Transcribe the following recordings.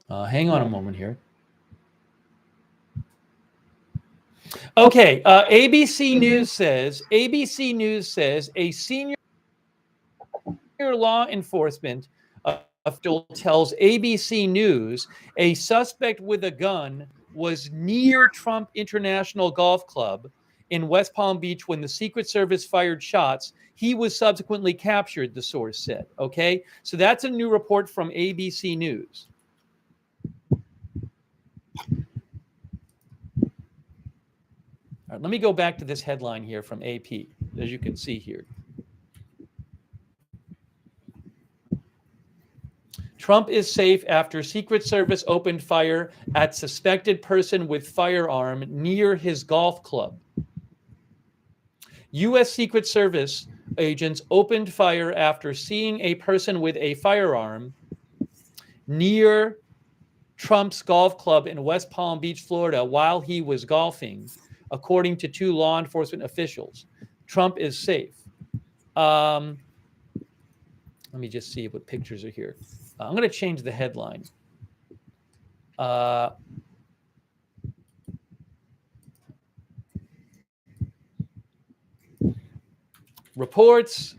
Hang on a moment here. Okay, ABC News says a senior law enforcement official tells ABC News a suspect with a gun was near Trump International Golf Club in West Palm Beach when the Secret Service fired shots. He was subsequently captured, the source said. Okay, so that's a new report from ABC News. All right, let me go back to this headline here from AP, as you can see here. Trump is safe after Secret Service opened fire at suspected person with firearm near his golf club. U.S. Secret Service agents opened fire after seeing a person with a firearm near Trump's golf club in West Palm Beach, Florida, while he was golfing, according to two law enforcement officials. Trump is safe. Let me just see what pictures are here. I'm going to change the headline. Reports,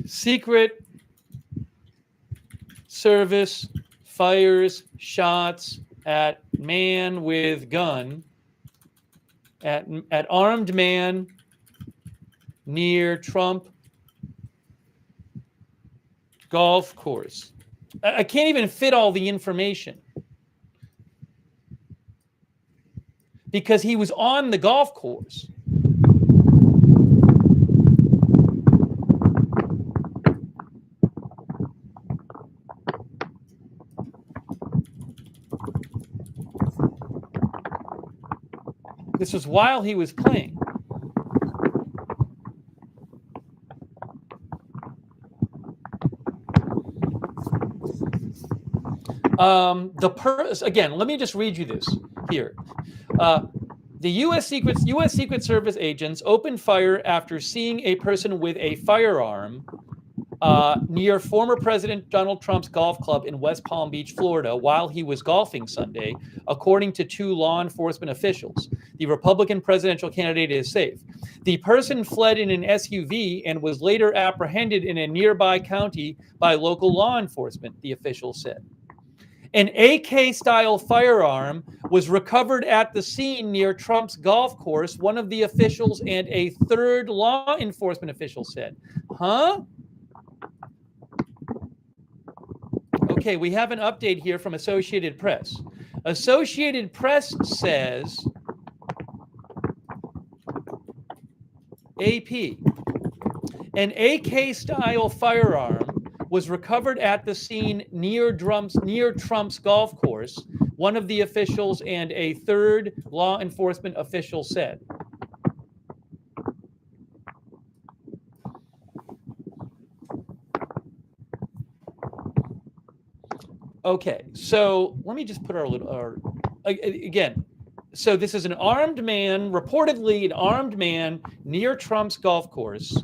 Secret Service fires shots at man with gun, at armed man near Trump golf course. I can't even fit all the information because he was on the golf course. This was while he was playing. Again, let me just read you this here. The U.S. Secret Service agents opened fire after seeing a person with a firearm near former President Donald Trump's golf club in West Palm Beach, Florida, while he was golfing Sunday, according to two law enforcement officials. The Republican presidential candidate is safe. The person fled in an SUV and was later apprehended in a nearby county by local law enforcement, the official said. An AK-style firearm was recovered at the scene near Trump's golf course, one of the officials and a third law enforcement official said. Huh? Okay, we have an update here from Associated Press. Associated Press says, AP, an AK-style firearm was recovered at the scene near Trump's golf course, one of the officials and a third law enforcement official said. Okay, so let me just put again. So this is an armed man, reportedly an armed man near Trump's golf course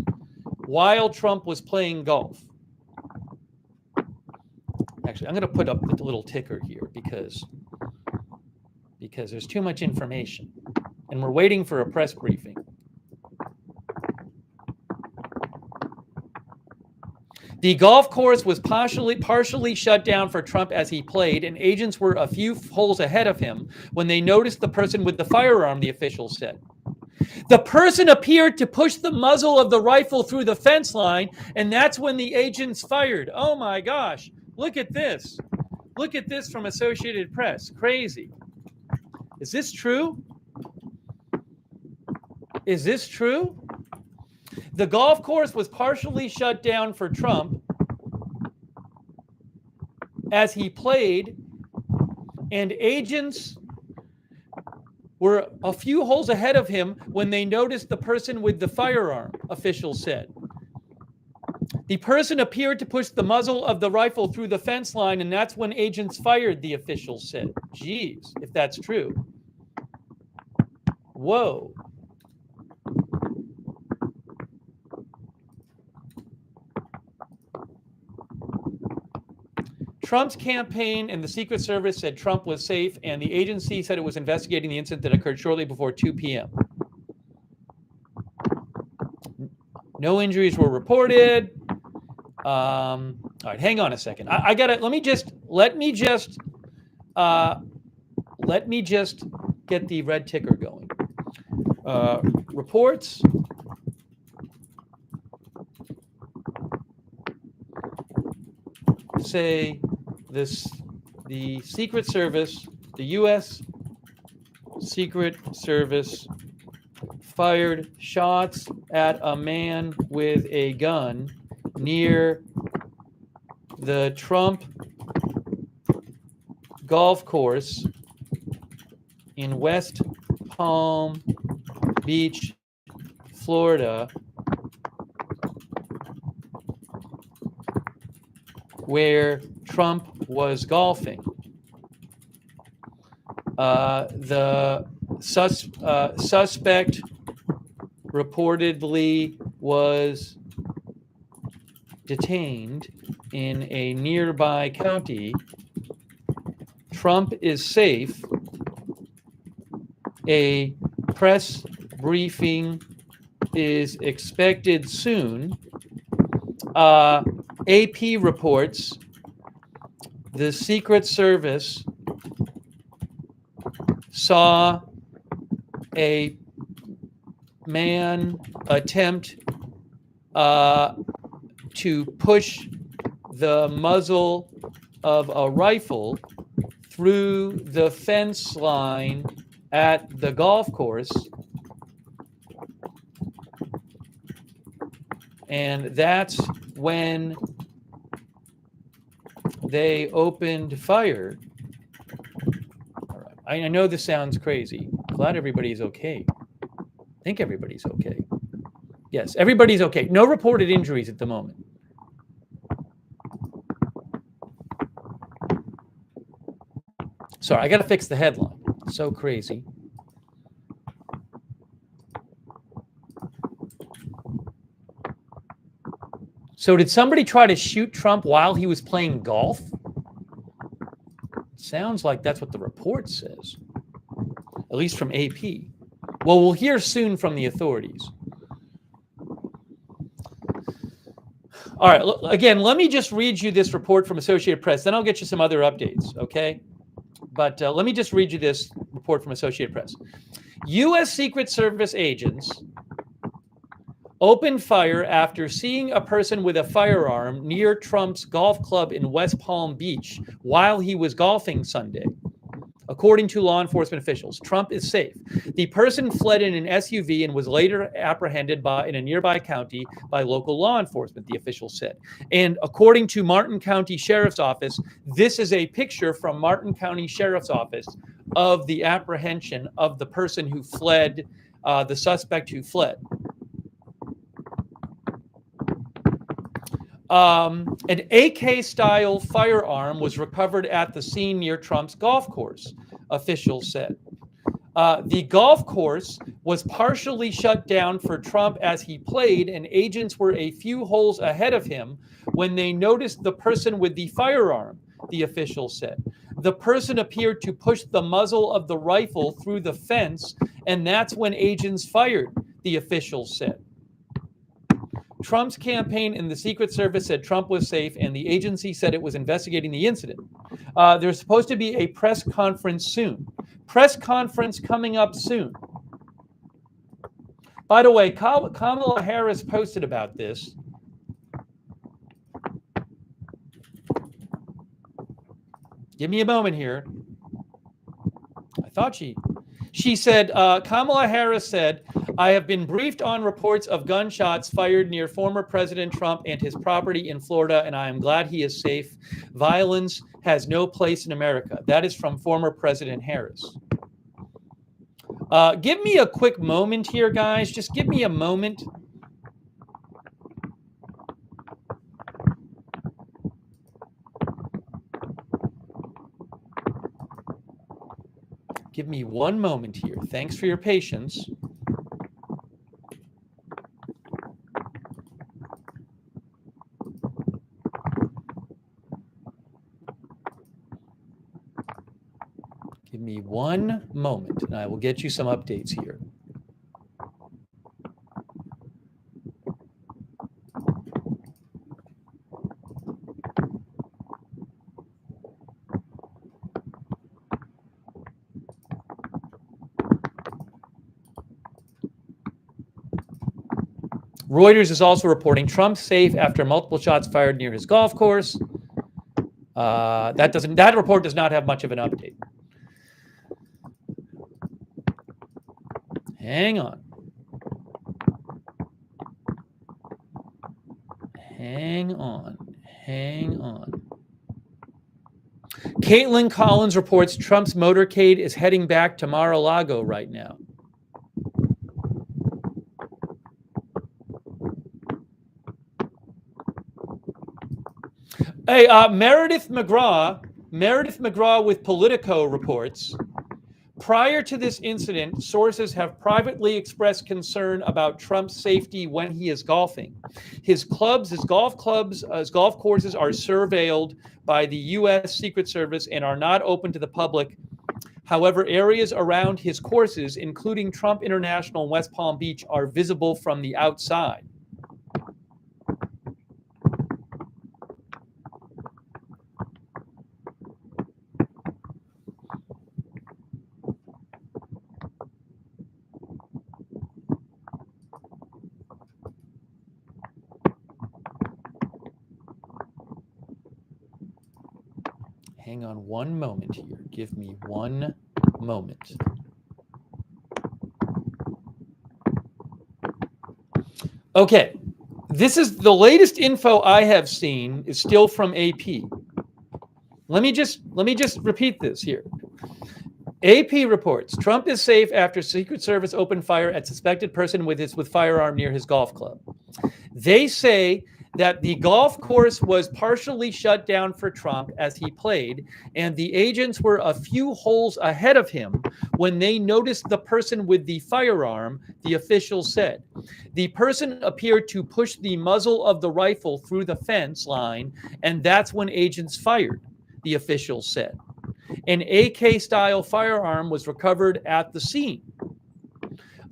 while Trump was playing golf. Actually, I'm going to put up the little ticker here because there's too much information, and we're waiting for a press briefing. The golf course was partially shut down for Trump as he played, and agents were a few holes ahead of him when they noticed the person with the firearm, the official said. The person appeared to push the muzzle of the rifle through the fence line, and that's when the agents fired. Oh my gosh, look at this. Look at this from Associated Press. Crazy. Is this true? Is this true? The golf course was partially shut down for Trump as he played, and agents were a few holes ahead of him when they noticed the person with the firearm, officials said. The person appeared to push the muzzle of the rifle through the fence line, and that's when agents fired, the officials said. Geez, if that's true. Whoa. Trump's campaign and the Secret Service said Trump was safe, and the agency said it was investigating the incident that occurred shortly before 2 p.m. No injuries were reported. All right, hang on a second. I gotta let me just get the red ticker going. Reports. Say the Secret Service, the U.S. Secret Service fired shots at a man with a gun near the Trump golf course in West Palm Beach, Florida, where Trump was golfing. The suspect reportedly was detained in a nearby county. Trump is safe. A press briefing is expected soon. AP reports the Secret Service saw a man attempt to push the muzzle of a rifle through the fence line at the golf course, and that's when they opened fire. All right. I know this sounds crazy. Glad everybody's okay. I think everybody's okay. Yes, everybody's okay. No reported injuries at the moment. Sorry, I got to fix the headline. So crazy. So did somebody try to shoot Trump while he was playing golf? Sounds like that's what the report says, at least from AP. Well, we'll hear soon from the authorities. All right, again, let me just read you this report from Associated Press, then I'll get you some other updates, okay? But let me just read you this report from Associated Press. U.S. Secret Service agents opened fire after seeing a person with a firearm near Trump's golf club in West Palm Beach while he was golfing Sunday. According to law enforcement officials, Trump is safe. The person fled in an SUV and was later apprehended in a nearby county by local law enforcement, the officials said. And according to Martin County Sheriff's Office, this is a picture from Martin County Sheriff's Office of the apprehension of the person who fled, the suspect who fled. An AK-style firearm was recovered at the scene near Trump's golf course, officials said. The golf course was partially shut down for Trump as he played, and agents were a few holes ahead of him when they noticed the person with the firearm, the official said. The person appeared to push the muzzle of the rifle through the fence, and that's when agents fired, the officials said. Trump's campaign and the Secret Service said Trump was safe, and the agency said it was investigating the incident. There's supposed to be a press conference soon. Press conference coming up soon. By the way, Kamala Harris posted about this. Give me a moment here. I thought she said, Kamala Harris said, I have been briefed on reports of gunshots fired near former President Trump and his property in Florida, and I am glad he is safe. Violence has no place in America. That is from former President Harris. Give me a quick moment here, guys. Just give me a moment. Give me one moment here. Thanks for your patience. Give me one moment, and I will get you some updates here. Reuters is also reporting Trump safe after multiple shots fired near his golf course. That report does not have much of an update. Hang on. Caitlin Collins reports Trump's motorcade is heading back to Mar-a-Lago right now. Hey, Meredith McGraw with Politico reports, prior to this incident, sources have privately expressed concern about Trump's safety when he is golfing. His golf courses are surveilled by the U.S. Secret Service and are not open to the public. However, areas around his courses, including Trump International and West Palm Beach, are visible from the outside. Hang on one moment here. Give me one moment. Okay, this is the latest info I have seen is still from AP. Let me just repeat this here. AP reports Trump is safe after Secret Service opened fire at suspected person with firearm near his golf club. They say that the golf course was partially shut down for Trump as he played, and the agents were a few holes ahead of him when they noticed the person with the firearm, the officials said. The person appeared to push the muzzle of the rifle through the fence line, and that's when agents fired, the officials said. An AK-style firearm was recovered at the scene.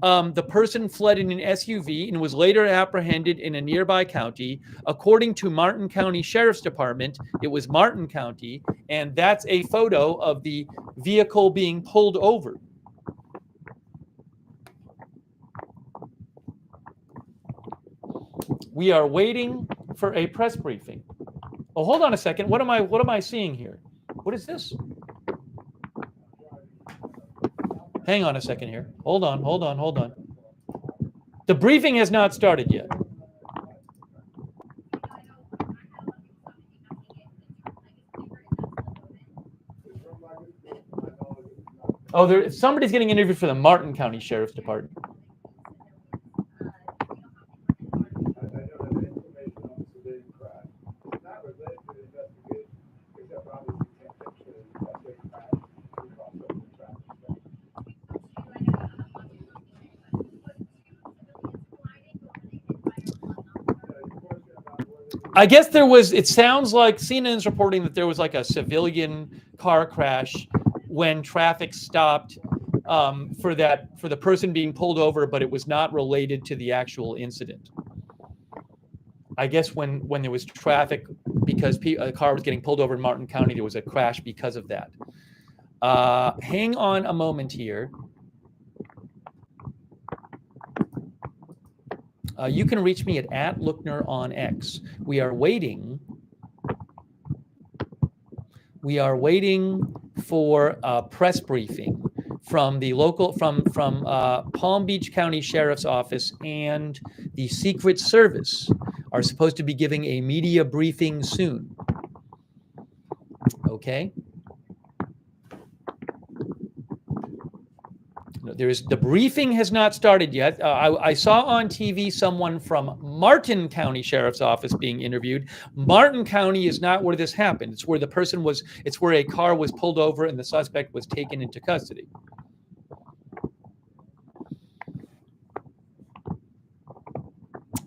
The person fled in an SUV and was later apprehended in a nearby county. According to Martin County Sheriff's Department, it was Martin County, and that's a photo of the vehicle being pulled over. We are waiting for a press briefing. Oh, hold on a second. What am I seeing here? What is this? Hang on a second here. Hold on. The briefing has not started yet. Oh, somebody's getting interviewed for the Martin County Sheriff's Department. I guess it sounds like CNN is reporting that there was like a civilian car crash when traffic stopped for the person being pulled over, but it was not related to the actual incident. I guess when there was traffic because a car was getting pulled over in Martin County, there was a crash because of that. Hang on a moment here. You can reach me at Lookner on X. We are waiting for a press briefing from the from Palm Beach County Sheriff's Office, and the Secret Service are supposed to be giving a media briefing soon. Okay. The briefing has not started yet. I saw on TV someone from Martin County Sheriff's Office being interviewed. Martin County is not where this happened. It's where it's where a car was pulled over and the suspect was taken into custody.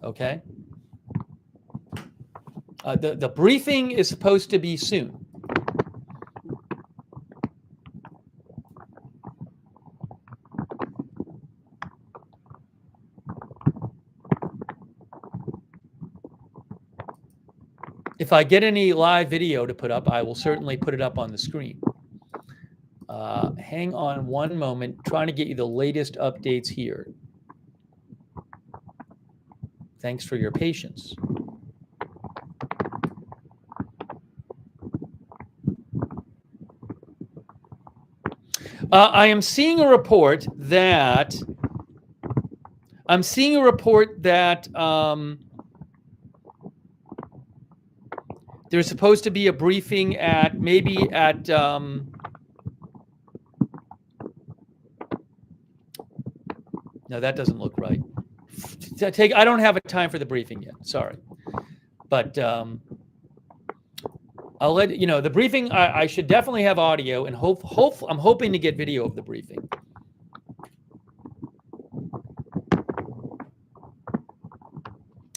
Okay. The briefing is supposed to be soon. If I get any live video to put up, I will certainly put it up on the screen. Hang on one moment, trying to get you the latest updates here. Thanks for your patience. I am seeing a report that there's supposed to be a briefing at no, that doesn't look right. I don't have a time for the briefing yet. Sorry, but I'll let you know the briefing. I should definitely have audio, and I'm hoping to get video of the briefing.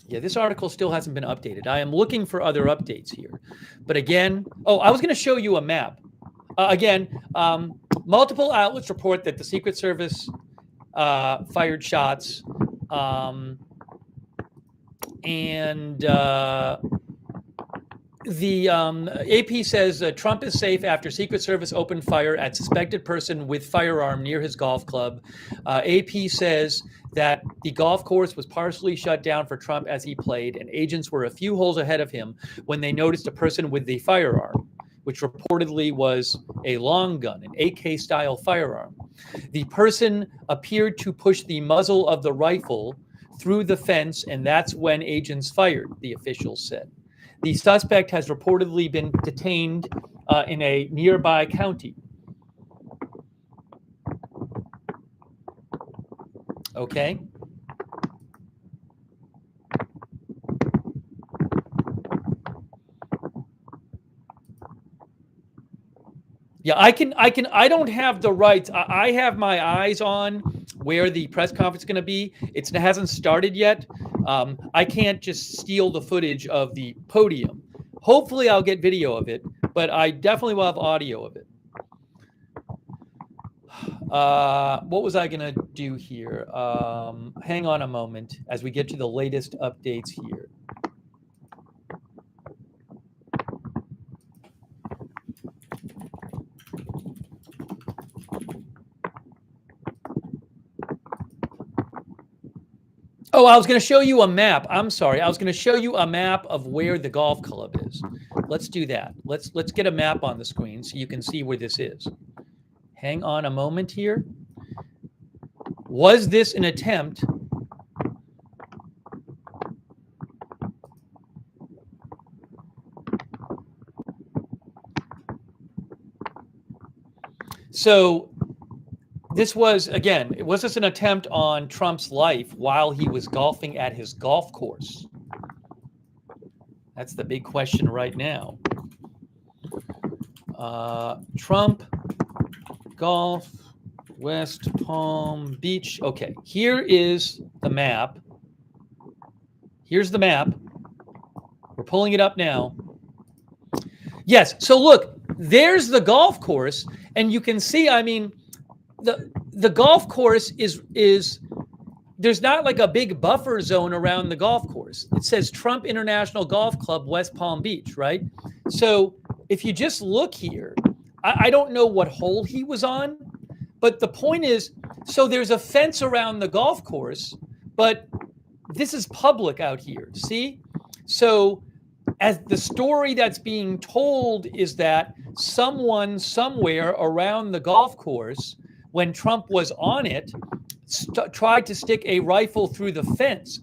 Yeah, this article still hasn't been updated. I am looking for other updates here, but again, I was going to show you a map. Multiple outlets report that the Secret Service fired shots, the AP says Trump is safe after Secret Service opened fire at suspected person with firearm near his golf club. AP says that the golf course was partially shut down for Trump as he played, and agents were a few holes ahead of him when they noticed a person with the firearm, which reportedly was a long gun, an AK-style firearm. The person appeared to push the muzzle of the rifle through the fence, and that's when agents fired, the officials said. The suspect has reportedly been detained in a nearby county. Okay. Yeah, I don't have the rights. I have my eyes on where the press conference is going to be. It hasn't started yet. I can't just steal the footage of the podium. Hopefully I'll get video of it, but I definitely will have audio of it. What was I going to do here? Hang on a moment as we get to the latest updates here. Oh, I was going to show you a map. I'm sorry. I was going to show you a map of where the golf club is. Let's do that. Let's get a map on the screen so you can see where this is. Hang on a moment here. Was this an attempt? So this was, again, was this an attempt on Trump's life while he was golfing at his golf course? That's the big question right now. Trump, golf, West Palm Beach. Okay, here is the map. Here's the map. We're pulling it up now. Yes, so look, there's the golf course, and you can see, I mean, the golf course is there's not like a big buffer zone around the golf course. It says Trump International Golf Club, West Palm Beach, right? So if you just look here, I don't know what hole he was on, but the point is, so there's a fence around the golf course, but this is public out here, see? So as the story that's being told is that someone somewhere around the golf course, when Trump was on it, tried to stick a rifle through the fence.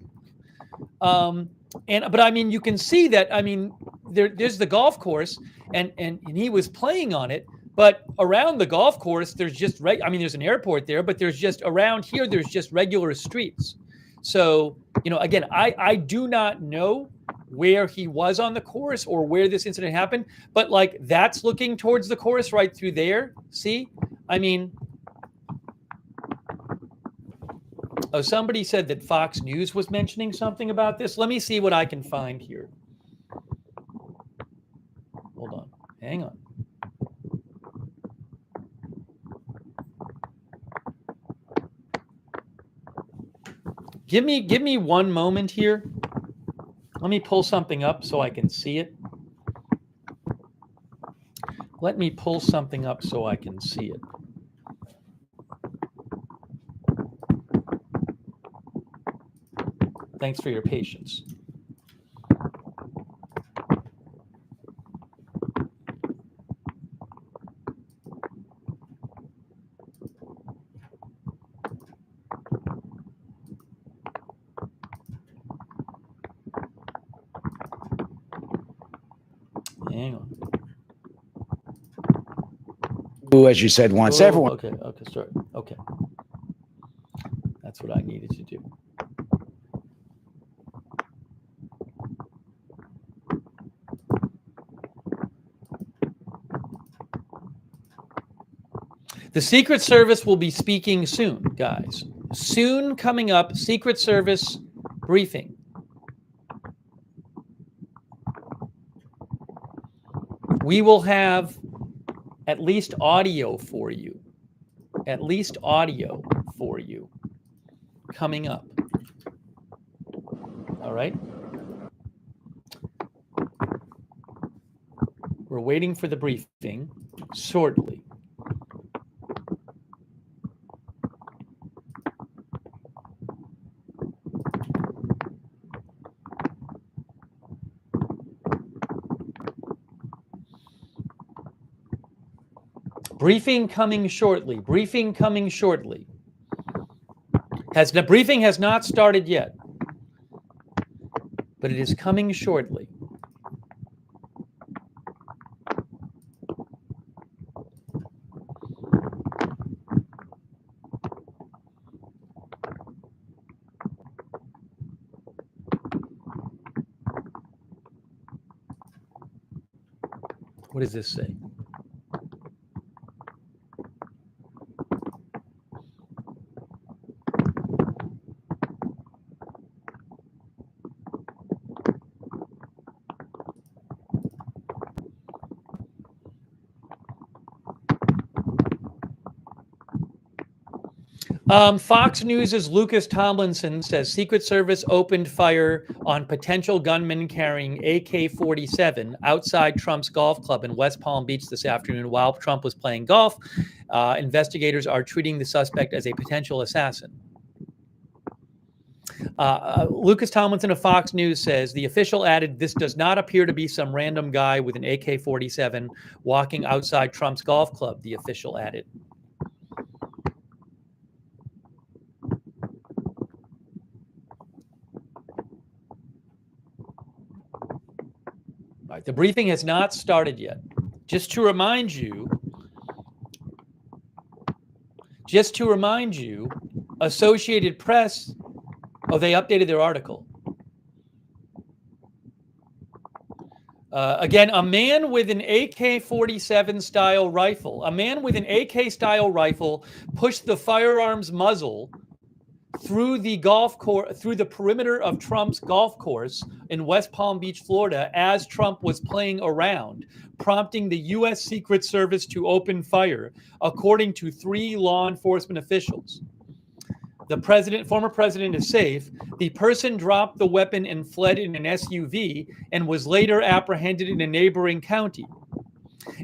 But I mean, you can see that, I mean, there's the golf course and he was playing on it, but around the golf course, there's just, I mean, there's an airport there, but there's just around here, there's just regular streets. So, you know, again, I do not know where he was on the course or where this incident happened, but like that's looking towards the course right through there. See, I mean, oh, somebody said that Fox News was mentioning something about this. Let me see what I can find here. Hold on. Hang on. Give me one moment here. Let me pull something up so I can see it. Let me pull something up so I can see it. Thanks for your patience. Hang on. Who, as you said once, everyone. Okay, sorry. Okay. That's what I needed to do. The Secret Service will be speaking soon, guys. Soon coming up, Secret Service briefing. We will have at least audio for you. At least audio for you coming up. All right? We're waiting for the briefing shortly. Briefing coming shortly. Briefing coming shortly. The briefing has not started yet, but it is coming shortly. What does this say? Fox News' Lucas Tomlinson says Secret Service opened fire on potential gunmen carrying AK-47 outside Trump's golf club in West Palm Beach this afternoon while Trump was playing golf. Investigators are treating the suspect as a potential assassin. Lucas Tomlinson of Fox News says the official added, "This does not appear to be some random guy with an AK-47 walking outside Trump's golf club," the official added. Right, the briefing has not started yet. Just to remind you, Associated Press, they updated their article. Again, a man with an AK-47 style rifle, style rifle pushed the firearm's muzzle through the perimeter of Trump's golf course in West Palm Beach, Florida, as Trump was playing around, prompting the U.S. Secret Service to open fire, according to 3 law enforcement officials. The former president is safe. The person dropped the weapon and fled in an SUV and was later apprehended in a neighboring county.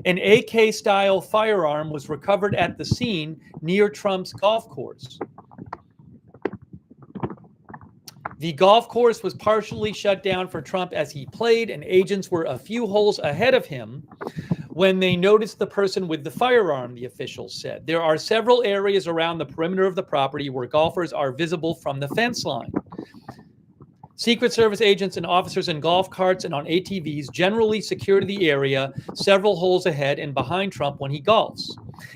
An AK-style firearm was recovered at the scene near Trump's golf course. The golf course was partially shut down for Trump as he played, and agents were a few holes ahead of him when they noticed the person with the firearm, the officials said. There are several areas around the perimeter of the property where golfers are visible from the fence line. Secret Service agents and officers in golf carts and on ATVs generally secure the area several holes ahead and behind Trump when he golfs.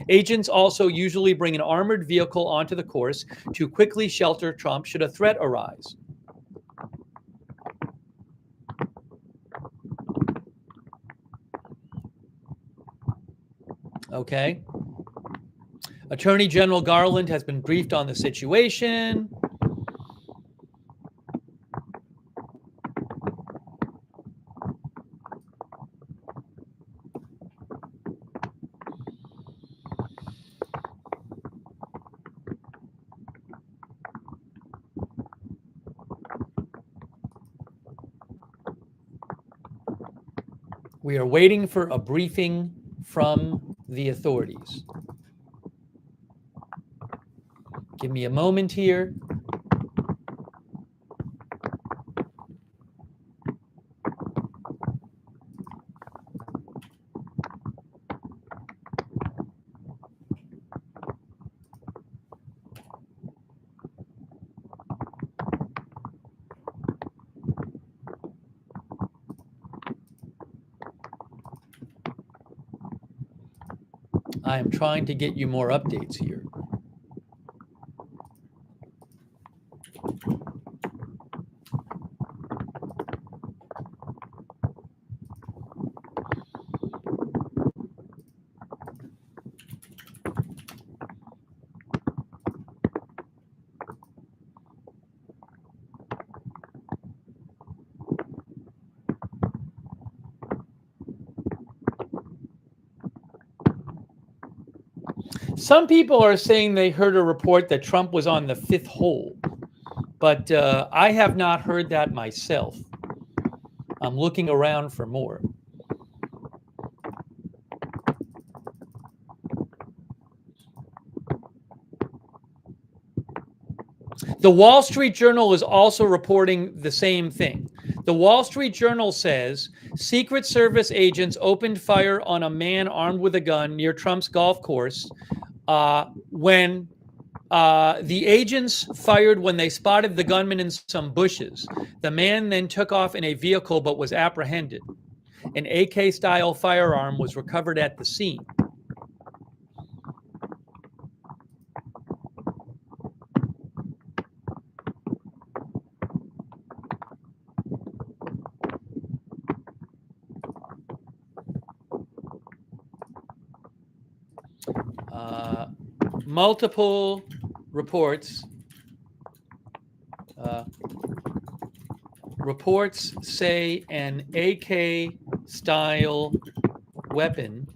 Agents also usually bring an armored vehicle onto the course to quickly shelter Trump should a threat arise. Okay. Attorney General Garland has been briefed on the situation. We are waiting for a briefing from the authorities. Give me a moment here. I am trying to get you more updates here. Some people are saying they heard a report that Trump was on the fifth hole, but I have not heard that myself. I'm looking around for more. The Wall Street Journal is also reporting the same thing. The Wall Street Journal says Secret Service agents opened fire on a man armed with a gun near Trump's golf course when the agents fired when they spotted the gunman in some bushes. The man then took off in a vehicle but was apprehended. An AK-style firearm was recovered at the scene. Multiple reports say an AK-style weapon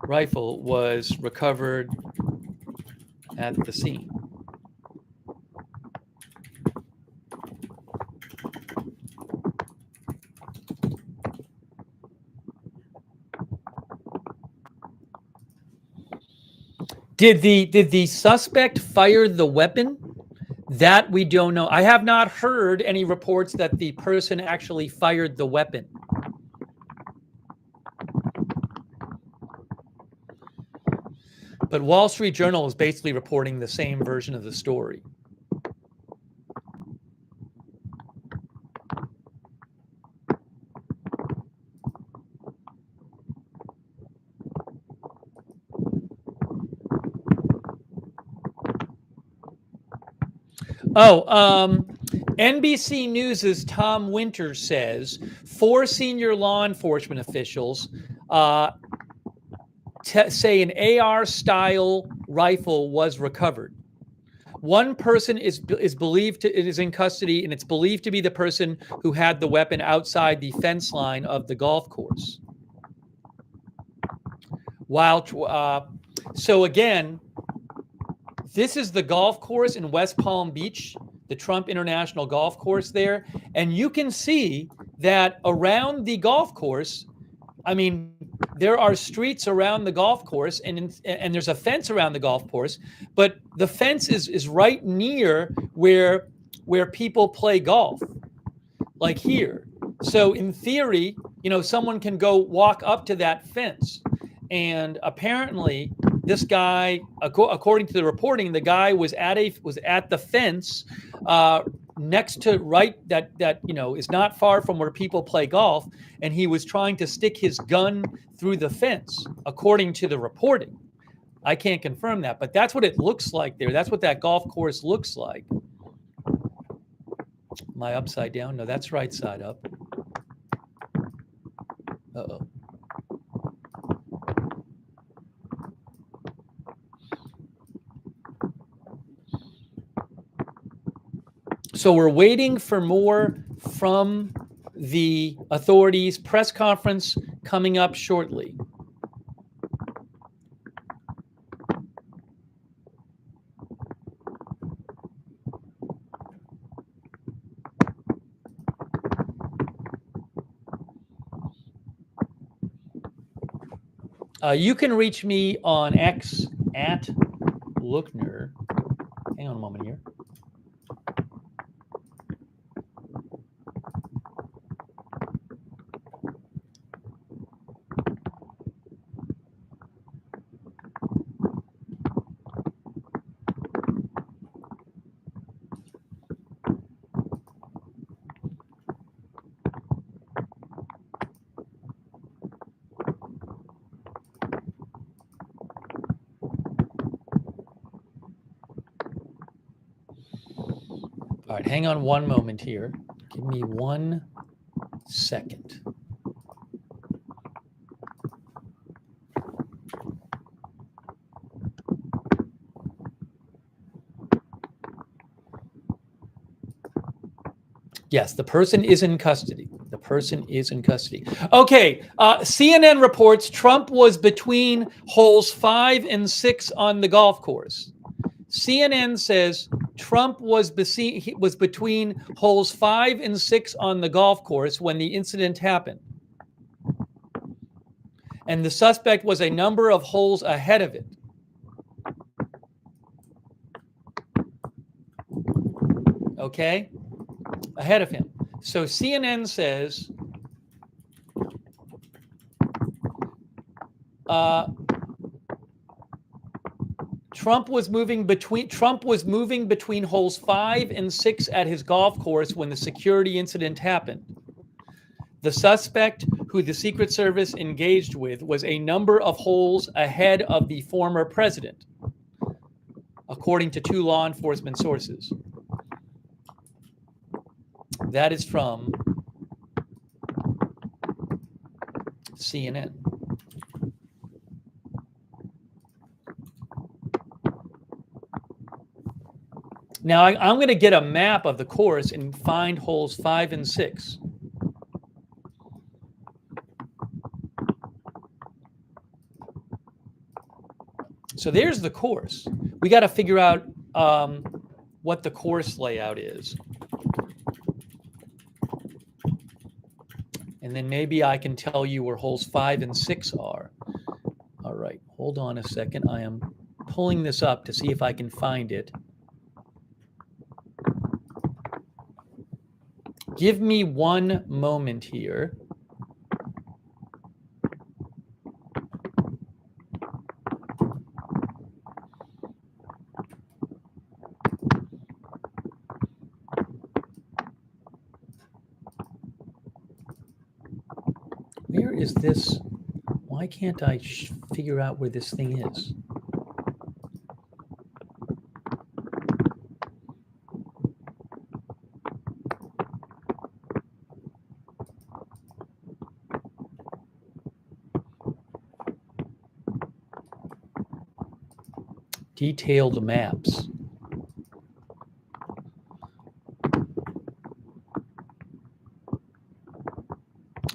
rifle was recovered at the scene. Did the suspect fire the weapon? That we don't know. I have not heard any reports that the person actually fired the weapon. But Wall Street Journal is basically reporting the same version of the story. NBC News' Tom Winters says 4 senior law enforcement officials say an AR-style rifle was recovered. One person is believed to, it is in custody, and it's believed to be the person who had the weapon outside the fence line of the golf course. So again, this is the golf course in West Palm Beach, the Trump International Golf Course there. And you can see that around the golf course, I mean, there are streets around the golf course and there's a fence around the golf course, but the fence is right near where people play golf, like here. So in theory, someone can go walk up to that fence. And apparently this guy, according to the reporting, the guy was at the fence next to that is not far from where people play golf, and he was trying to stick his gun through the fence, according to the reporting. I can't confirm that, but that's what it looks like there. That's what that golf course looks like. Am I upside down? No, that's right side up. Uh-oh. So we're waiting for more from the authorities. Press conference coming up shortly. You can reach me on X at Lookner. Hang on a moment here. All right, hang on one moment here. Give me 1 second. Yes, the person is in custody. The person is in custody. Okay, CNN reports Trump was between holes 5 and 6 on the golf course. CNN says Trump was between holes 5 and 6 on the golf course when the incident happened. And the suspect was a number of holes ahead of it. Okay? Ahead of him. So CNN says Trump was moving between holes 5 and 6 at his golf course when the security incident happened. The suspect, who the Secret Service engaged with, was a number of holes ahead of the former president, according to 2 law enforcement sources. That is from CNN. Now, I'm going to get a map of the course and find holes 5 and 6. So there's the course. We got to figure out what the course layout is. And then maybe I can tell you where holes 5 and 6 are. All right, hold on a second. I am pulling this up to see if I can find it. Give me 1 moment here. Where is this? Why can't I figure out where this thing is? Detailed maps.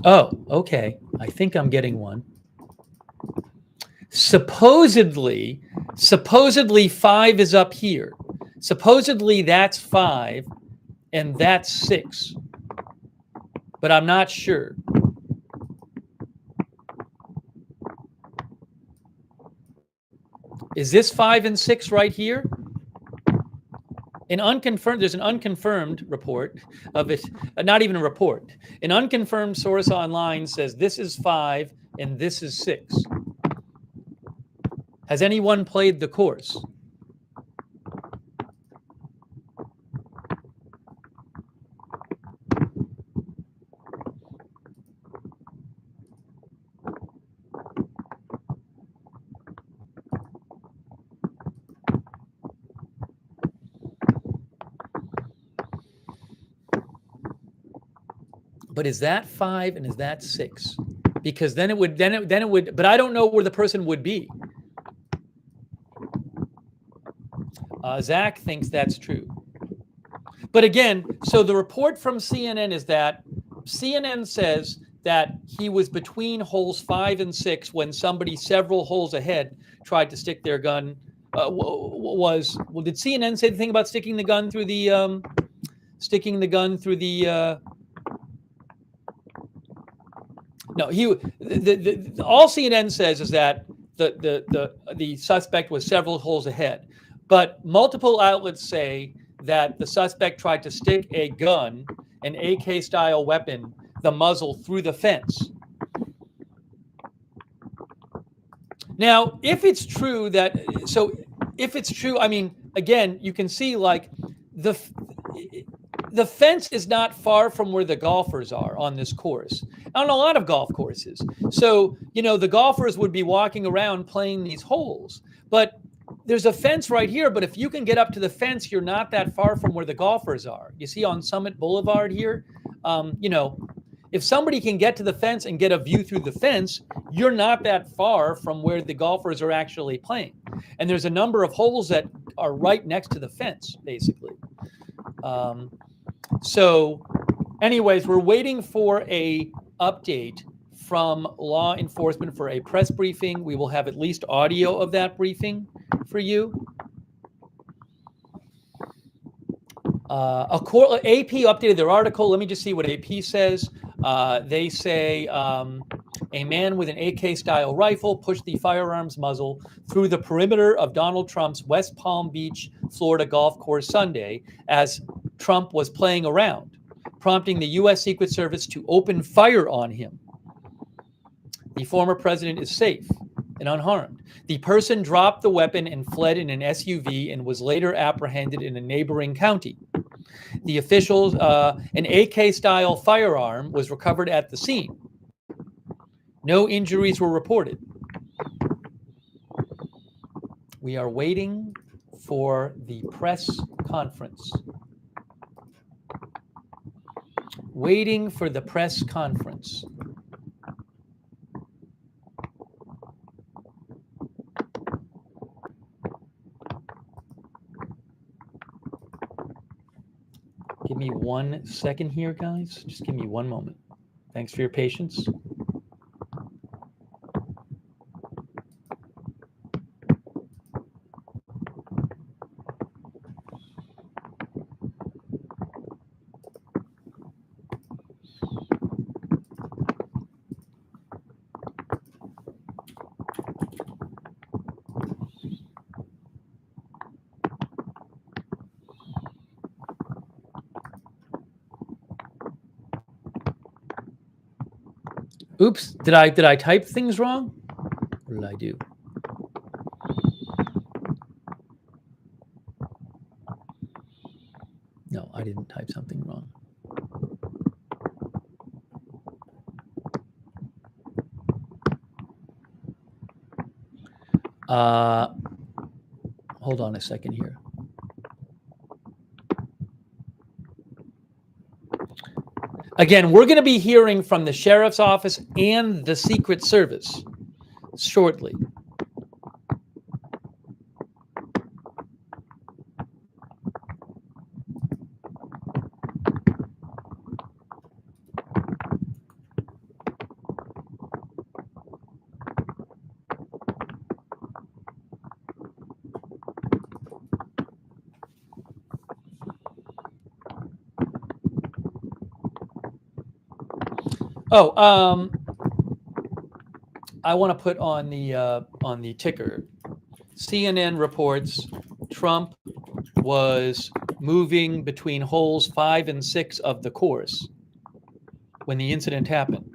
Oh, okay. I think I'm getting one. Supposedly 5 is up here. Supposedly that's 5 and that's 6. But I'm not sure. Is this 5 and 6 right here? There's an unconfirmed report of it, not even a report. An unconfirmed source online says this is 5 and this is 6. Has anyone played the course? But is that 5 and is that 6? Because then it would, but I don't know where the person would be. Zach thinks that's true. But again, so the report from CNN is that CNN says that he was between holes 5 and 6 when somebody several holes ahead tried to stick their gun. Did CNN say anything about sticking the gun through the No, all CNN says is that the suspect was several holes ahead, but multiple outlets say that the suspect tried to stick a gun, an AK style weapon, the muzzle through the fence. Now, if it's true, I mean, again, you can see like the fence is not far from where the golfers are on this course, on a lot of golf courses. So, the golfers would be walking around playing these holes, but there's a fence right here. But if you can get up to the fence, you're not that far from where the golfers are. You see on Summit Boulevard here, if somebody can get to the fence and get a view through the fence, you're not that far from where the golfers are actually playing. And there's a number of holes that are right next to the fence, basically. So anyways, we're waiting for a update from law enforcement for a press briefing. We will have at least audio of that briefing for you. AP updated their article. Let me just see what AP says. They say a man with an AK-style rifle pushed the firearms muzzle through the perimeter of Donald Trump's West Palm Beach, Florida golf course Sunday as Trump was playing around, prompting the U.S. Secret Service to open fire on him. The former president is safe and unharmed. The person dropped the weapon and fled in an SUV and was later apprehended in a neighboring county. The officials, an AK-style firearm was recovered at the scene. No injuries were reported. We are waiting for the press conference. Waiting for the press conference. Give me 1 second here, guys. Just give me one moment. Thanks for your patience. Oops, did I type things wrong? What did I do? No, I didn't type something wrong. Hold on a second here. Again, we're going to be hearing from the sheriff's office and the Secret Service shortly. Oh, I want to put on the ticker. CNN reports Trump was moving between holes 5 and 6 of the course when the incident happened.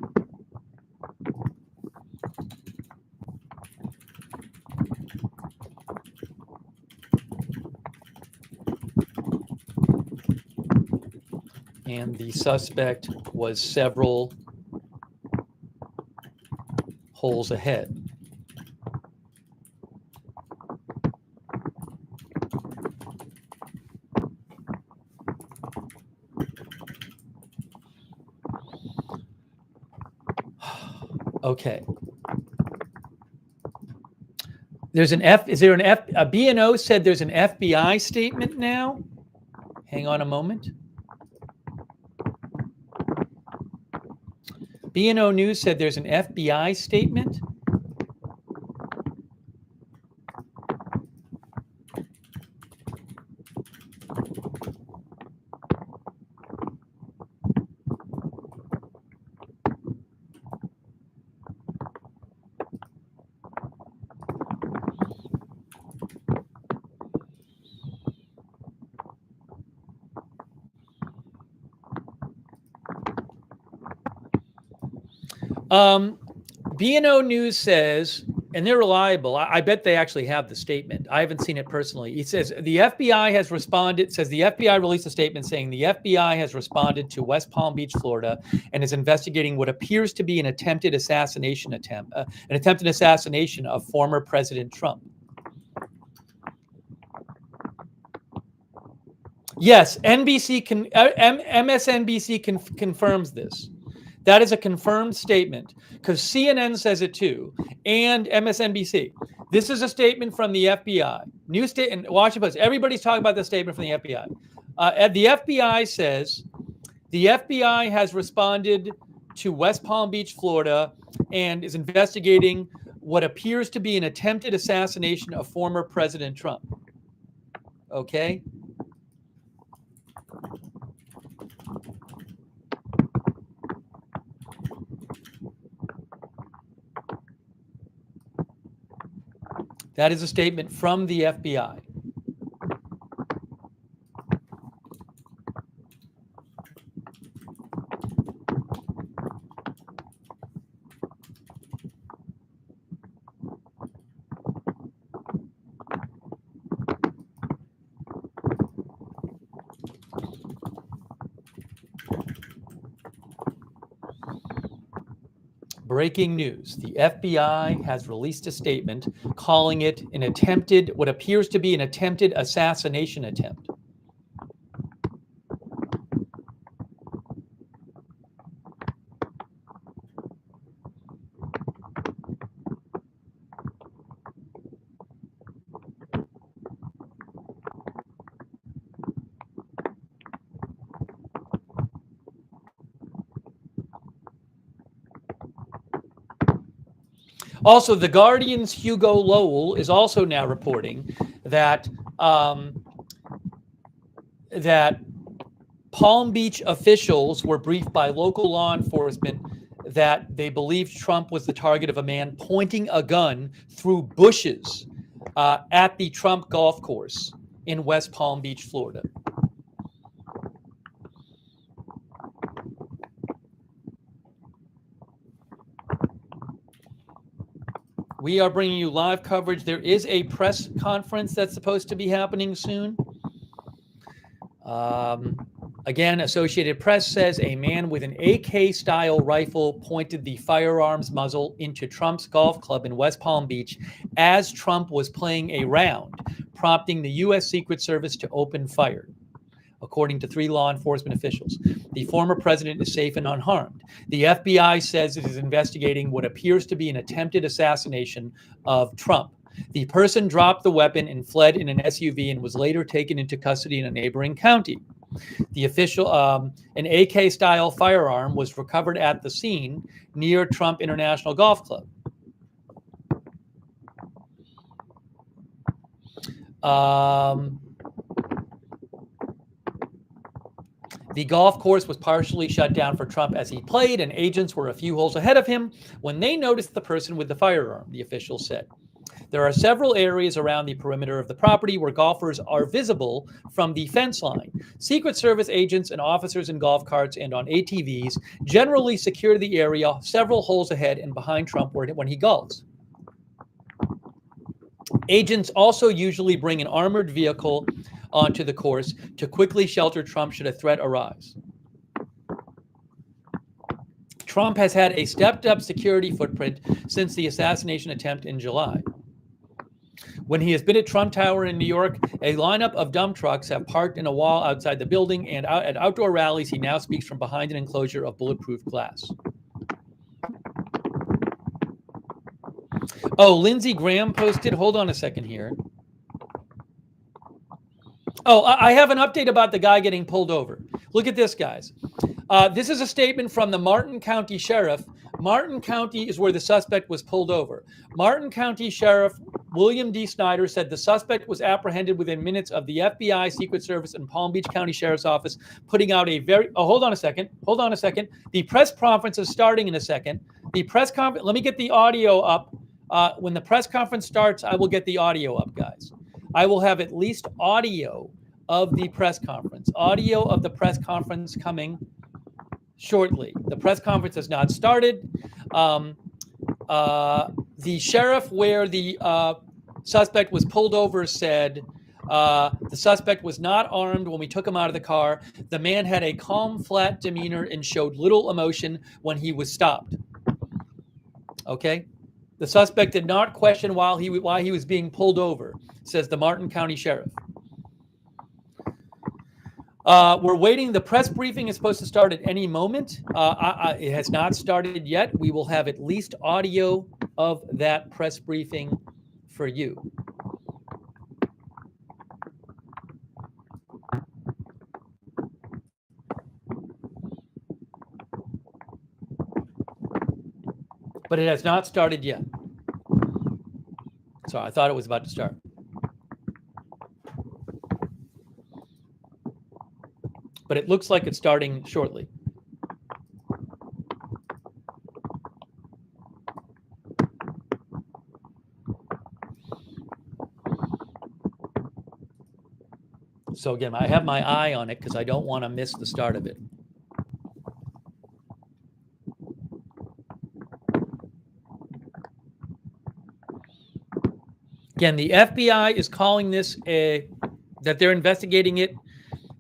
And the suspect was several holes ahead. Okay. There's an B&O said there's an FBI statement now. Hang on a moment. B&O News said there's an FBI statement. B&O News says, and they're reliable. I bet they actually have the statement. I haven't seen it personally. It says the FBI has responded. Says the FBI released a statement saying the FBI has responded to West Palm Beach, Florida, and is investigating what appears to be an attempted assassination of former President Trump. Yes, MSNBC confirms this. That is a confirmed statement because CNN says it too, and MSNBC. This is a statement from the FBI. New state and Washington Post. Everybody's talking about the statement from the FBI. The FBI says the FBI has responded to West Palm Beach, Florida, and is investigating what appears to be an attempted assassination of former President Trump. Okay. That is a statement from the FBI. Breaking news. The FBI has released a statement calling it what appears to be an attempted assassination attempt. Also, The Guardian's Hugo Lowell is also now reporting that that Palm Beach officials were briefed by local law enforcement that they believed Trump was the target of a man pointing a gun through bushes at the Trump golf course in West Palm Beach, Florida. We are bringing you live coverage. There is a press conference that's supposed to be happening soon. Again, Associated Press says a man with an AK-style rifle pointed the firearms muzzle into Trump's golf club in West Palm Beach as Trump was playing a round, prompting the U.S. Secret Service to open fire. According to 3 law enforcement officials, the former president is safe and unharmed. The FBI says it is investigating what appears to be an attempted assassination of Trump. The person dropped the weapon and fled in an SUV and was later taken into custody in a neighboring county. The official, an AK-style firearm was recovered at the scene near Trump International Golf Club. The golf course was partially shut down for Trump as he played, and agents were a few holes ahead of him when they noticed the person with the firearm, the official said. There are several areas around the perimeter of the property where golfers are visible from the fence line. Secret Service agents and officers in golf carts and on ATVs generally secure the area several holes ahead and behind Trump when he golfs. Agents also usually bring an armored vehicle onto the course to quickly shelter Trump should a threat arise. Trump has had a stepped-up security footprint since the assassination attempt in July. When he has been at Trump Tower in New York, a lineup of dump trucks have parked in a wall outside the building, and at outdoor rallies, he now speaks from behind an enclosure of bulletproof glass. Oh, Lindsey Graham posted. Hold on a second here. Oh, I have an update about the guy getting pulled over. Look at this, guys. This is a statement from the Martin County Sheriff. Martin County is where the suspect was pulled over. Martin County Sheriff William D. Snyder said the suspect was apprehended within minutes of the FBI, Secret Service, and Palm Beach County Sheriff's Office putting out a very... Oh, hold on a second. Hold on a second. The press conference is starting in a second. The press conference... Let me get the audio up. When the press conference starts, I will get the audio up, guys. I will have at least audio of the press conference. Audio of the press conference coming shortly. The press conference has not started. The sheriff where the suspect was pulled over said the suspect was not armed when we took him out of the car. The man had a calm, flat demeanor and showed little emotion when he was stopped. Okay? The suspect did not question why he was being pulled over, says the Martin County Sheriff. We're waiting. The press briefing is supposed to start at any moment. It has not started yet. We will have at least audio of that press briefing for you. But it has not started yet. So I thought it was about to start. But it looks like it's starting shortly. So again, I have my eye on it because I don't want to miss the start of it. Again, the FBI is calling this that they're investigating it.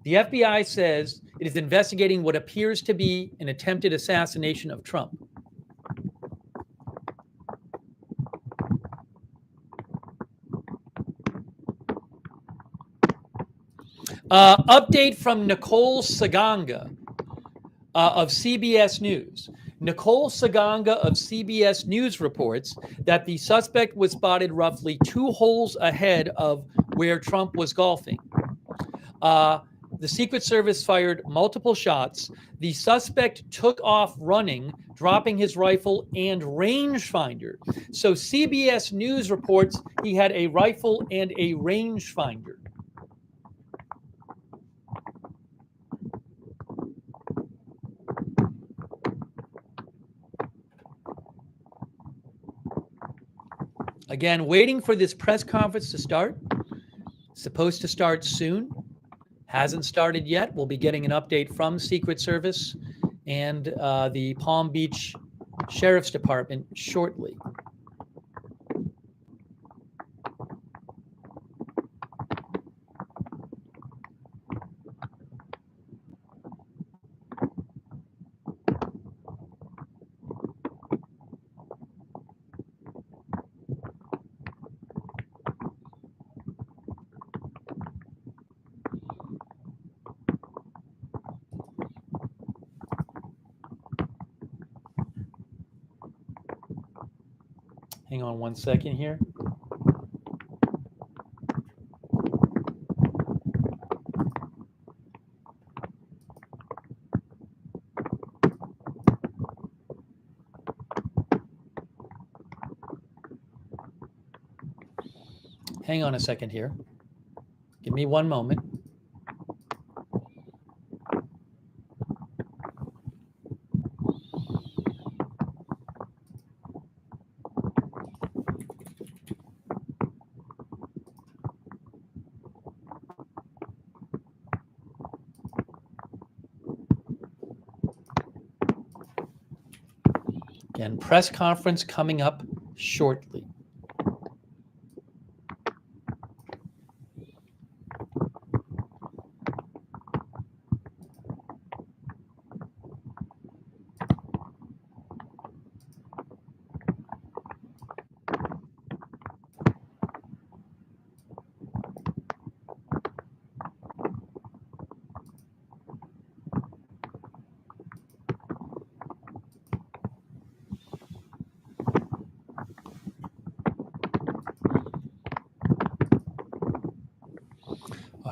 The FBI says it is investigating what appears to be an attempted assassination of Trump. Update from Nicole Saganga of CBS News. Nicole Saganga of CBS News reports that the suspect was spotted roughly 2 holes ahead of where Trump was golfing. The Secret Service fired multiple shots. The suspect took off running, dropping his rifle and rangefinder. So CBS News reports he had a rifle and a rangefinder. Again, waiting for this press conference to start. Supposed to start soon. Hasn't started yet. We'll be getting an update from Secret Service and the Palm Beach Sheriff's Department shortly. Hang on one second here. Hang on a second here. Give me one moment. Again, press conference coming up shortly.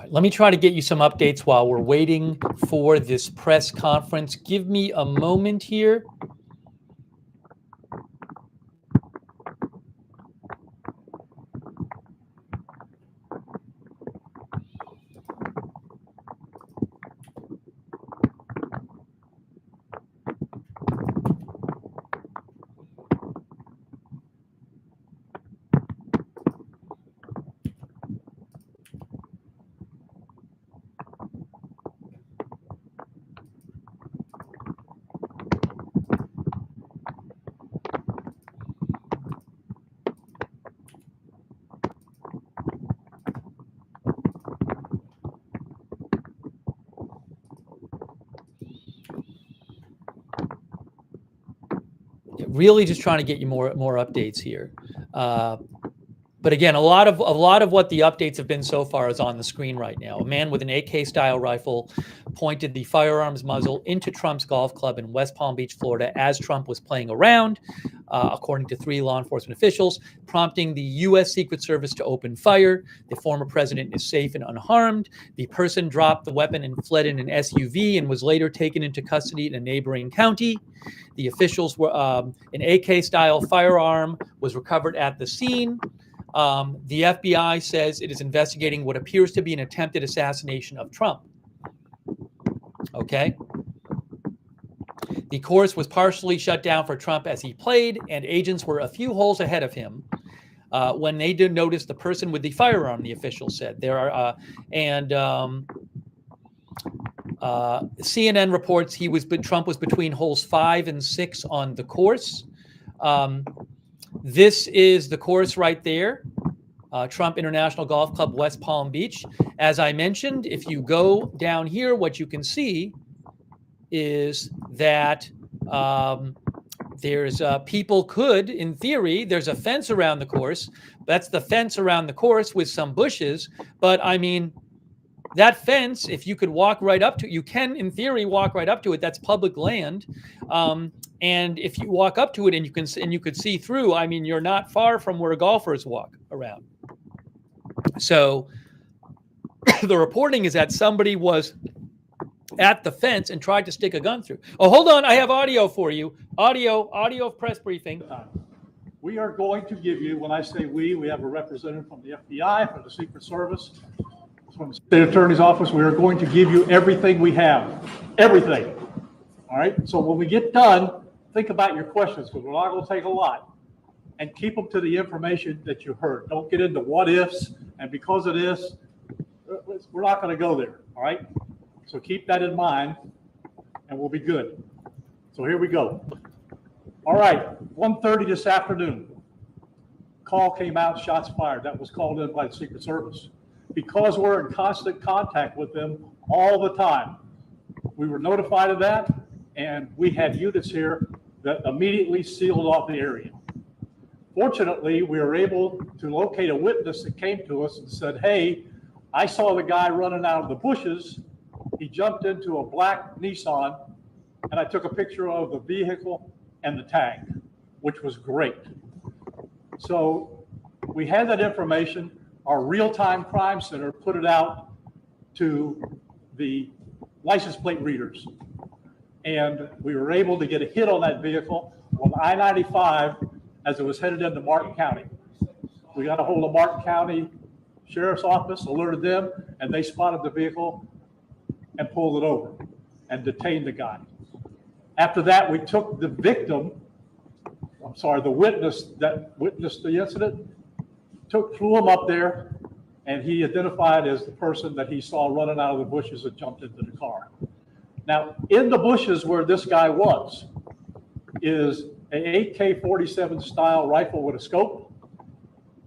Let me try to get you some updates while we're waiting for this press conference. Give me a moment here. really just trying to get you more updates here. But again, a lot of what the updates have been so far is on the screen right now. A man with an AK-style rifle pointed the firearms muzzle into Trump's golf club in West Palm Beach, Florida, as Trump was playing around, according to 3 law enforcement officials, prompting the U.S. Secret Service to open fire. The former president is safe and unharmed. The person dropped the weapon and fled in an SUV and was later taken into custody in a neighboring county. The officials were an AK-style firearm was recovered at the scene. The FBI says it is investigating what appears to be an attempted assassination of Trump. Okay. The course was partially shut down for Trump as he played, and agents were a few holes ahead of him when they did notice the person with the firearm, the officials said. CNN reports Trump was between holes 5 and 6 on the course. This is the course right there, Trump International Golf Club, West Palm Beach. As I mentioned, if you go down here, what you can see is that there's people could, in theory, there's a fence around the course. That's the fence around the course with some bushes. But I mean, that fence, if you could walk right up to, you can, in theory, walk right up to it. That's public land. And if you walk up to it and you could see through, I mean, you're not far from where golfers walk around. So the reporting is that somebody was at the fence and tried to stick a gun through. Oh, hold on. I have audio for you. Audio of press briefing. We are going to give you, when I say we have a representative from the FBI, from the Secret Service, from the State Attorney's Office. We are going to give you everything we have. Everything. All right? So when we get done, think about your questions, because we're not going to take a lot. And keep them to the information that you heard. Don't get into what ifs, and because of this, we're not going to go there. All right? So keep that in mind, and we'll be good. So here we go. All right, 1:30 this afternoon. Call came out, shots fired. That was called in by the Secret Service. Because we're in constant contact with them all the time, we were notified of that, and we had units here that immediately sealed off the area. Fortunately, we were able to locate a witness that came to us and said, hey, I saw the guy running out of the bushes. He jumped into a black Nissan, and I took a picture of the vehicle and the tag, which was great. So we had that information. Our real-time crime center put it out to the license plate readers. And we were able to get a hit on that vehicle on I-95 as it was headed into Martin County. We got a hold of Martin County Sheriff's Office, alerted them, and they spotted the vehicle and pulled it over and detained the guy. After that, we took the victim, the witness that witnessed the incident, flew him up there, and he identified as the person that he saw running out of the bushes and jumped into the car. Now, in the bushes where this guy was is an AK-47 style rifle with a scope,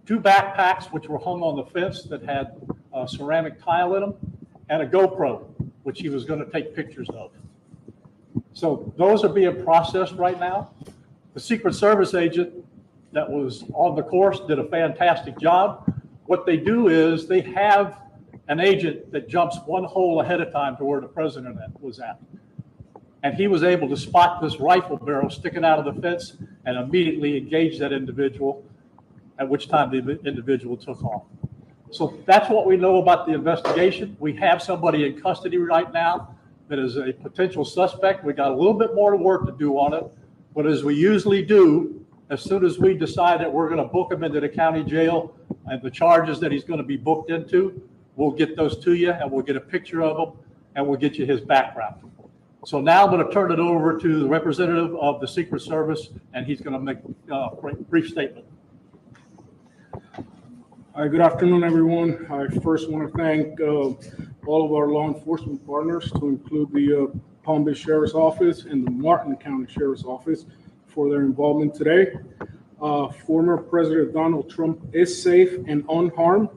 2 backpacks which were hung on the fence that had a ceramic tile in them, and a GoPro, which he was going to take pictures of. So those are being processed right now. The Secret Service agent that was on the course did a fantastic job. What they do is they have an agent that jumps 1 hole ahead of time to where the president was at. And he was able to spot this rifle barrel sticking out of the fence and immediately engage that individual, at which time the individual took off. So that's what we know about the investigation. We have somebody in custody right now that is a potential suspect. We got a little bit more work to do on it, but as we usually do, as soon as we decide that we're going to book him into the county jail and the charges that he's going to be booked into, we'll get those to you and we'll get a picture of him and we'll get you his background. So now I'm going to turn it over to the representative of the Secret Service, and he's going to make a brief statement. Hi, good afternoon, everyone. I first want to thank all of our law enforcement partners, to include the Palm Beach Sheriff's Office and the Martin County Sheriff's Office, for their involvement today. Former President Donald Trump is safe and unharmed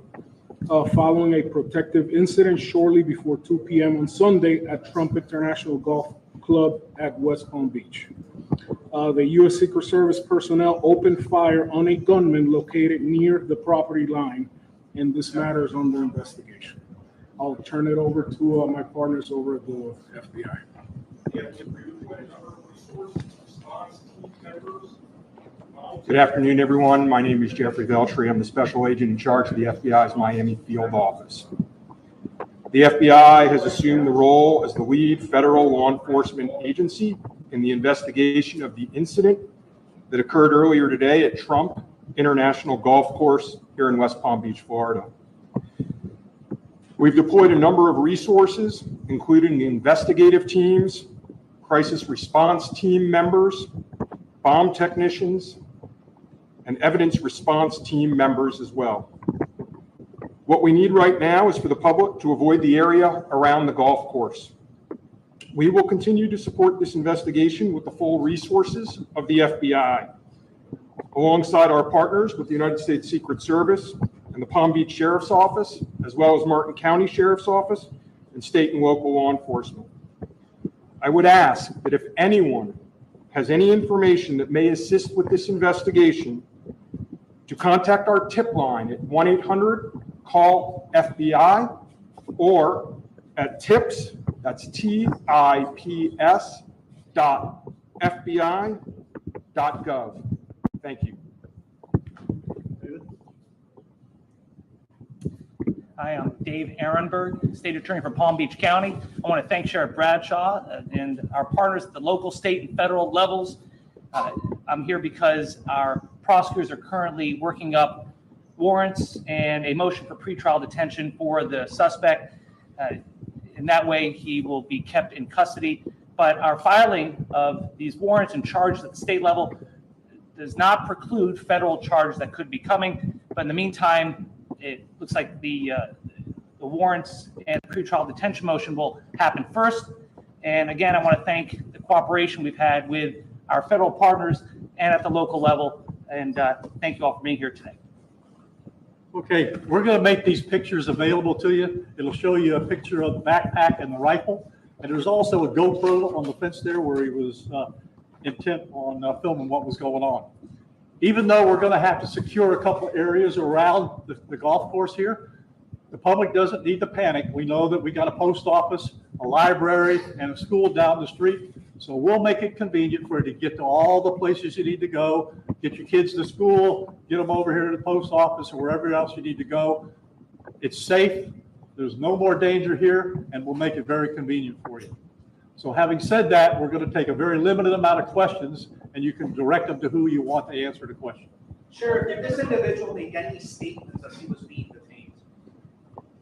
following a protective incident shortly before 2 p.m. on Sunday at Trump International Golf Club at West Palm Beach. The U.S. Secret Service personnel opened fire on a gunman located near the property line, and this matter is under investigation. I'll turn it over to my partners over at the FBI. Good afternoon, everyone. My name is Jeffrey Veltri. I'm the special agent in charge of the FBI's Miami field office. The FBI has assumed the role as the lead federal law enforcement agency in the investigation of the incident that occurred earlier today at Trump International Golf Course here in West Palm Beach, Florida. We've deployed a number of resources, including the investigative teams, crisis response team members, bomb technicians, and evidence response team members as well. What we need right now is for the public to avoid the area around the golf course. We will continue to support this investigation with the full resources of the FBI, alongside our partners with the United States Secret Service and the Palm Beach Sheriff's Office, as well as Martin County Sheriff's Office and state and local law enforcement. I would ask that if anyone has any information that may assist with this investigation, to contact our tip line at 1-800-CALL-FBI or at tips, that's TIPS .FBI.gov. Thank you. Hi, I'm Dave Ehrenberg, State Attorney for Palm Beach County. I want to thank Sheriff Bradshaw and our partners at the local, state, and federal levels. I'm here because our prosecutors are currently working up warrants and a motion for pretrial detention for the suspect. In that way, he will be kept in custody. But our filing of these warrants and charges at the state level does not preclude federal charges that could be coming. But in the meantime, it looks like the warrants and pretrial detention motion will happen first. And again, I want to thank the cooperation we've had with our federal partners and at the local level. And thank you all for being here today. Okay, we're going to make these pictures available to you. It'll show you a picture of the backpack and the rifle. And there's also a GoPro on the fence there where he was intent on filming what was going on. Even though we're going to have to secure a couple areas around the golf course here, the public doesn't need to panic. We know that we got a post office, a library, and a school down the street. So we'll make it convenient for you to get to all the places you need to go, get your kids to school, get them over here to the post office or wherever else you need to go. It's safe. There's no more danger here, and we'll make it very convenient for you. So having said that, we're going to take a very limited amount of questions, and you can direct them to who you want to answer the question. Sure. Did this individual make any statements as he was being detained?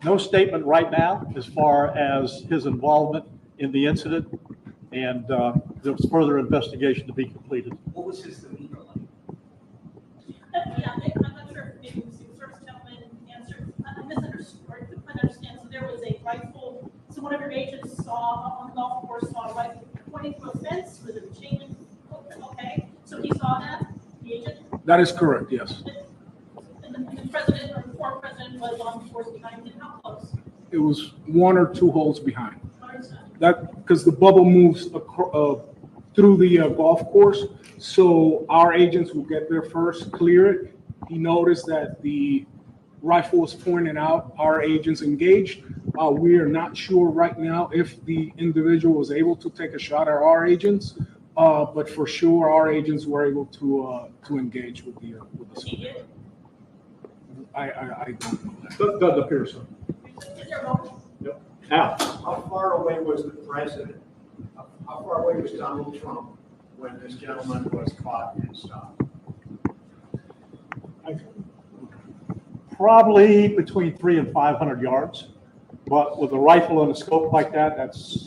No statement right now as far as his involvement in the incident, and there's further investigation to be completed. What was his demeanor like? Yeah, I'm not sure if maybe the Secret Service gentleman answered. I misunderstood, or couldn't understand. So there was a rifle. So one of your agents saw on the golf course saw a rifle pointing to a fence with a chain link. Okay, so he saw that, the agent. That is correct, yes. And the president or former president was on the course behind him. How close? It was 1 or 2 holes behind. Understood. That because the bubble moves through the golf course, so our agents will get there first, clear it. He noticed that the rifle was pointed out. Our agents engaged. We are not sure right now if the individual was able to take a shot at our agents, but for sure our agents were able to engage with the He did. I don't know that. Doesn't appear so. Is there a moment? Now, How far away was the president? How far away was Donald Trump when this gentleman was caught and stopped? probably between 300 and 500 yards, but with a rifle and a scope like that, that's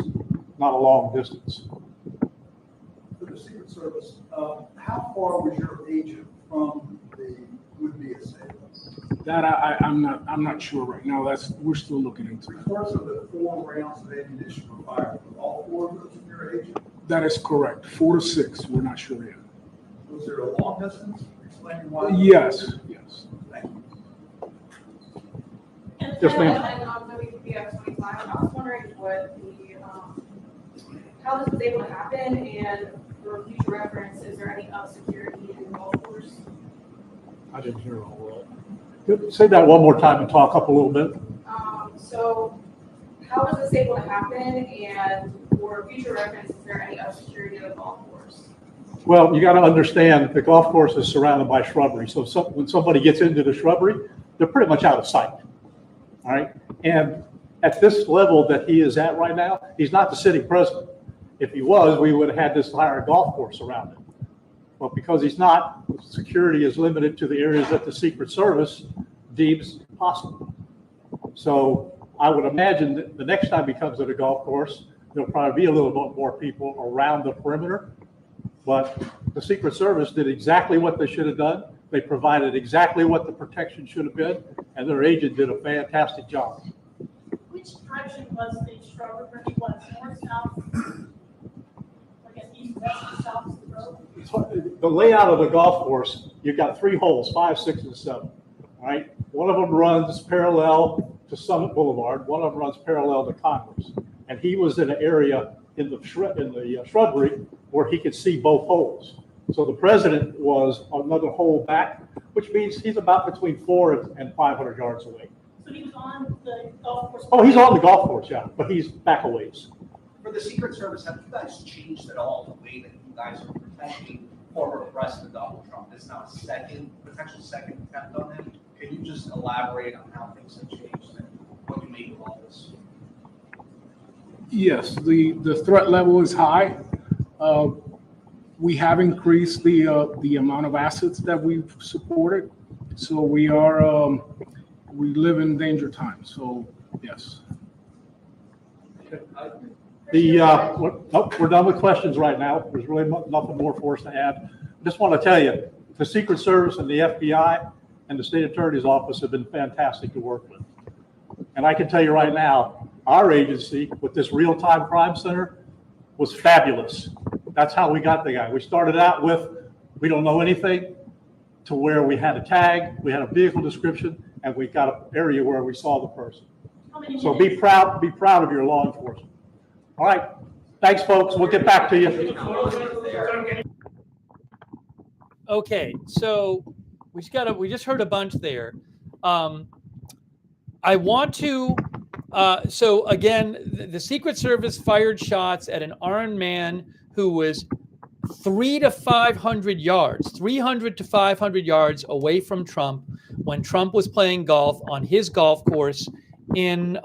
not a long distance. For the Secret Service, how far was your agent from the would-be assailant? That I'm not sure right now. We're still looking into it. Reports of the 4 rounds of ammunition were fired. Were all 4 of those from your agent? That is correct. 4 to 6. We're not sure yet. Was there a long distance? Explain why. Yes. Yes. Thank you. Yes, ma'am. I was wondering what how this was able to happen and for future reference, is there any security in the golf course? I didn't hear all Say that one more time and talk up a little bit. So how was this able to happen? And for future reference, is there any security in the golf course? Well, you got to understand, the golf course is surrounded by shrubbery. So when somebody gets into the shrubbery, they're pretty much out of sight. All right. And at this level that he is at right now, he's not the city president. If he was, we would have had this entire golf course around him. But because he's not, security is limited to the areas that the Secret Service deems possible. So I would imagine that the next time he comes to the golf course, there'll probably be a little bit more people around the perimeter. But the Secret Service did exactly what they should have done. They provided exactly what the protection should have been, and their agent did a fantastic job. Which direction was the shrubbery? Was north, south? I guess east, west, south is the road. So the layout of the golf course, you've got 3 holes, 5, 6, and 7. All right. One of them runs parallel to Summit Boulevard. One of them runs parallel to Congress. And he was in an area in the shrubbery where he could see both holes. So the president was another hole back, which means he's about between 400 and 500 yards away. So he was on the golf course. Oh, he's on the golf course, yeah, but he's back a ways. For the Secret Service, have you guys changed at all the way that you guys are protecting former President Donald Trump? This is now a potential second attempt on him. Can you just elaborate on how things have changed and what you make of all this? Yes, the threat level is high. We have increased the amount of assets that we've supported. So we live in danger times. So yes. We're done with questions right now. There's really nothing more for us to add. Just want to tell you, the Secret Service and the FBI and the State Attorney's Office have been fantastic to work with. And I can tell you right now, our agency with this real-time crime center was fabulous. That's how we got the guy. We started out with, we don't know anything, to where we had a tag, we had a vehicle description, and we got an area where we saw the person. So be proud of your law enforcement. All right. Thanks, folks. We'll get back to you. Okay, so we just heard a bunch there. I want to so again, the Secret Service fired shots at an armed man who was 300 to 500 yards away from Trump when Trump was playing golf on his golf course in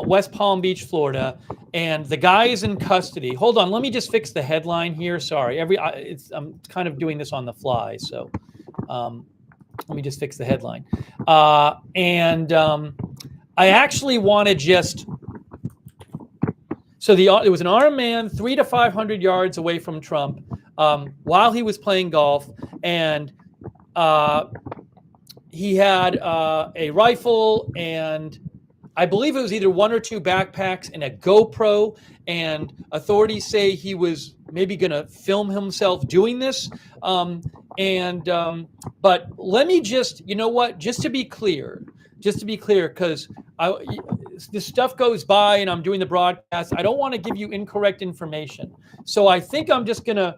West Palm Beach, Florida. And the guy is in custody. Hold on, let me just fix the headline here. Sorry, I'm kind of doing this on the fly, so let me just fix the headline. I actually want to just. So it was an armed man 300 to 500 yards away from Trump while he was playing golf, and he had a rifle, and I believe it was either 1 or 2 backpacks and a GoPro, and authorities say he was maybe going to film himself doing this. But let me just, you know what, just to be clear, because this stuff goes by and I'm doing the broadcast. I don't want to give you incorrect information. So I think I'm just going to,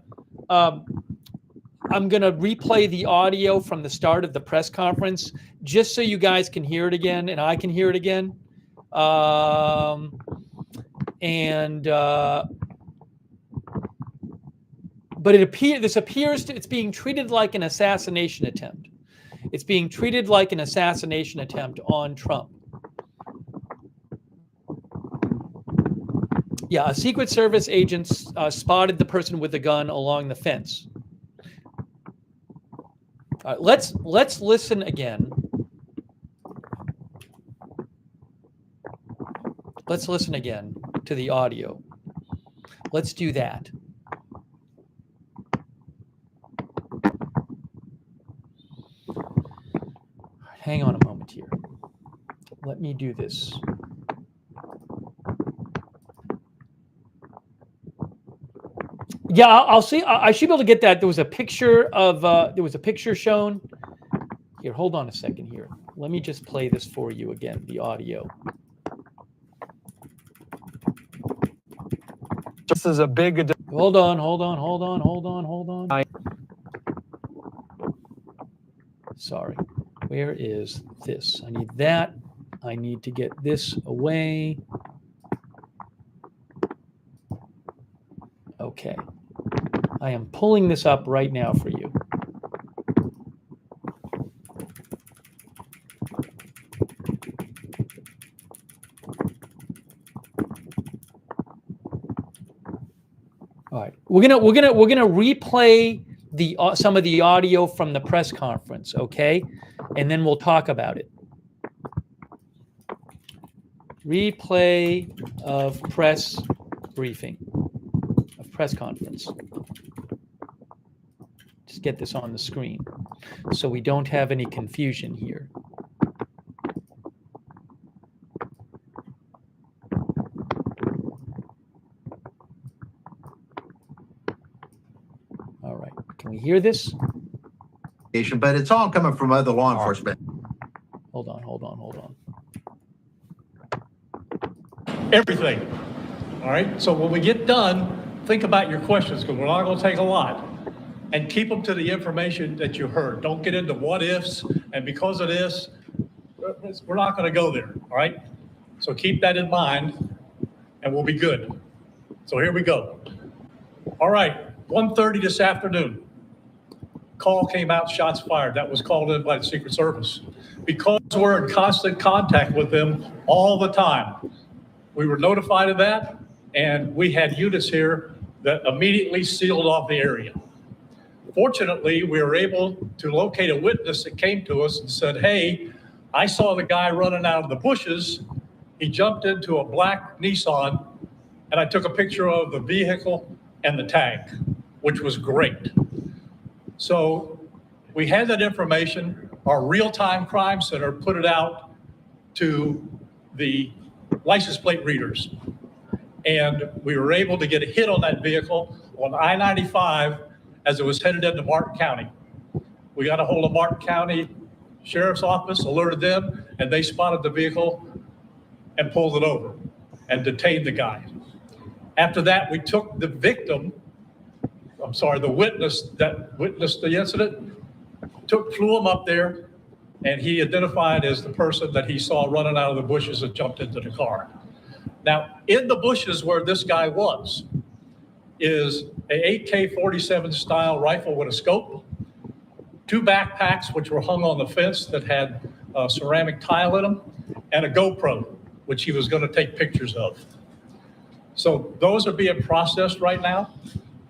replay the audio from the start of the press conference, just so you guys can hear it again and I can hear it again. But this appears it's being treated like an assassination attempt. It's being treated like an assassination attempt on Trump. Yeah, a Secret Service agent spotted the person with the gun along the fence. All right, let's listen again. Let's listen again to the audio. Let's do that. Hang on a moment here. Let me do this. Yeah, I'll see. I should be able to get that. There was a picture shown. Here, hold on a second here. Let me just play this for you again, the audio. This is a big. Hold on. Sorry. Where is this? I need that. I need to get this away. Okay. I am pulling this up right now for you. All right, we're gonna replay the some of the audio from the press conference, okay, and then we'll talk about it. Replay of press briefing, of press conference. Just get this on the screen so we don't have any confusion here. All right, can we hear this? But it's all coming from other law enforcement. Hold on. Everything. All right, so when we get done, think about your questions, because we're not gonna take a lot. And keep them to the information that you heard. Don't get into what ifs, and because of this, we're not gonna go there, all right? So keep that in mind, and we'll be good. So here we go. All right, 1:30 this afternoon. Call came out, shots fired. That was called in by the Secret Service. Because we're in constant contact with them all the time, we were notified of that, and we had units here that immediately sealed off the area. Fortunately, we were able to locate a witness that came to us and said, hey, I saw the guy running out of the bushes. He jumped into a black Nissan, and I took a picture of the vehicle and the tag, which was great. So we had that information. Our real-time crime center put it out to the license plate readers. And we were able to get a hit on that vehicle on I-95 as it was headed into Martin County. We got a hold of Martin County Sheriff's Office, alerted them, and they spotted the vehicle and pulled it over and detained the guy. After that, we took the witness that witnessed the incident, flew him up there, and he identified as the person that he saw running out of the bushes and jumped into the car. Now, in the bushes where this guy was is a AK-47 style rifle with a scope, 2 backpacks which were hung on the fence that had ceramic tile in them, and a GoPro, which he was going to take pictures of. So those are being processed right now.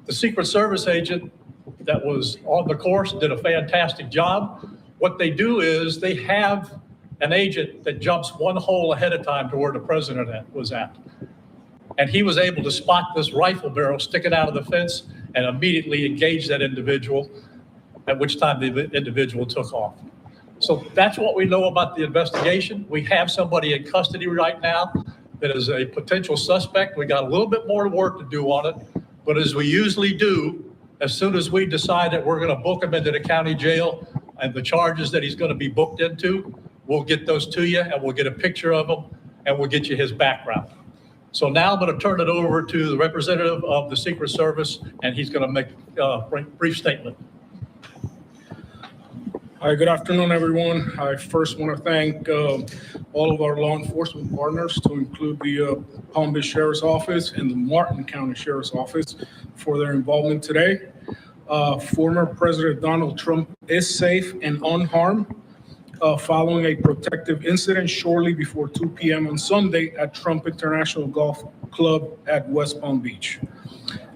The Secret Service agent that was on the course did a fantastic job. What they do is they have an agent that jumps one hole ahead of time to where the president was at. And he was able to spot this rifle barrel sticking out of the fence and immediately engage that individual, at which time the individual took off. So that's what we know about the investigation. We have somebody in custody right now that is a potential suspect. We got a little bit more work to do on it, but as we usually do, as soon as we decide that we're going to book him into the county jail and the charges that he's going to be booked into, we'll get those to you and we'll get a picture of him and we'll get you his background. So now I'm going to turn it over to the representative of the Secret Service, and he's going to make a brief statement. Hi, good afternoon, everyone. I first want to thank all of our law enforcement partners, to include the Palm Beach Sheriff's Office and the Martin County Sheriff's Office, for their involvement today. Former President Donald Trump is safe and unharmed following a protective incident shortly before 2 p.m. on Sunday at Trump International Golf Club at West Palm Beach.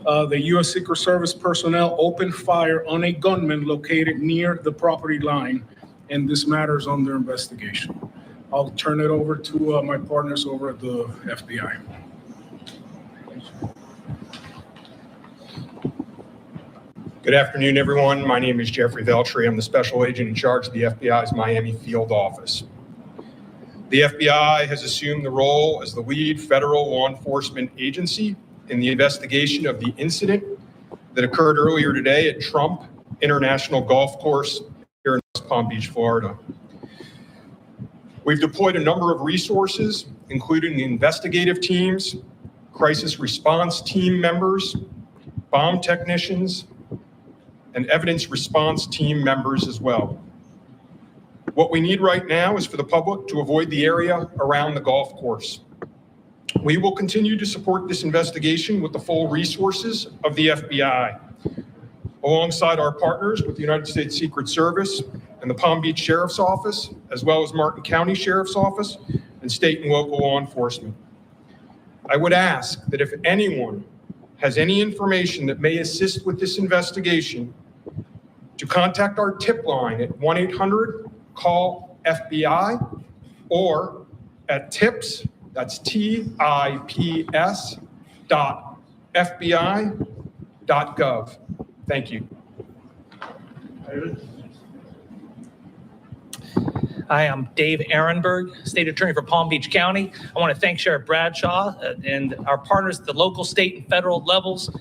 The U.S. Secret Service personnel opened fire on a gunman located near the property line, and this matter is under investigation. I'll turn it over to my partners over at the FBI. Good afternoon, everyone. My name is Jeffrey Veltri. I'm the special agent in charge of the FBI's Miami field office. The FBI has assumed the role as the lead federal law enforcement agency in the investigation of the incident that occurred earlier today at Trump International Golf Course here in West Palm Beach, Florida. We've deployed a number of resources, including investigative teams, crisis response team members, bomb technicians, and evidence response team members as well. What we need right now is for the public to avoid the area around the golf course. We will continue to support this investigation with the full resources of the FBI, alongside our partners with the United States Secret Service and the Palm Beach Sheriff's Office, as well as Martin County Sheriff's Office and state and local law enforcement. I would ask that if anyone has any information that may assist with this investigation, to contact our tip line at 1-800-CALL-FBI or at tips, that's tips.fbi.gov. Thank you. Hi, I'm Dave Ehrenberg, State Attorney for Palm Beach County. I want to thank Sheriff Bradshaw and our partners at the local, state, and federal levels.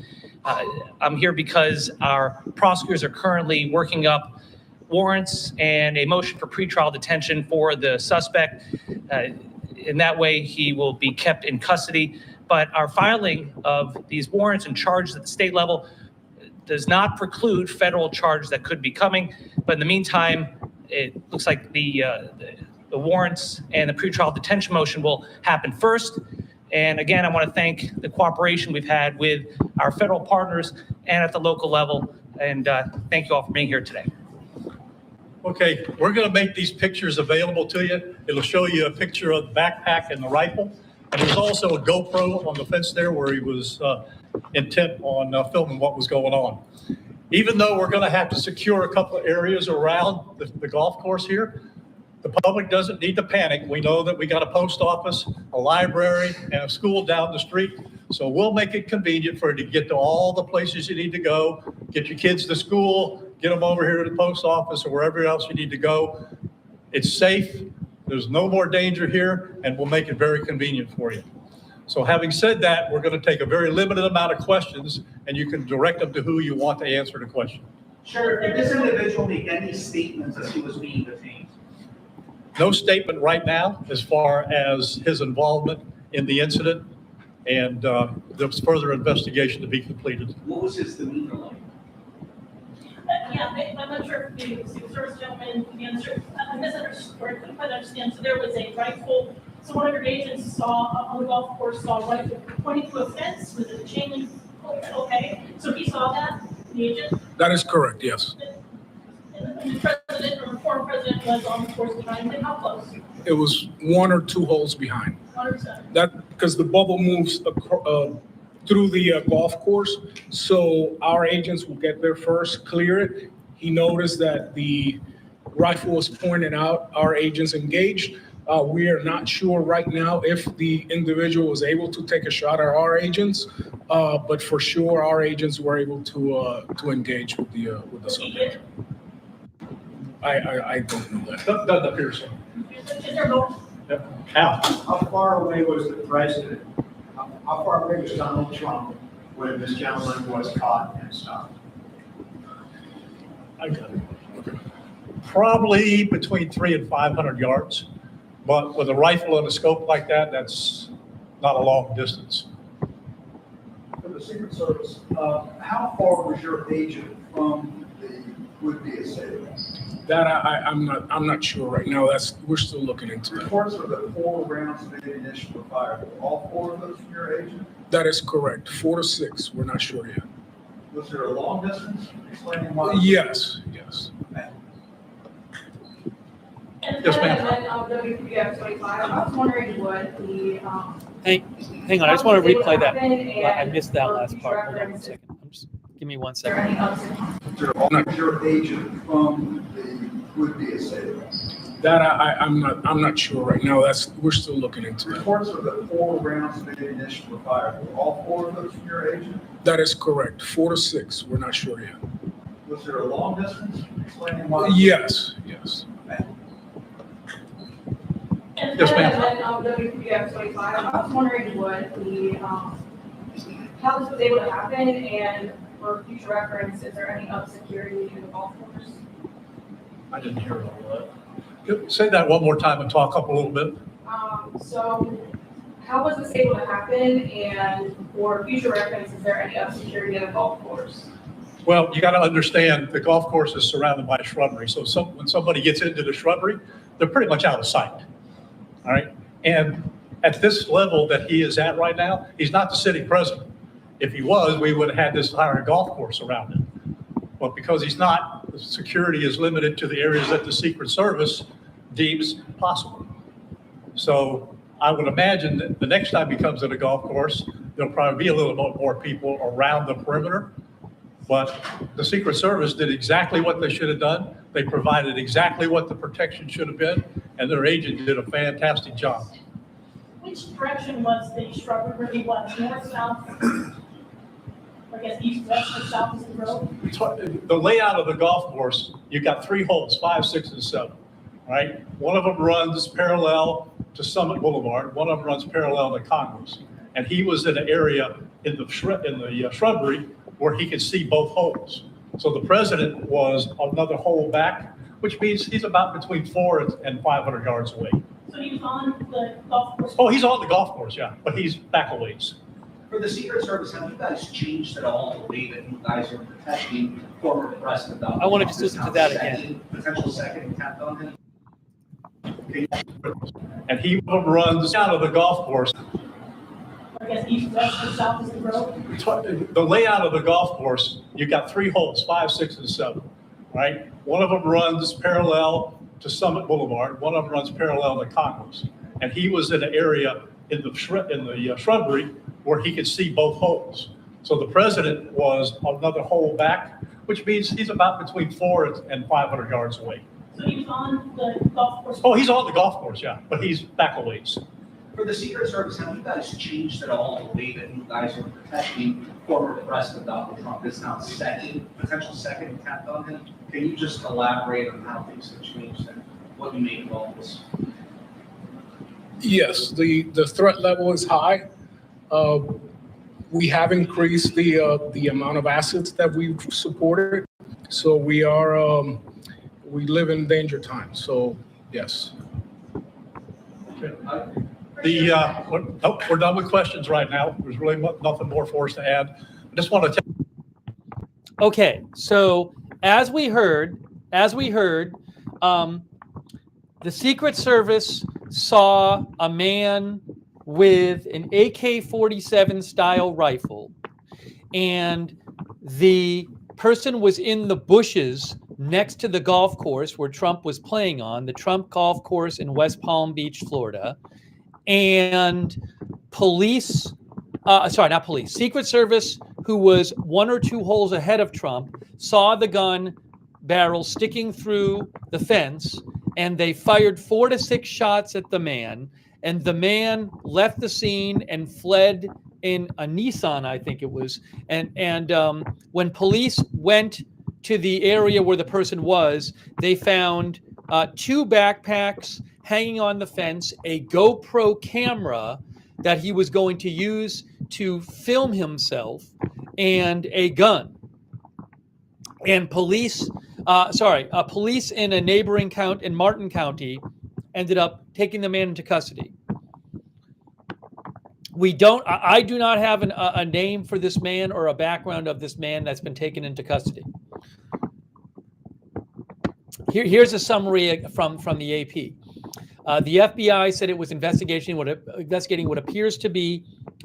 I'm here because our prosecutors are currently working up warrants and a motion for pretrial detention for the suspect. In that way, he will be kept in custody. But our filing of these warrants and charges at the state level does not preclude federal charges that could be coming. But in the meantime, it looks like the warrants and the pretrial detention motion will happen first. And again, I want to thank the cooperation we've had with our federal partners and at the local level. And thank you all for being here today. Okay, we're going to make these pictures available to you. It'll show you a picture of the backpack and the rifle. And there's also a GoPro on the fence there where he was intent on filming what was going on. Even though we're going to have to secure a couple of areas around the golf course here, the public doesn't need to panic. We know that we got a post office, a library, and a school down the street. So we'll make it convenient for you to get to all the places you need to go, get your kids to school, get them over here to the post office or wherever else you need to go. It's safe. There's no more danger here, and we'll make it very convenient for you. So having said that, we're going to take a very limited amount of questions, and you can direct them to who you want to answer the question. Sure, did this individual make any statements as he was being detained? No statement right now as far as his involvement in the incident, and there's further investigation to be completed. What was his demeanor like? Yeah, I'm not sure if the Secret Service gentleman answered. I misunderstood, or couldn't quite understand. So there was a rifle. So one of your agents saw on the golf course saw a rifle pointing to a fence. Was it a chain link? Okay, so he saw that, the agent. That is correct, yes. And the president or the former president was on the course behind him. How close? It was 1 or 2 holes behind. 100%. That, because the bubble moves through the golf course, so our agents will get there first, clear it. He noticed that the rifle was pointed out. Our agents engaged. We are not sure right now if the individual was able to take a shot at our agents, but for sure our agents were able to engage with the subject. I don't know that. Doesn't appear so. Is there no? Yep. Al? How far away was the president? How far away was Donald Trump when this gentleman was caught and stopped? I got it. Okay. Probably between 300 and 500 yards, but with a rifle and a scope like that, that's not a long distance. For the Secret Service, how far was your agent from the would-be assailant? That I'm not sure right now. We're still looking into that. Reports of the 4 rounds of ammunition were fired. Were all 4 of those from your agent? That is correct. 4 to 6. We're not sure yet. Was there a long distance? Explaining why? Yes. And Yes, ma'am. WPF 25, I was wondering what the, Hang on, I just want to replay that. And I missed that last for part. Hold on one reference, second. Give me 1 Is there second. any ups and downs? Was there all of your agent from the would-be assailant? That I'm not sure right now. We're still looking into that. Reports of the 4 rounds of ammunition were fired. Were all 4 of those from your agent? That is correct. 4 to 6. We're not sure yet. Was there a long distance? Explaining why? Yes. And Yes, ma'am. WPF 25, I was wondering what the, how this was able to happen, and for future reference, is there any up security in the golf course? I didn't hear all that. Say that one more time and talk up a little bit. So how was this able to happen? And for future reference, is there any up security at a golf course? Well, you got to understand, the golf course is surrounded by shrubbery. So when somebody gets into the shrubbery, they're pretty much out of sight. All right. And at this level that he is at right now, he's not the city president. If he was, we would have had this entire golf course around him. But because he's not, the security is limited to the areas that the Secret Service deems possible. So I would imagine that the next time he comes to the golf course, there'll probably be a little bit more people around the perimeter. But the Secret Service did exactly what they should have done. They provided exactly what the protection should have been, and their agent did a fantastic job. Which direction was the shrubbery where he was, north, south? I guess east, west, or south is the road? The layout of the golf course, you've got 3 holes, 5, 6, and 7, right? One of them runs parallel to Summit Boulevard. One of them runs parallel to Congress. And he was in an area in the shrubbery where he could see both holes. So the president was another hole back, which means he's about between 400 and 500 yards away. So he was on the golf course? Oh, he's on the golf course, yeah, but he's back a ways. For the Secret Service, have you guys changed at all the way that you guys are protecting former President Donald Trump? I want to just listen to that again. Potential second attempt on him? And he runs out of the golf course. I guess east, west, or south is the road? The layout of the golf course, you've got 3 holes, 5, 6, and 7, right? One of them runs parallel to Summit Boulevard. One of them runs parallel to Congress. And he was in an area in the shrubbery where he could see both holes. So the president was another hole back, which means he's about between 400 and 500 yards away. So he was on the golf course? Oh, he's on the golf course, yeah, but he's back a ways. For the Secret Service, have you guys changed at all the way that you guys are protecting former President Donald Trump? This now potential second attempt on him. Can you just elaborate on how things have changed and what you make of all this? Yes, the threat level is high. We have increased the amount of assets that we've supported. So we live in danger times. So yes. We're done with questions right now. There's really nothing more for us to add. I just want to Okay, so as we heard, the Secret Service saw a man with an AK-47 style rifle, and the person was in the bushes next to the golf course where Trump was playing on, the Trump Golf Course in West Palm Beach, Florida, and Secret Service, who was 1 or 2 holes ahead of Trump, saw the gun barrel sticking through the fence, and they fired 4 to 6 shots at the man, and the man left the scene and fled in a Nissan, I think it was. And when police went to the area where the person was, they found 2 backpacks hanging on the fence, a GoPro camera that he was going to use to film himself, and a gun. And police in a neighboring county, in Martin County, ended up taking the man into custody. I do not have a name for this man or a background of this man that's been taken into custody. Here's a summary from the AP. The FBI said it was investigating what appears to be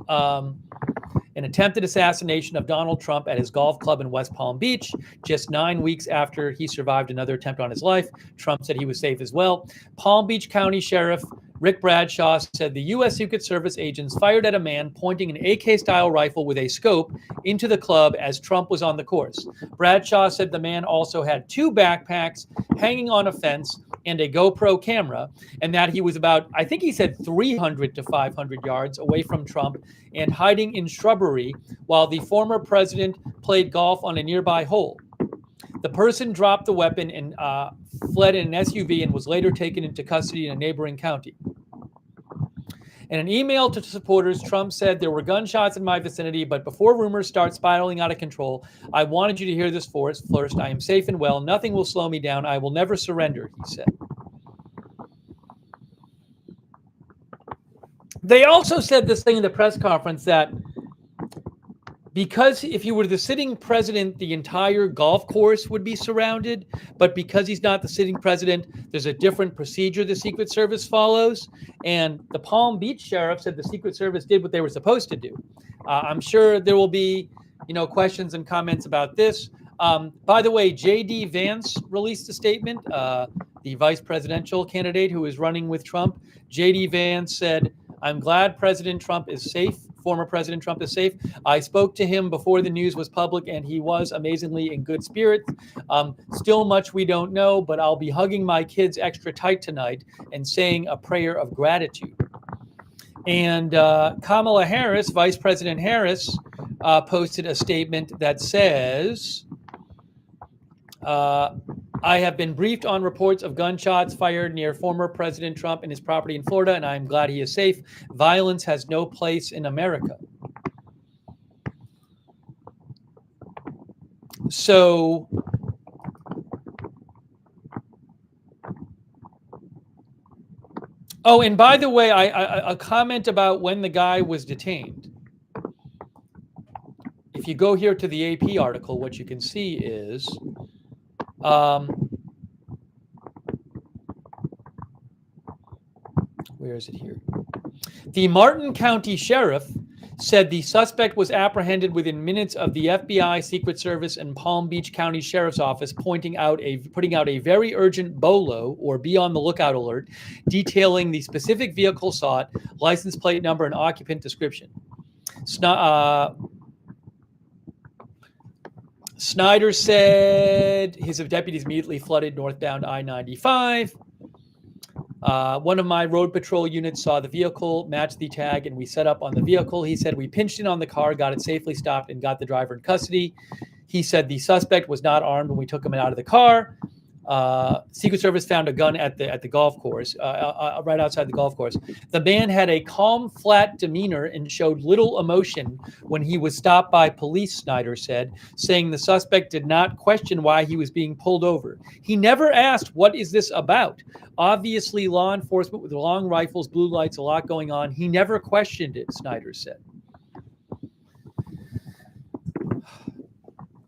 an attempted assassination of Donald Trump at his golf club in West Palm Beach. Just 9 weeks after he survived another attempt on his life, Trump said he was safe as well. Palm Beach County Sheriff Rick Bradshaw said the U.S. Secret Service agents fired at a man pointing an AK-style rifle with a scope into the club as Trump was on the course. Bradshaw said the man also had 2 backpacks hanging on a fence and a GoPro camera, and that he was about, I think he said 300 to 500 yards away from Trump and hiding in shrubbery while the former president played golf on a nearby hole. The person dropped the weapon and fled in an SUV and was later taken into custody in a neighboring county. In an email to supporters, Trump said, "There were gunshots in my vicinity, but before rumors start spiraling out of control, I wanted you to hear this first. I am safe and well. Nothing will slow me down. I will never surrender," he said. They also said this thing in the press conference that because if you were the sitting president, the entire golf course would be surrounded. But because he's not the sitting president, there's a different procedure the Secret Service follows. And the Palm Beach sheriff said the Secret Service did what they were supposed to do. I'm sure there will be, questions and comments about this. By the way, J.D. Vance released a statement, the vice presidential candidate who is running with Trump. J.D. Vance said, "I'm glad President Trump is safe. Former President Trump is safe. I spoke to him before the news was public, and he was amazingly in good spirits. Still much we don't know, but I'll be hugging my kids extra tight tonight and saying a prayer of gratitude." And Kamala Harris, Vice President Harris, posted a statement that says, "I have been briefed on reports of gunshots fired near former President Trump and his property in Florida, and I'm glad he is safe. Violence has no place in America." So, oh, and by the way, a comment about when the guy was detained. If you go here to the AP article, what you can see is, where is it here? The Martin County Sheriff said the suspect was apprehended within minutes of the FBI, Secret Service, and Palm Beach County Sheriff's Office putting out a very urgent BOLO, or be on the lookout alert, detailing the specific vehicle sought, license plate number, and occupant description. Snyder said his deputies immediately flooded northbound I-95. One of my road patrol units saw the vehicle, matched the tag, and we set up on the vehicle. He said we pinched in on the car, got it safely stopped, and got the driver in custody. He said the suspect was not armed when we took him out of the car. Secret Service found a gun at the golf course, right outside the golf course. The man had a calm, flat demeanor and showed little emotion when he was stopped by police, Snyder said, saying the suspect did not question why he was being pulled over. He never asked, "What is this about?" Obviously, law enforcement with long rifles, blue lights, a lot going on. He never questioned it, Snyder said.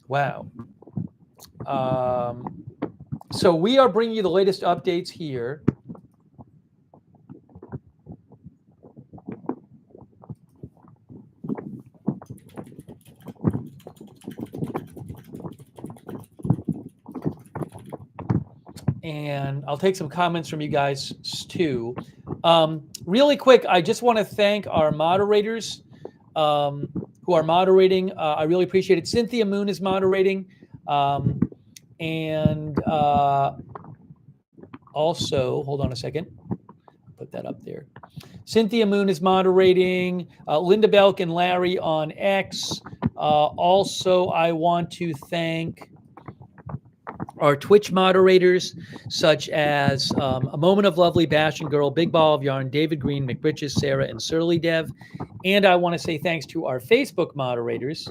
Wow. So we are bringing you the latest updates here. And I'll take some comments from you guys too. Really quick, I just want to thank our moderators who are moderating. I really appreciate it. Cynthia Moon is moderating. And also, hold on a second. Put that up there. Cynthia Moon is moderating. Linda Belk and Larry on X. Also, I want to thank our Twitch moderators, such as A Moment of Lovely, Bash and Girl, Big Ball of Yarn, David Green, McBritches, Sarah, and Surly Dev. And I want to say thanks to our Facebook moderators.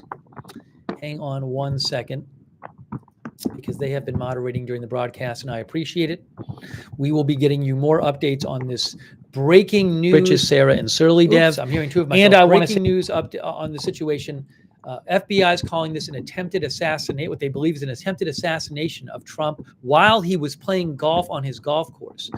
Hang on one second, because they have been moderating during the broadcast, and I appreciate it. We will be getting you more updates on this breaking news. Richard, Sarah, and Surly Dev. I'm hearing two of myself. And I want to say news on the situation. FBI is calling this an attempted assassinate, what they believe is an attempted assassination of Trump while he was playing golf on his golf course.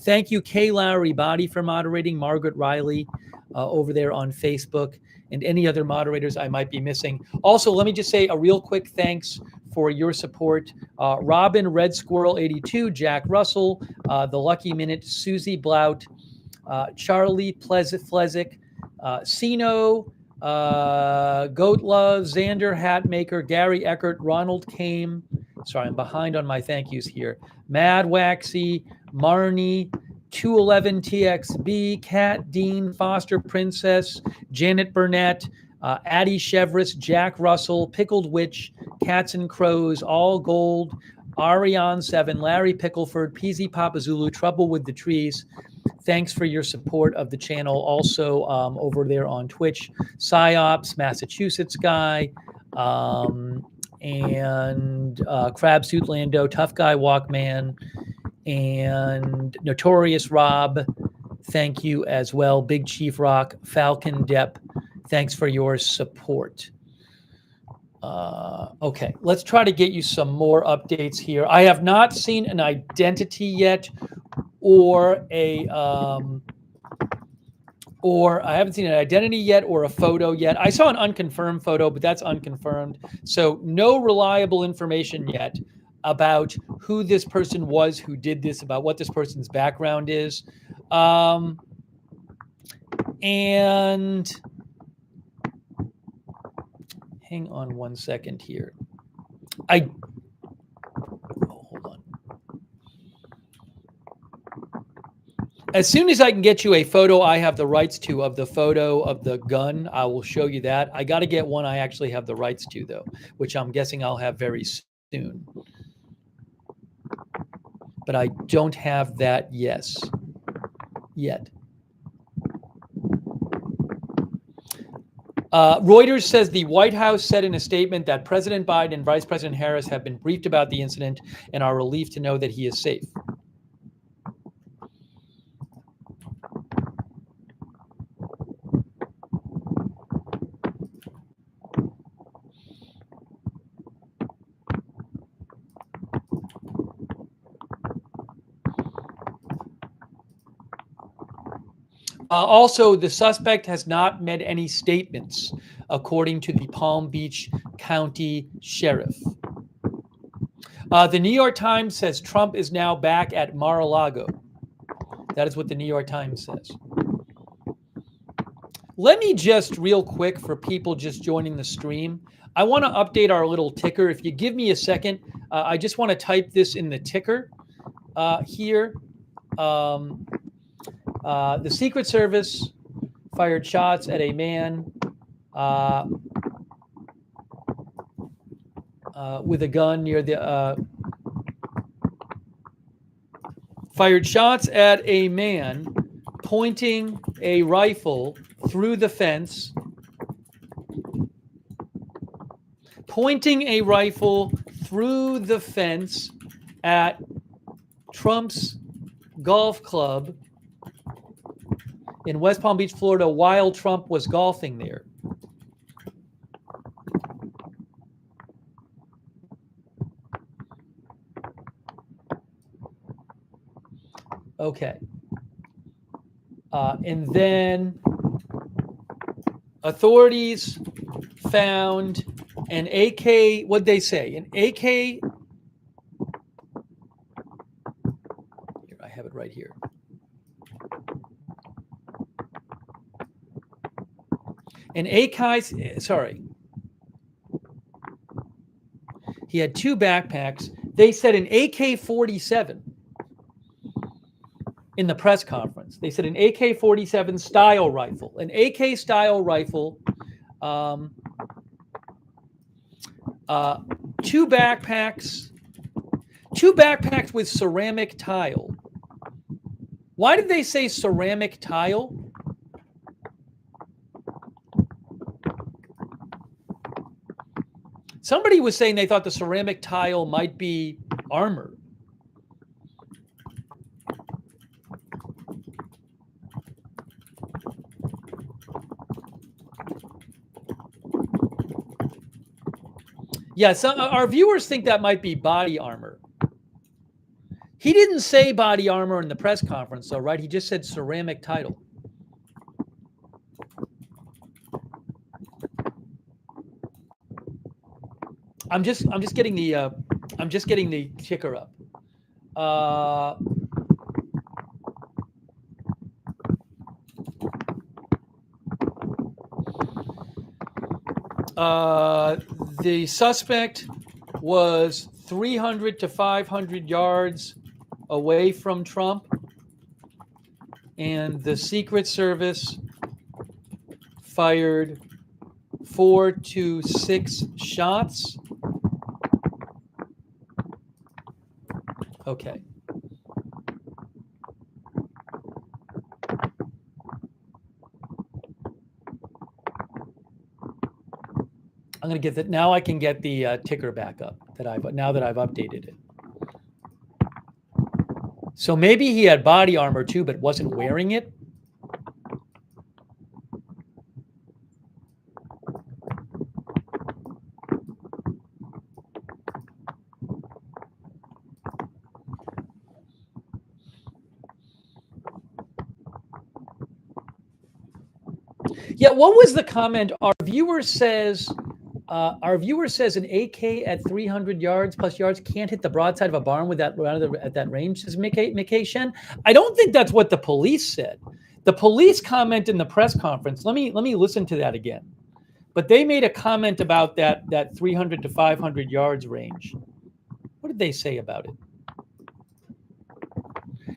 Thank you, Kay Lowry Body, for moderating, Margaret Riley over there on Facebook, and any other moderators I might be missing. Also, let me just say a real quick thanks for your support. Robin, Red Squirrel 82, Jack Russell, The Lucky Minute, Susie Blout, Charlie Flezick, Sino, Goat Love, Xander Hatmaker, Gary Eckert, Ronald Kame. Sorry, I'm behind on my thank yous here. Mad Waxy, Marnie, 211 TXB, Kat Dean, Foster Princess, Janet Burnett, Addie Chevris, Jack Russell, Pickled Witch, Cats and Crows, All Gold, Ariane 7, Larry Pickleford, PZ Papazulu, Trouble with the Trees. Thanks for your support of the channel. Also over there on Twitch, Psyops, Massachusetts Guy, and Crabsuit Lando, Tough Guy Walkman, and Notorious Rob, thank you as well. Big Chief Rock, Falcon Depp, thanks for your support. Okay, let's try to get you some more updates here. I have not seen an identity yet, or I haven't seen an identity yet or a photo yet. I saw an unconfirmed photo, but that's unconfirmed. So no reliable information yet about who this person was who did this, about what this person's background is. And hang on one second here. Hold on. As soon as I can get you a photo I have the rights to of the photo of the gun, I will show you that. I got to get one I actually have the rights to, though, which I'm guessing I'll have very soon. But I don't have that yet. Reuters says the White House said in a statement that President Biden and Vice President Harris have been briefed about the incident and are relieved to know that he is safe. Also, the suspect has not made any statements, according to the Palm Beach County Sheriff. The New York Times says Trump is now back at Mar-a-Lago. That is what the New York Times says. Let me just real quick, for people just joining the stream, I want to update our little ticker. If you give me a second, I just want to type this in the ticker here. The Secret Service fired shots at a man with a gun near the fired shots at a man pointing a rifle through the fence. Pointing a rifle through the fence at Trump's golf club in West Palm Beach, Florida, while Trump was golfing there. Okay. And then authorities found an AK, what'd they say? An AK, here, I have it right here. An AK, sorry. He had two backpacks. They said an AK-47 in the press conference. They said an AK-47 style rifle, an AK style rifle, two backpacks with ceramic tile. Why did they say ceramic tile? Somebody was saying they thought the ceramic tile might be armor. Yeah, some our viewers think that might be body armor. He didn't say body armor in the press conference, though, right? He just said ceramic tile. I'm just getting the ticker up. The suspect was 300 to 500 yards away from Trump, and the Secret Service fired 4 to 6 shots. Okay. I'm going to get that. Now I can get the ticker back up now that I've updated it. So maybe he had body armor too, but wasn't wearing it. Yeah, what was the comment? Our viewer says an AK at 300 yards plus yards can't hit the broadside of a barn with that at that range, says McKay Shen. I don't think that's what the police said. The police comment in the press conference, let me listen to that again. But they made a comment about that 300 to 500 yards range. What did they say about it?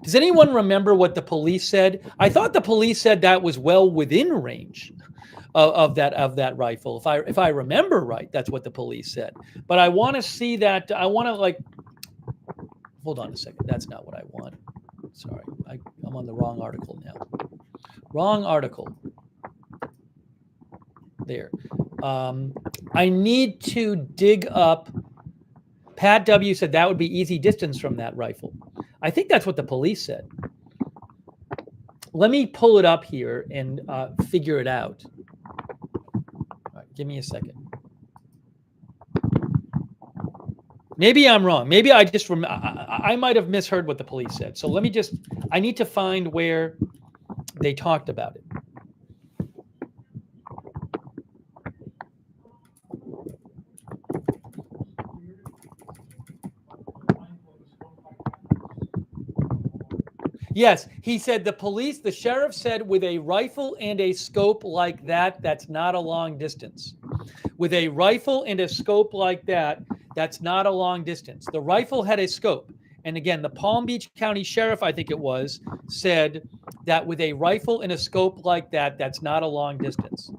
Does anyone remember what the police said? I thought the police said that was well within range of that rifle. If I remember right, that's what the police said. But I want to see that. I want to hold on a second. That's not what I want. Sorry, I'm on the wrong article now. Wrong article. There. I need to dig up. Pat W said that would be easy distance from that rifle. I think that's what the police said. Let me pull it up here and figure it out. All right, give me a second. Maybe I'm wrong. Maybe I just I might have misheard what the police said. So let me just, I need to find where they talked about it. Yes, he said the sheriff said with a rifle and a scope like that, that's not a long distance. With a rifle and a scope like that, that's not a long distance. The rifle had a scope. And again, the Palm Beach County Sheriff, I think it was, said that with a rifle and a scope like that, that's not a long distance.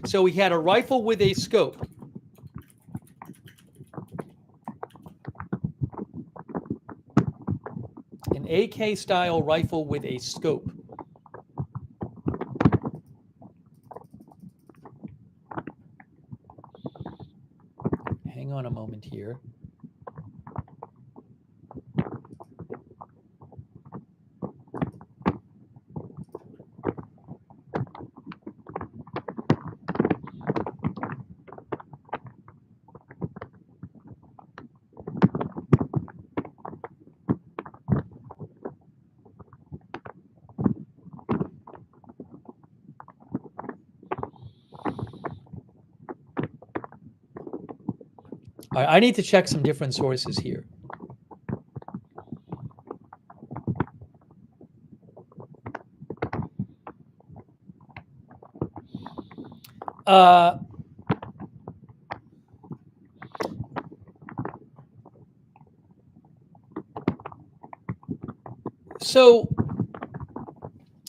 So he had a rifle with a scope. An AK-style rifle with a scope. Hang on a moment here. I need to check some different sources here. So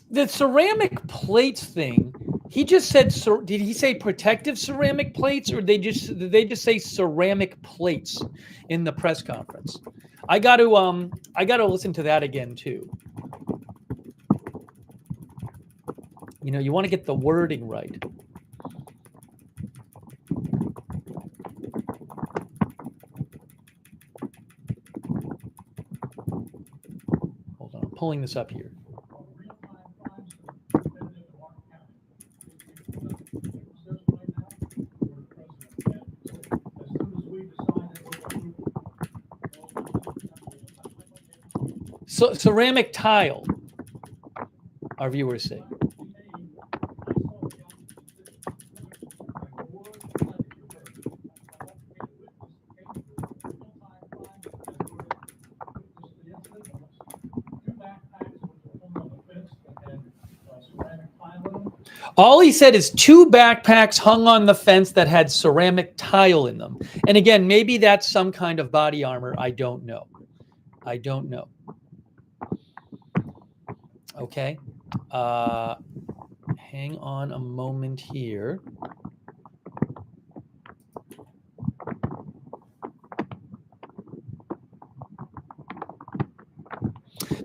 the ceramic plates thing, he just said, did he say protective ceramic plates, or did they just say ceramic plates in the press conference? I got to listen to that again too. You know, you want to get the wording right. Hold on, I'm pulling this up here. So, ceramic tile, our viewers say. All he said is 2 backpacks hung on the fence that had ceramic tile in them. And again, maybe that's some kind of body armor. I don't know. I don't know. Okay. Hang on a moment here.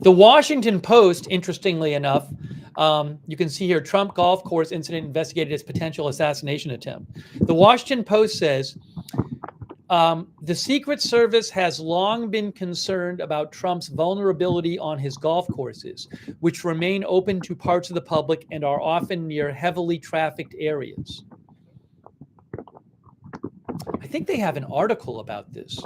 The Washington Post, interestingly enough, you can see here, Trump golf course incident investigated as potential assassination attempt. The Washington Post says, The Secret Service has long been concerned about Trump's vulnerability on his golf courses, which remain open to parts of the public and are often near heavily trafficked areas. I think they have an article about this.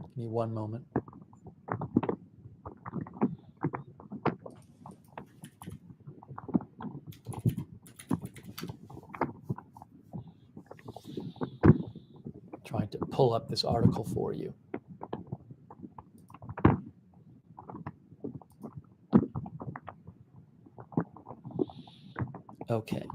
Give me one moment. Trying to pull up this article for you. Okay.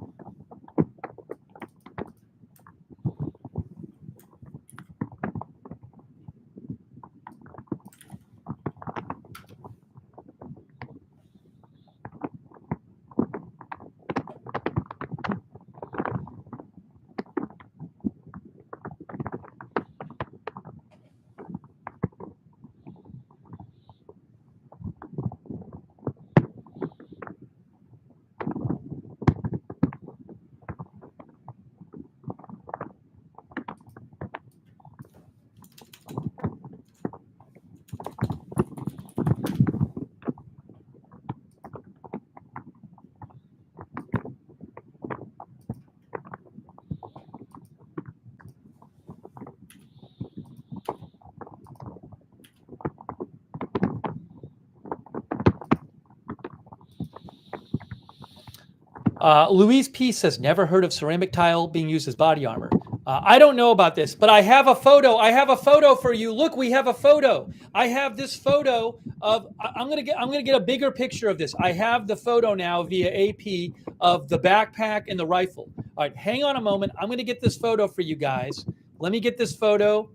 Louise P. says, never heard of ceramic tile being used as body armor. I don't know about this, but I have a photo. I have a photo for you. Look, we have a photo. I have this photo of, I'm gonna get a bigger picture of this. I have the photo now via AP of the backpack and the rifle. All right, hang on a moment. I'm gonna get this photo for you guys. Let me get this photo.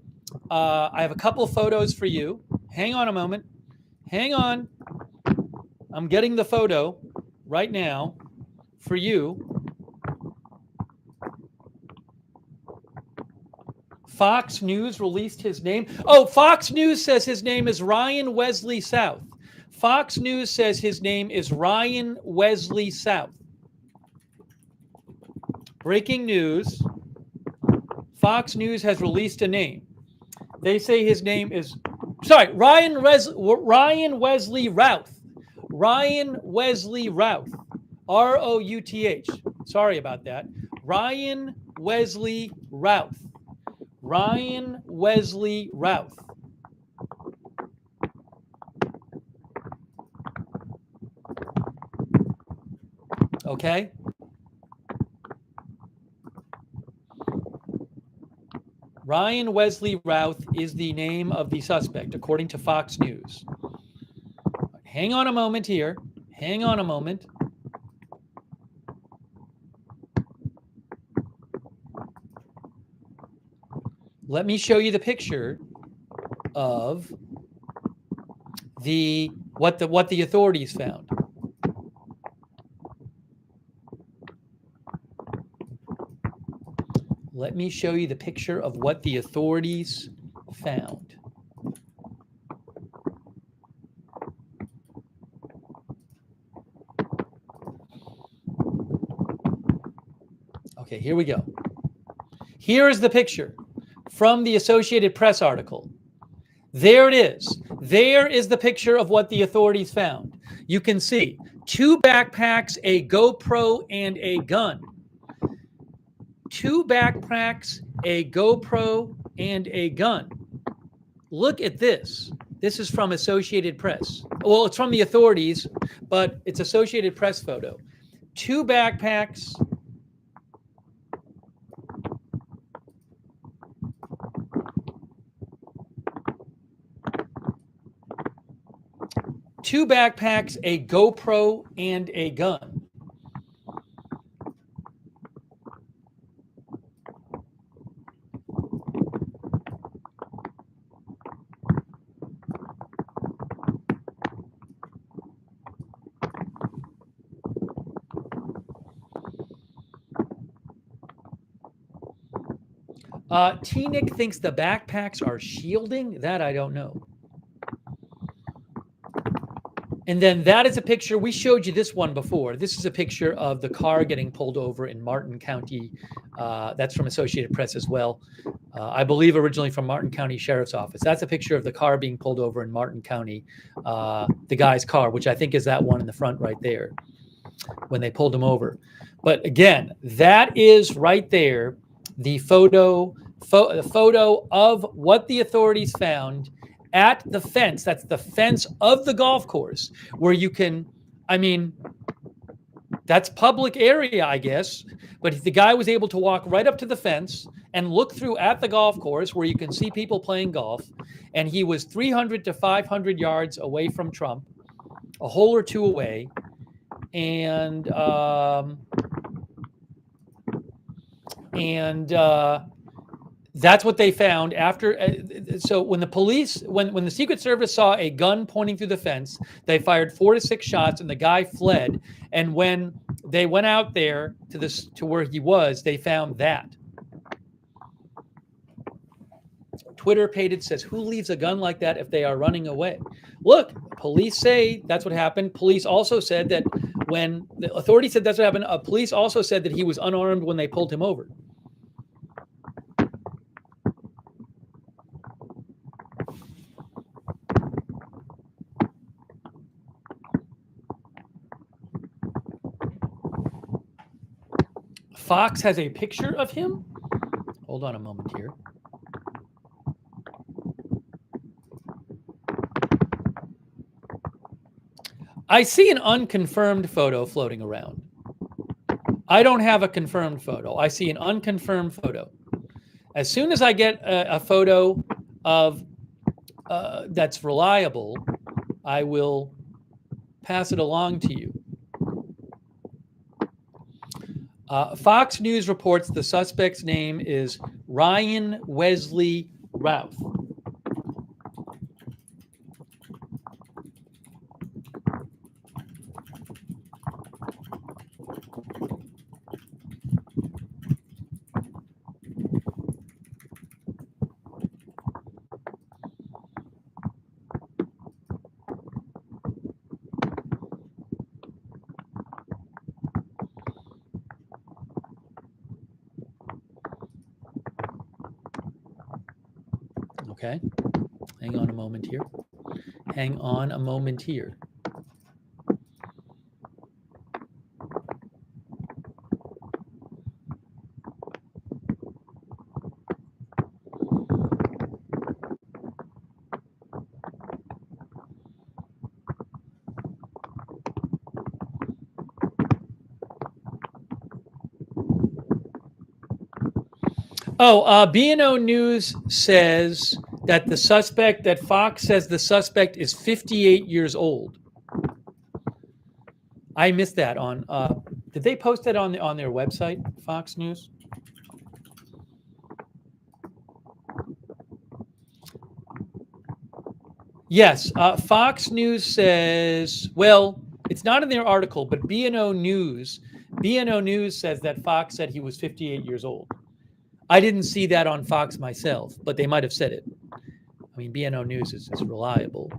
I have a couple photos for you. Hang on a moment. Hang on. I'm getting the photo right now for you. Fox News released his name. Oh, Fox News says his name is Ryan Wesley South. Fox News says his name is Ryan Wesley South. Breaking news. Fox News has released a name. They say his name is, Ryan Wesley Routh. Ryan Wesley Routh. R-O-U-T-H. Sorry about that. Ryan Wesley Routh. Ryan Wesley Routh. Okay? Ryan Wesley Routh is the name of the suspect, according to Fox News. Hang on a moment here. Hang on a moment. Let me show you the picture of what the authorities found. Let me show you the picture of what the authorities found. Okay, here we go. Here is the picture from the Associated Press article. There it is. There is the picture of what the authorities found. You can see 2 backpacks, a GoPro, and a gun. 2 backpacks, a GoPro, and a gun. Look at this. This is from Associated Press. Well, it's from the authorities, but it's Associated Press photo. 2 backpacks. Two backpacks, a GoPro, and a gun. T-Nick thinks the backpacks are shielding. That I don't know. And then that is a picture. We showed you this one before. This is a picture of the car getting pulled over in Martin County. That's from Associated Press as well. I believe originally from Martin County Sheriff's Office. That's a picture of the car being pulled over in Martin County, the guy's car, which I think is that one in the front right there when they pulled him over. But again, that is right there, the photo of what the authorities found at the fence. That's the fence of the golf course where you can, I mean, that's public area, I guess. But the guy was able to walk right up to the fence and look through at the golf course where you can see people playing golf. And he was 300 to 500 yards away from Trump, a hole or two away. And that's what they found after. So when the police, when the Secret Service saw a gun pointing through the fence, they fired 4 to 6 shots, and the guy fled. And when they went out there to where he was, they found that. Twitter Pated says, "Who leaves a gun like that if they are running away?" Look, police say that's what happened. Police also said that when the authorities said that's what happened, police also said that he was unarmed when they pulled him over. Fox has a picture of him. Hold on a moment here. I see an unconfirmed photo floating around. I don't have a confirmed photo. I see an unconfirmed photo. As soon as I get a photo of that's reliable, I will pass it along to you. Fox News reports the suspect's name is Ryan Wesley Routh. Okay, hang on a moment here. Hang on a moment here. Oh, B&O News says that the suspect, that Fox says the suspect is 58 years old. I missed that on, did they post that on their website, Fox News? Yes, Fox News says, well, it's not in their article, but B&O News says that Fox said he was 58 years old. I didn't see that on Fox myself, but they might have said it. I mean, B&O News is reliable.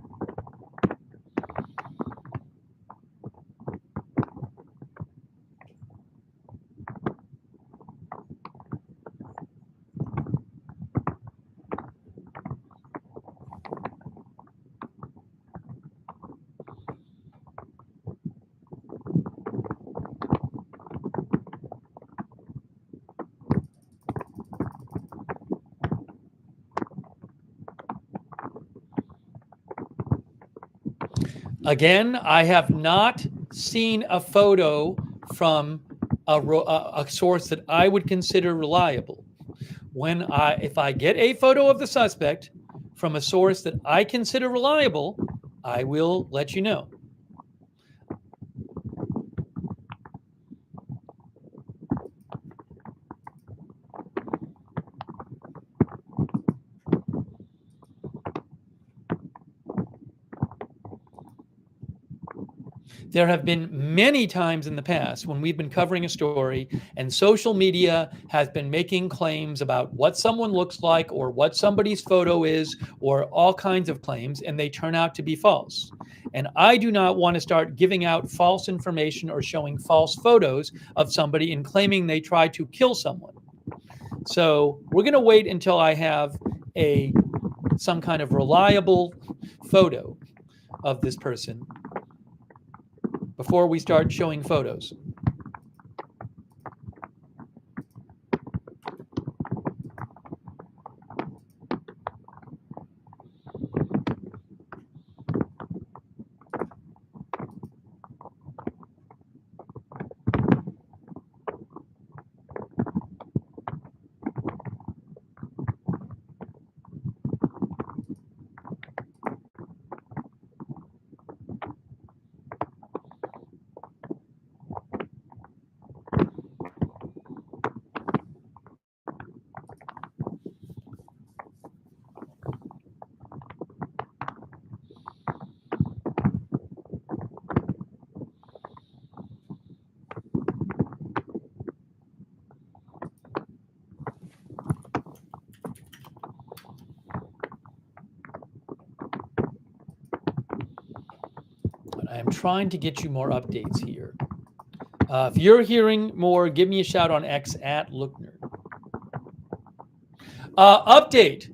Again, I have not seen a photo from a source that I would consider reliable. If I get a photo of the suspect from a source that I consider reliable, I will let you know. There have been many times in the past when we've been covering a story and social media has been making claims about what someone looks like or what somebody's photo is or all kinds of claims, and they turn out to be false. And I do not want to start giving out false information or showing false photos of somebody and claiming they tried to kill someone. So we're going to wait until I have some kind of reliable photo of this person before we start showing photos. I'm trying to get you more updates here. If you're hearing more, give me a shout on X at Lookner. Update.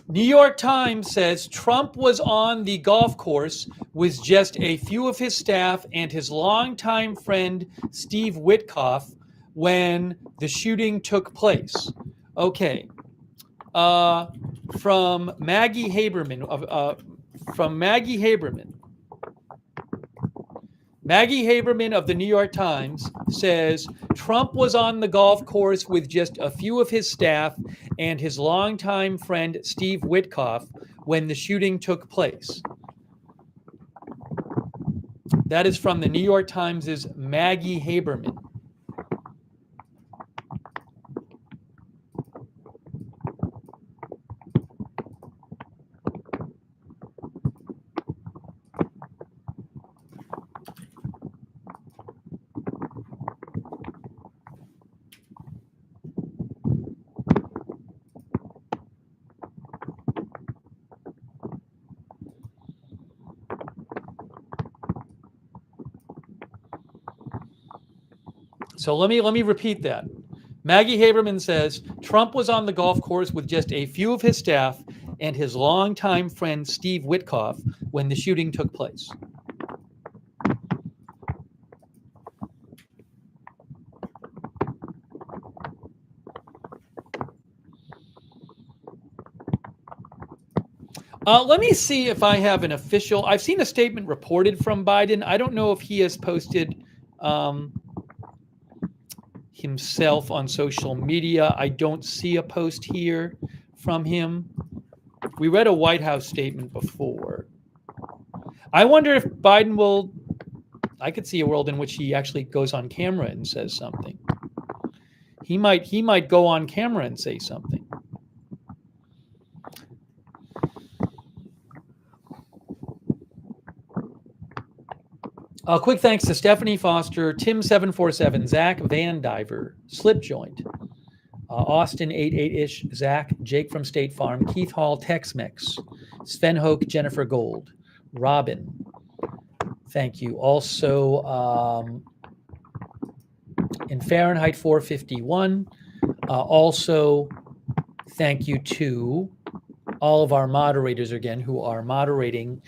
New York Times says Trump was on the golf course with just a few of his staff and his longtime friend Steve Witkoff when the shooting took place. Okay. From Maggie Haberman. Maggie Haberman of the New York Times says Trump was on the golf course with just a few of his staff and his longtime friend Steve Witkoff when the shooting took place. That is from the New York Times' Maggie Haberman. So let me repeat that. Maggie Haberman says Trump was on the golf course with just a few of his staff and his longtime friend Steve Witkoff when the shooting took place. Let me see if I have an official. I've seen a statement reported from Biden. I don't know if he has posted himself on social media. I don't see a post here from him. We read a White House statement before. I wonder if Biden will. I could see a world in which he actually goes on camera and says something. He might go on camera and say something. Quick thanks to Stephanie Foster, Tim747, Zach Van Diver, Slipjoint, Austin 88ish, Zach, Jake from State Farm, Keith Hall, Tex-Mex, Sven Hoke, Jennifer Gold, Robin. Thank you. Also, in Fahrenheit 451, also thank you to all of our moderators again who are moderating.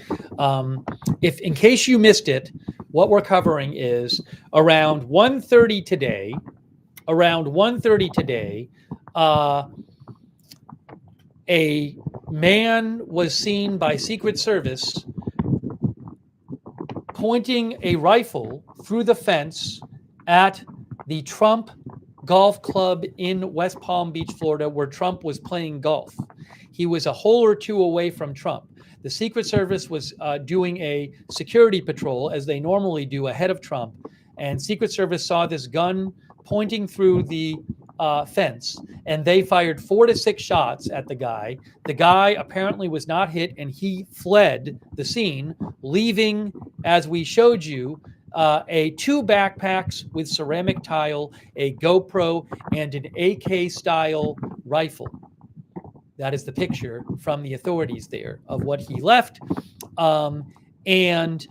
If in case you missed it, what we're covering is around 1:30 today. A man was seen by Secret Service pointing a rifle through the fence at the Trump Golf Club in West Palm Beach, Florida, where Trump was playing golf. He was a hole or two away from Trump. The Secret Service was doing a security patrol, as they normally do, ahead of Trump. And Secret Service saw this gun pointing through the fence, and they fired 4 to 6 shots at the guy. The guy apparently was not hit, and he fled the scene, leaving, as we showed you, two backpacks with ceramic tile, a GoPro, and an AK-style rifle. That is the picture from the authorities there of what he left. And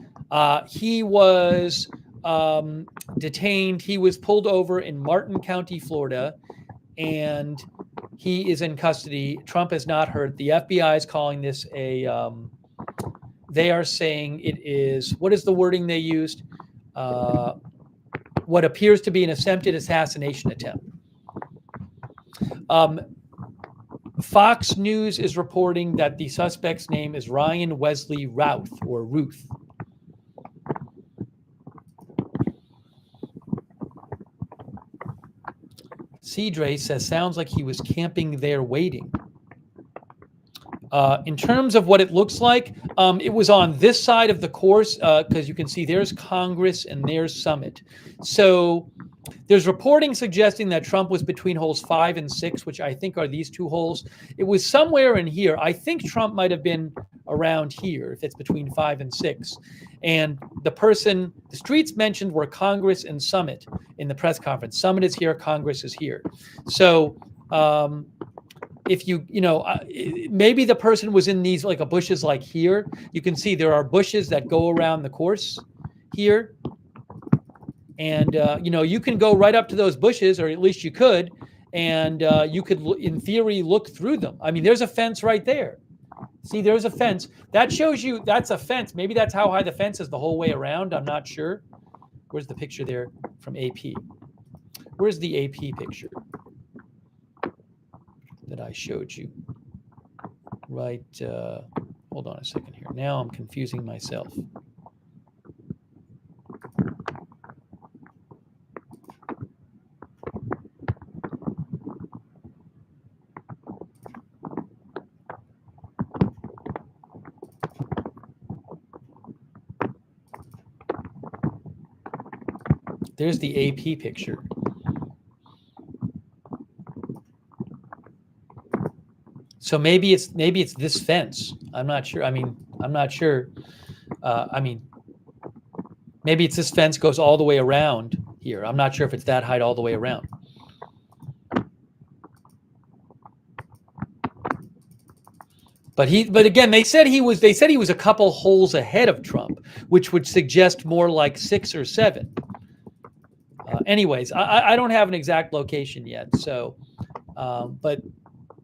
he was detained. He was pulled over in Martin County, Florida, and he is in custody. Trump has not heard. The FBI is calling this they are saying it is, what is the wording they used? What appears to be an attempted assassination attempt. Fox News is reporting that the suspect's name is Ryan Wesley Routh or Ruth. Cedre says, sounds like he was camping there waiting. In terms of what it looks like, it was on this side of the course because you can see there's Congress and there's Summit. So there's reporting suggesting that Trump was between holes 5 and 6, which I think are these two holes. It was somewhere in here. I think Trump might have been around here if it's between 5 and 6. And the streets mentioned were Congress and Summit in the press conference. Summit is here, Congress is here. So if maybe the person was in these like bushes like here. You can see there are bushes that go around the course here. And, you can go right up to those bushes, or at least you could, and you could, in theory, look through them. I mean, there's a fence right there. See, there's a fence. That shows you that's a fence. Maybe that's how high the fence is the whole way around. I'm not sure. Where's the picture there from AP? Where's the AP picture that I showed you? Right. Hold on a second here. Now I'm confusing myself. There's the AP picture. So maybe it's this fence. I'm not sure. I'm not sure. Maybe it's this fence goes all the way around here. I'm not sure if it's that height all the way around. But again, they said he was a couple holes ahead of Trump, which would suggest more like 6 or 7. Anyways, I don't have an exact location yet. So, but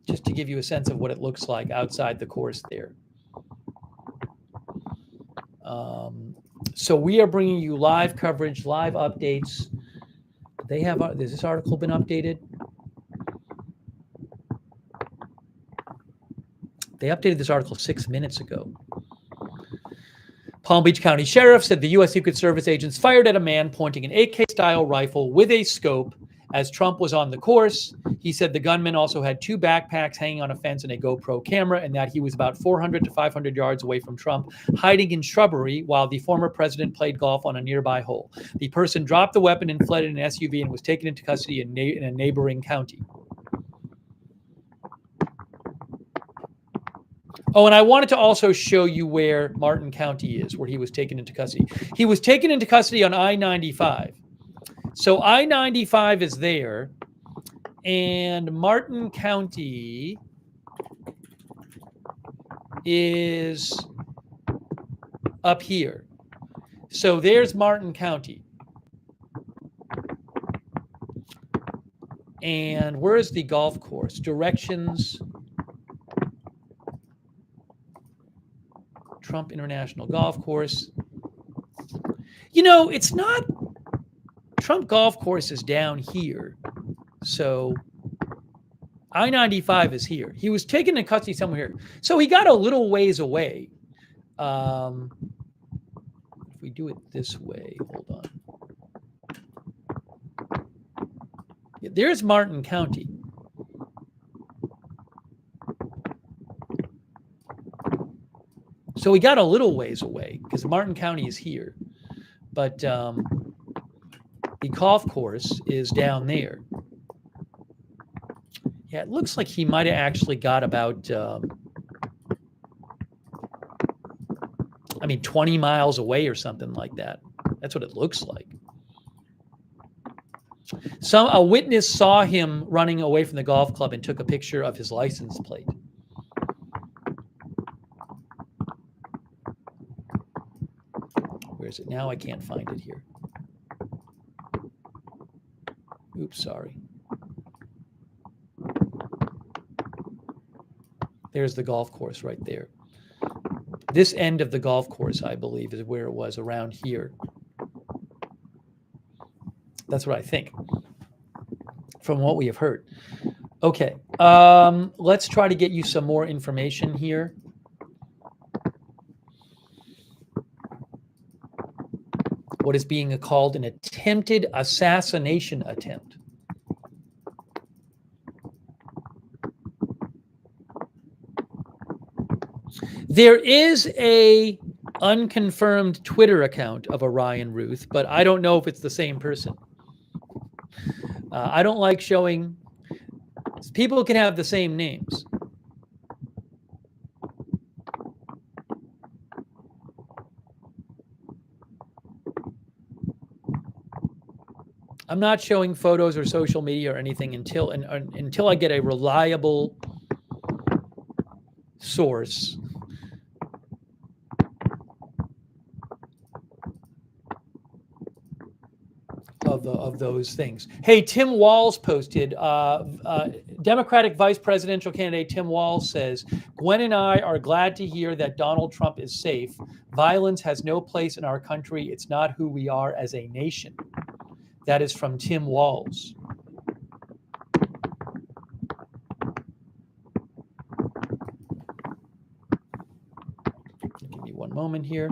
just to give you a sense of what it looks like outside the course there. So we are bringing you live coverage, live updates. Has this article been updated? They updated this article 6 minutes ago. Palm Beach County Sheriff said the U.S. Secret Service agents fired at a man pointing an AK-style rifle with a scope as Trump was on the course. He said the gunman also had 2 backpacks hanging on a fence and a GoPro camera, and that he was about 400 to 500 yards away from Trump, hiding in shrubbery while the former president played golf on a nearby hole. The person dropped the weapon and fled in an SUV and was taken into custody in a neighboring county. Oh, and I wanted to also show you where Martin County is, where he was taken into custody. He was taken into custody on I-95. So I-95 is there, and Martin County is up here. So there's Martin County. And where is the golf course? Directions. Trump International Golf Course. It's not, Trump Golf Course is down here. So I-95 is here. He was taken into custody somewhere here. So he got a little ways away. If we do it this way, hold on. Yeah, there's Martin County. So we got a little ways away because Martin County is here. But the golf course is down there. Yeah, it looks like he might have actually got about, 20 miles away or something like that. That's what it looks like. A witness saw him running away from the golf club and took a picture of his license plate. Where is it now? I can't find it here. Oops, sorry. There's the golf course right there. This end of the golf course, I believe, is where it was, around here. That's what I think, from what we have heard. Okay, let's try to get you some more information here. What is being called an attempted assassination attempt. There is a unconfirmed Twitter account of Orion Ruth, but I don't know if it's the same person. I don't like showing, people can have the same names. I'm not showing photos or social media or anything until I get a reliable source of those things. Hey, Tim Walz posted, Democratic Vice Presidential candidate Tim Walz says, Gwen and I are glad to hear that Donald Trump is safe. Violence has no place in our country. It's not who we are as a nation. That is from Tim Walz. Give me one moment here.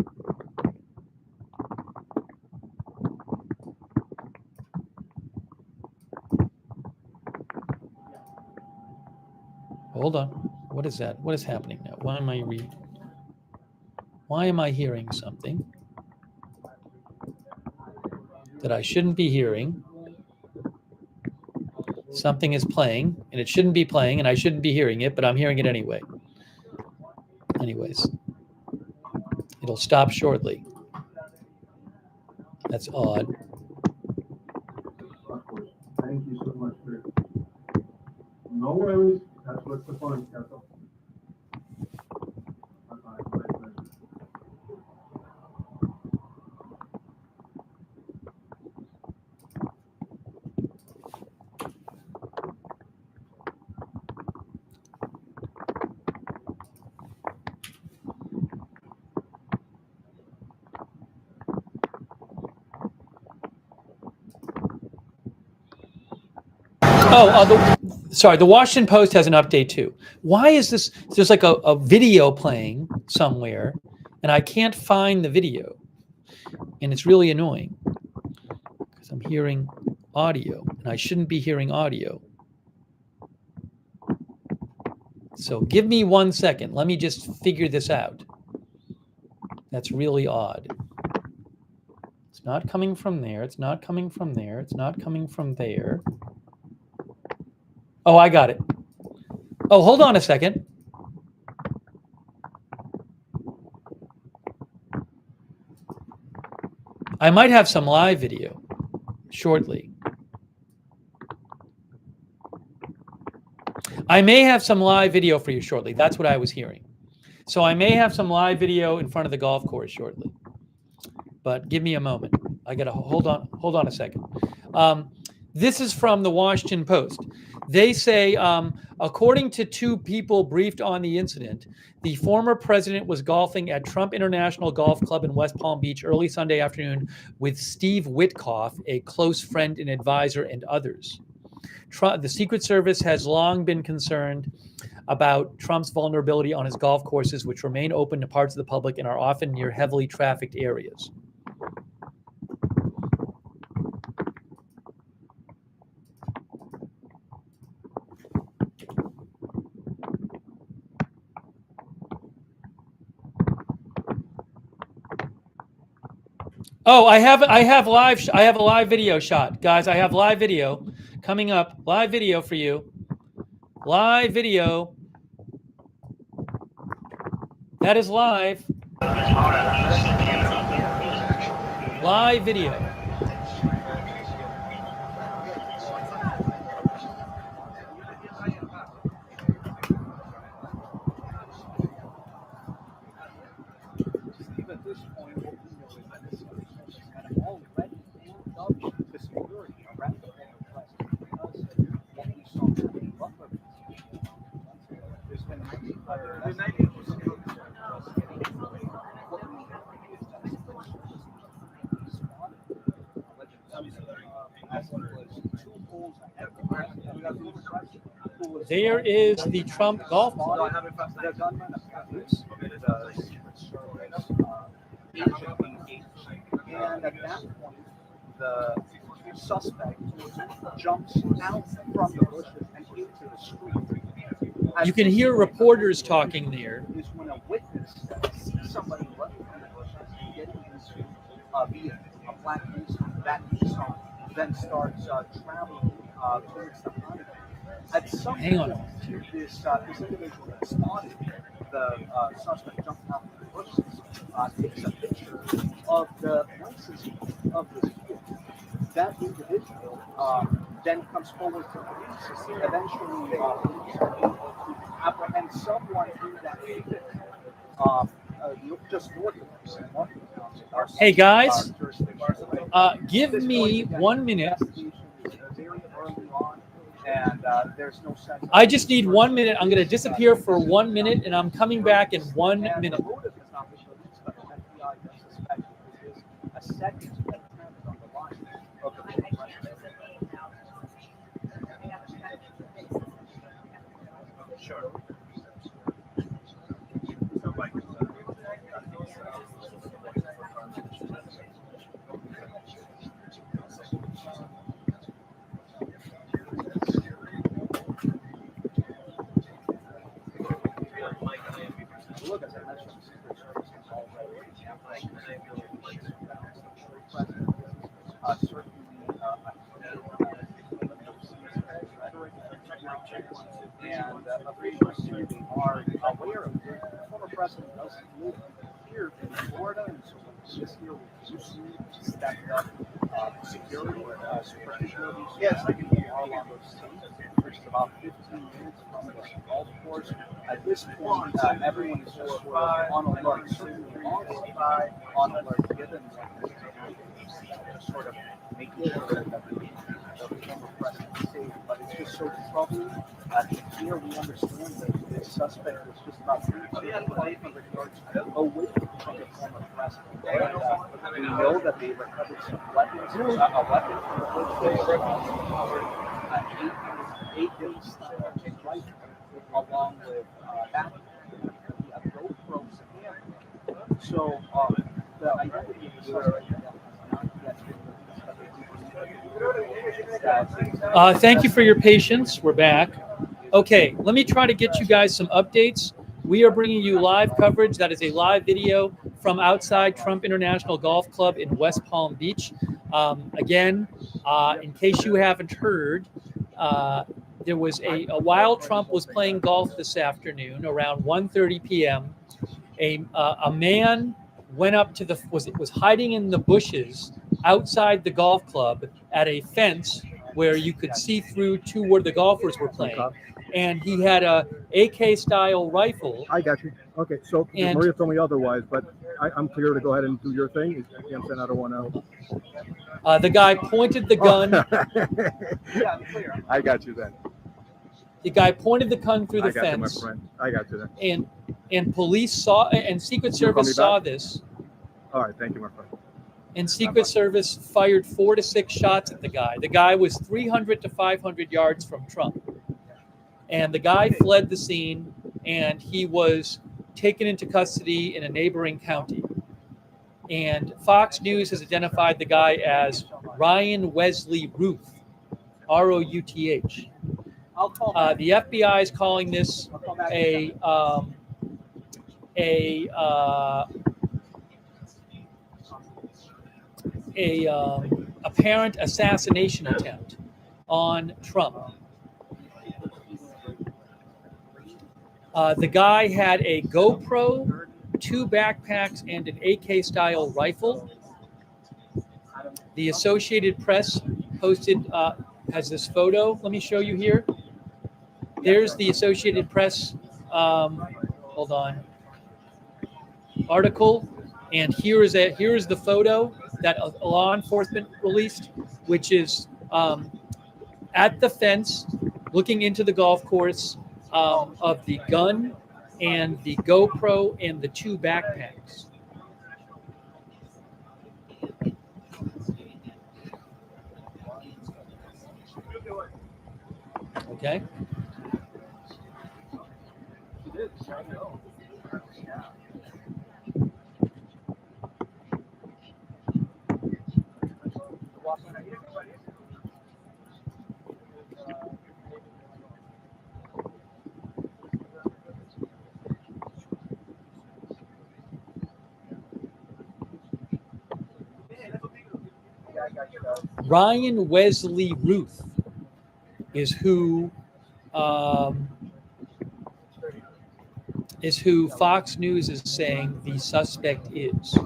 Hold on. What is that? What is happening now? Why am I hearing something that I shouldn't be hearing? Something is playing, and it shouldn't be playing, and I shouldn't be hearing it, but I'm hearing it anyway. Anyways, it'll stop shortly. That's odd. Thank you so much, Chris. No worries. That's what's the fun, Castle. The Washington Post has an update too. Why is this? There's like a video playing somewhere, and I can't find the video, and it's really annoying because I'm hearing audio, and I shouldn't be hearing audio. So give me 1 second. Let me just figure this out. That's really odd. It's not coming from there. It's not coming from there. It's not coming from there. Oh, I got it. Oh, hold on a second. I might have some live video shortly. I may have some live video for you shortly. That's what I was hearing. So I may have some live video in front of the golf course shortly. But give me a moment. I got to hold on a second. This is from the Washington Post. They say, according to two people briefed on the incident, the former president was golfing at Trump International Golf Club in West Palm Beach early Sunday afternoon with Steve Witkoff, a close friend and advisor, and others. The Secret Service has long been concerned about Trump's vulnerability on his golf courses, which remain open to parts of the public and are often near heavily trafficked areas. Oh, I have a live video shot. Guys, I have live video coming up. Live video for you. Live video. That is live. Live video. Steve, at this point, what we know is that this service had already amped up the security around the request because what we saw happening in Butler. There's been 90 There is the Trump golf ball. And at that point, the suspect jumps out from the bushes and into the street. You can hear reporters talking there. Is when a witness sees somebody running from the bushes and getting into a vehicle, a black Nissan, that Nissan then starts traveling towards the highway. At some Hang on. point, this individual that spotted the suspect jumping out from the bushes takes a picture of the license of this vehicle. That individual then comes forward to police. Eventually, police are able to apprehend someone in that vehicle just north of San Marcos. Hey guys, give me 1 minute. And there's no sense. I just need 1 minute. I'm going to disappear for 1 minute, and I'm coming back in 1 minute. The motive has not been released, but the FBI does suspect it is a second attempt on the line of the Sure. Look at that. That's Secret Service is already certainly and they are aware of it. The former president does live here in Florida, and so this year we do see stepped up security, super security. Yes, I can hear all on those teams, which is about 15 minutes from the golf course. At this point, everyone is just sort of on alert, on alert, given just sort of making sure that the former president is safe. But it's just so troubling. Here we understand that this suspect was just about 3,500 yards away from the former president. And we know that they recovered some weapons, a weapon from the which they recovered eight days rifle, along with that, a GoPro and so the identity of the suspect has not yet been released. Thank you for your patience. We're back. Okay, let me try to get you guys some updates. We are bringing you live coverage. That is a live video from outside Trump International Golf Club in West Palm Beach. Again, in case you haven't heard, there was while Trump was playing golf this afternoon around 1:30 p.m., a man went up to was hiding in the bushes outside the golf club at a fence where you could see through to where the golfers were playing. And he had a AK style rifle. I got you. Okay, so Maria told me otherwise, but I'm clear to go ahead and do your thing. I don't want to. The guy pointed the gun. I got you then. The guy pointed the gun through the I got fence. you, my friend. I got you then. And police saw, and Secret Service saw this. All right, thank you, my friend. And Secret Service fired 4 to 6 shots at the guy. The guy was 300 to 500 yards from Trump. And the guy fled the scene, and he was taken into custody in a neighboring county. And Fox News has identified the guy as Ryan Wesley Ruth, Routh. The FBI is calling this apparent assassination attempt on Trump. The guy had a GoPro, 2 backpacks, and an AK-style rifle. The Associated Press posted, has this photo. Let me show you here. There's the Associated Press, hold on, article. And here is the photo that law enforcement released, which is at the fence, looking into the golf course, of the gun and the GoPro and the 2 backpacks. Okay. Ryan Wesley Ruth is who Fox News is saying the suspect is.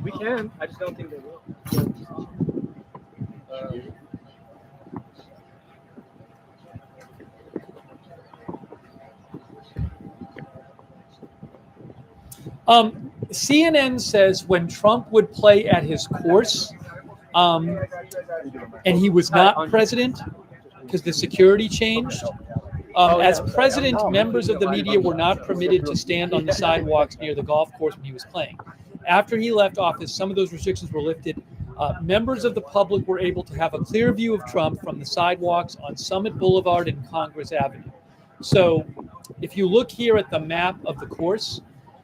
We can, I just don't think they will. CNN says when Trump would play at his course, and he was not president because the security changed. As president, members of the media were not permitted to stand on the sidewalks near the golf course when he was playing. After he left office, some of those restrictions were lifted. Members of the public were able to have a clear view of Trump from the sidewalks on Summit Boulevard and Congress Avenue. So if you look here at the map of the course,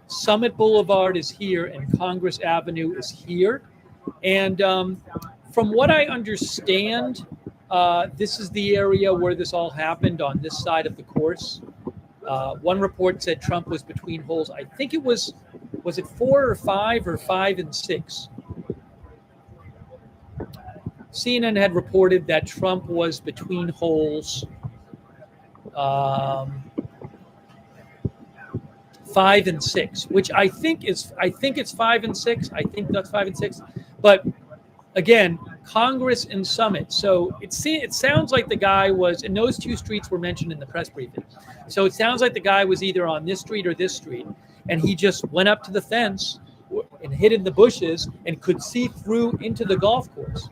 Summit Boulevard is here and Congress Avenue is here. And from what I understand, this is the area where this all happened on this side of the course. One report said Trump was between holes. I think it was it 4 or 5 or 5 and 6? CNN had reported that Trump was between holes 5 and 6, which I think it's 5 and 6. I think that's 5 and 6. But again, Congress and Summit. So it sounds like the guy was, and those 2 streets were mentioned in the press briefing. So it sounds like the guy was either on this street or this street, and he just went up to the fence and hid in the bushes and could see through into the golf course.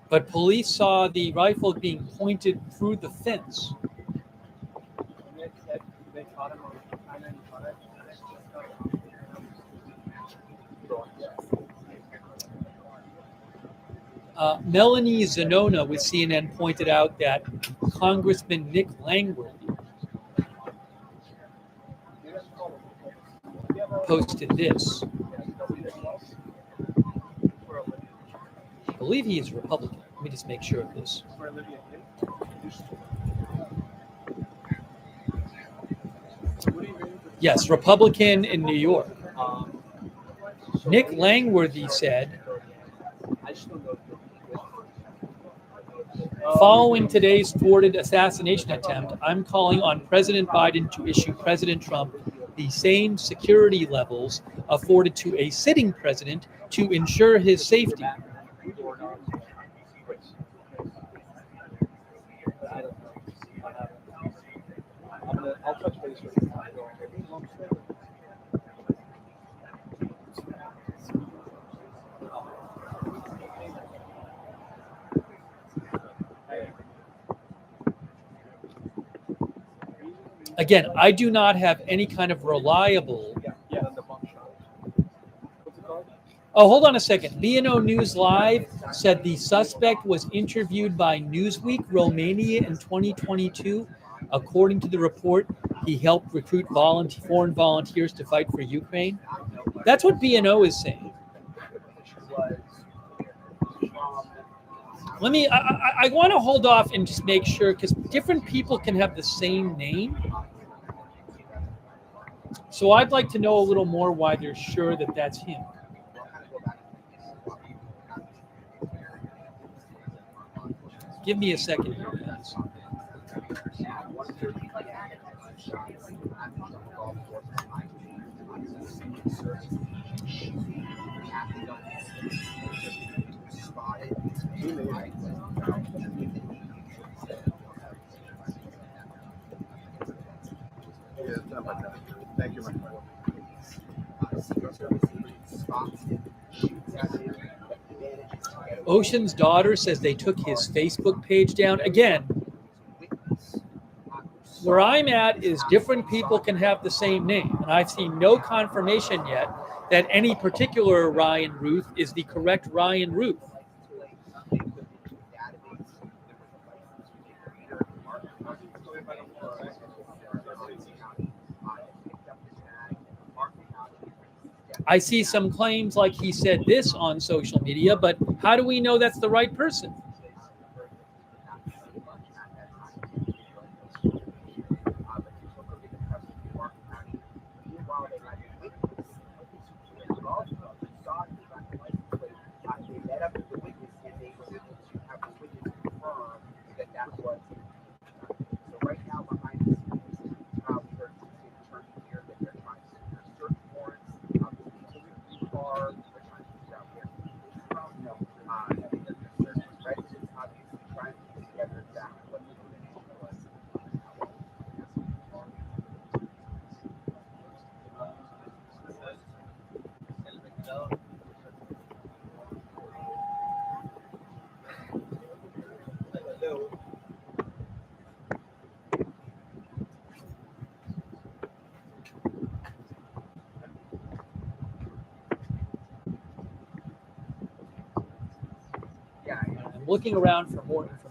But police saw the rifle being pointed through the fence. Melanie Zanona with CNN pointed out that Congressman Nick Langworthy posted this. I believe he is a Republican. Let me just make sure of this. Yes, Republican in New York. Nick Langworthy said, following today's thwarted assassination attempt, I'm calling on President Biden to issue President Trump the same security levels afforded to a sitting president to ensure his safety. I'll touch base with you. Again, I do not have any kind of reliable. Oh, hold on a second. B&O News Live said the suspect was interviewed by Newsweek Romania in 2022. According to the report, he helped recruit foreign volunteers to fight for Ukraine. That's what B&O is saying. Let me, I want to hold off and just make sure, because different people can have the same name. So I'd like to know a little more why they're sure that that's him. Give me a second here, guys. Thank you, my friend. Ocean's daughter says they took his Facebook page down. Again, where I'm at is different people can have the same name. And I've seen no confirmation yet that any particular Ryan Ruth is the correct Ryan Ruth. I see some claims like he said this on social media, but how do we know that's the right person? I'm looking around for more information.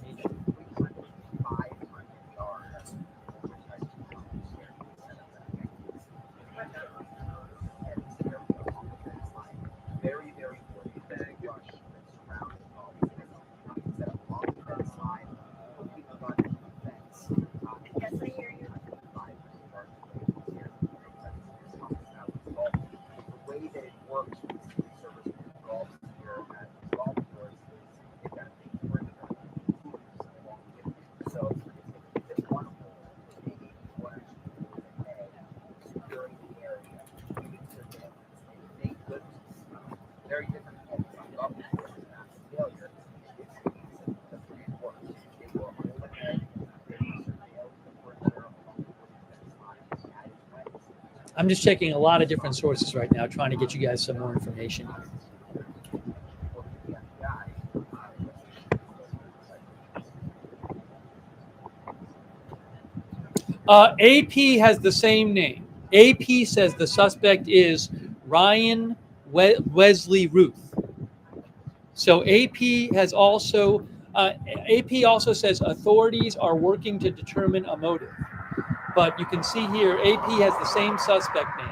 I'm just checking a lot of different sources right now, trying to get you guys some more information. AP has the same name. AP says the suspect is Ryan Wesley Ruth. So AP has also, AP also says authorities are working to determine a motive. But you can see here, AP has the same suspect name.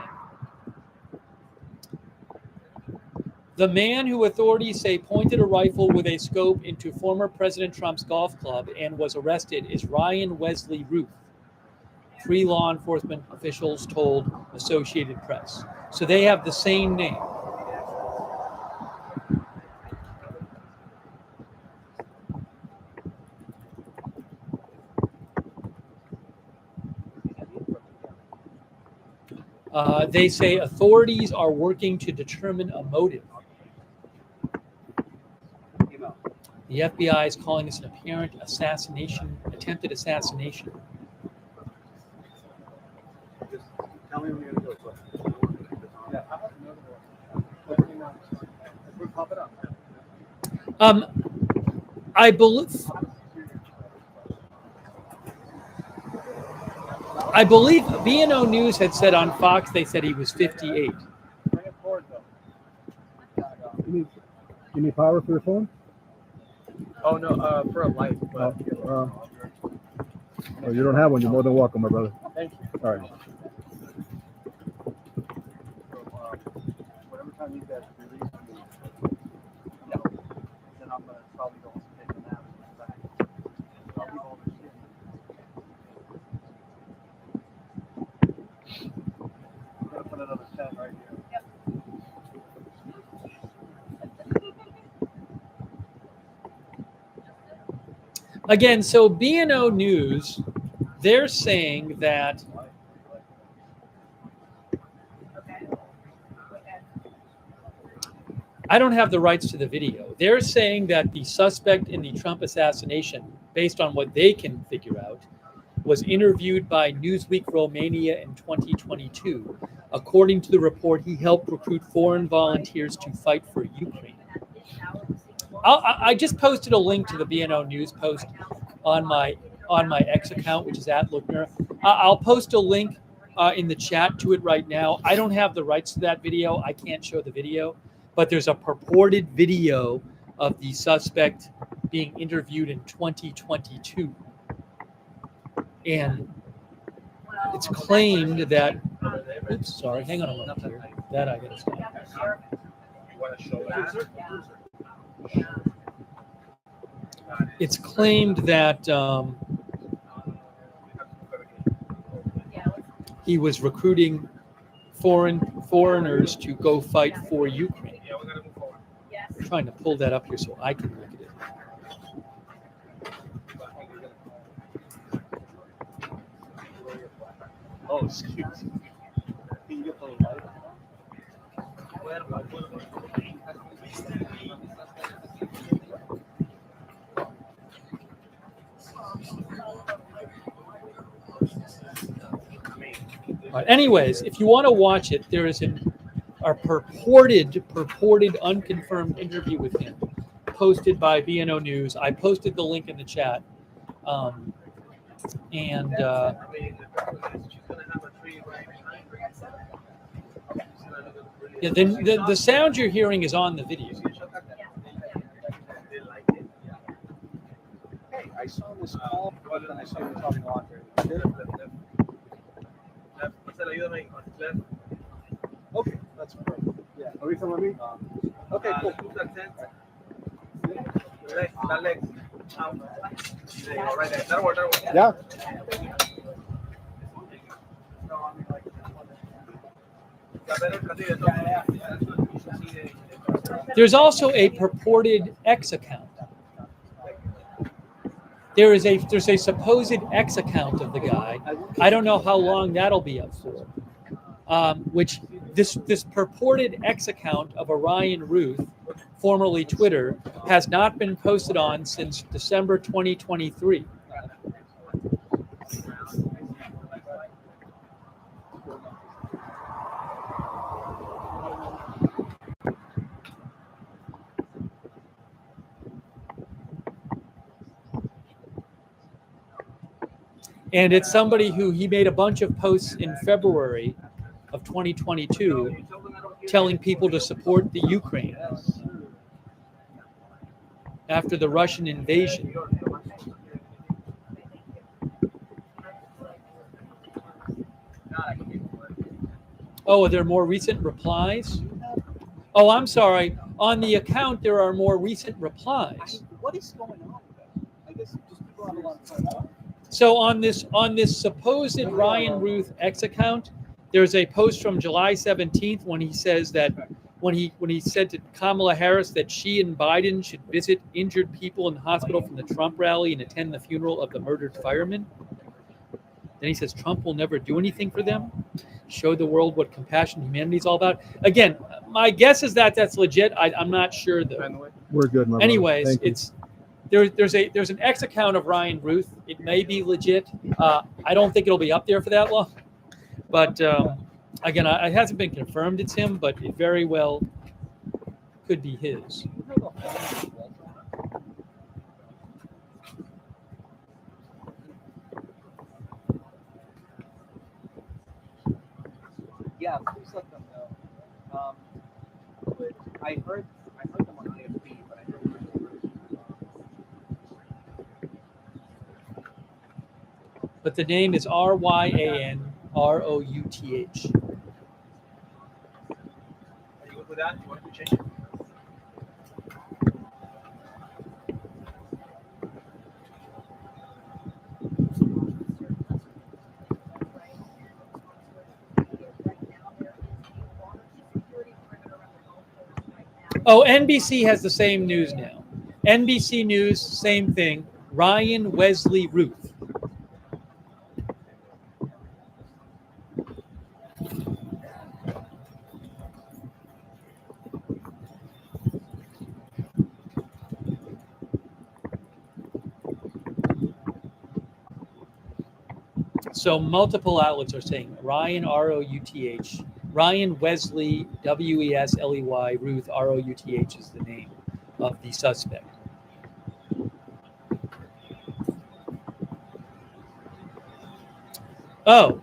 The man who authorities say pointed a rifle with a scope into former President Trump's golf club and was arrested is Ryan Wesley Ruth. 3 law enforcement officials told Associated Press. So they have the same name. They say authorities are working to determine a motive. The FBI is calling this an apparent assassination, attempted assassination. Tell me when you're going to go. I believe B&O News had said on Fox, they said he was 58. You need power for your phone? Oh, no, for a light. But, Oh, you don't have one. You're more than welcome, my brother. Thank you. All right. Whatever time you guys release me, then I'm going to probably go take a nap. put another 10 right here. Again, so B&O News, they're saying that I don't have the rights to the video. They're saying that the suspect in the Trump assassination, based on what they can figure out, was interviewed by Newsweek Romania in 2022. According to the report, he helped recruit foreign volunteers to fight for Ukraine. I just posted a link to the B&O News post on my X account, which is @Lookner. I'll post a link in the chat to it right now. I don't have the rights to that video. I can't show the video, but there's a purported video of the suspect being interviewed in 2022. And it's claimed that, oops, sorry, hang on a moment here. That I gotta stop. It's claimed that he was recruiting foreigners to go fight for Ukraine. I'm trying to pull that up here so I can look at it. Oh, excuse me. Can you get the light? All right, anyways, if you want to watch it, there is a purported unconfirmed interview with him posted by B&O News. I posted the link in the chat. Yeah, the sound you're hearing is on the video. Hey, I saw this call, but then I saw you talking on here. Okay, that's perfect. Yeah. Are we from me? Okay, cool. Yeah. There's also a purported X account. There's a supposed X account of the guy. I don't know how long that'll be up for. Which this purported X account of Orion Ruth, formerly Twitter, has not been posted on since December 2023. And it's somebody who he made a bunch of posts in February of 2022 telling people to support the Ukraine after the Russian invasion. Oh, are there more recent replies? Oh, I'm sorry. On the account, there are more recent replies. What is going on with that? I guess just people have a lot of time. So on this supposed Ryan Ruth X account, there's a post from July 17th when he says that when he said to Kamala Harris that she and Biden should visit injured people in the hospital from the Trump rally and attend the funeral of the murdered firemen. Then he says Trump will never do anything for them. Show the world what compassion and humanity is all about. Again, my guess is that that's legit. I'm not sure though. We're good, my Anyways, brother. Thank you. it's there's an X account of Ryan Ruth. It may be legit. I don't think it'll be up there for that long. But again, it hasn't been confirmed it's him, but it very well could be his. Yeah, please let them know. But I heard them on IFB, but I heard But the name is RYAN ROUTH. Are you good with that? You want to change it? Oh, NBC has the same news now. NBC News, same thing. Ryan Wesley Ruth. So multiple outlets are saying Ryan, R-O-U-T-H. Ryan Wesley, W-E-S-L-E-Y, Ruth, R-O-U-T-H is the name of the suspect. Oh,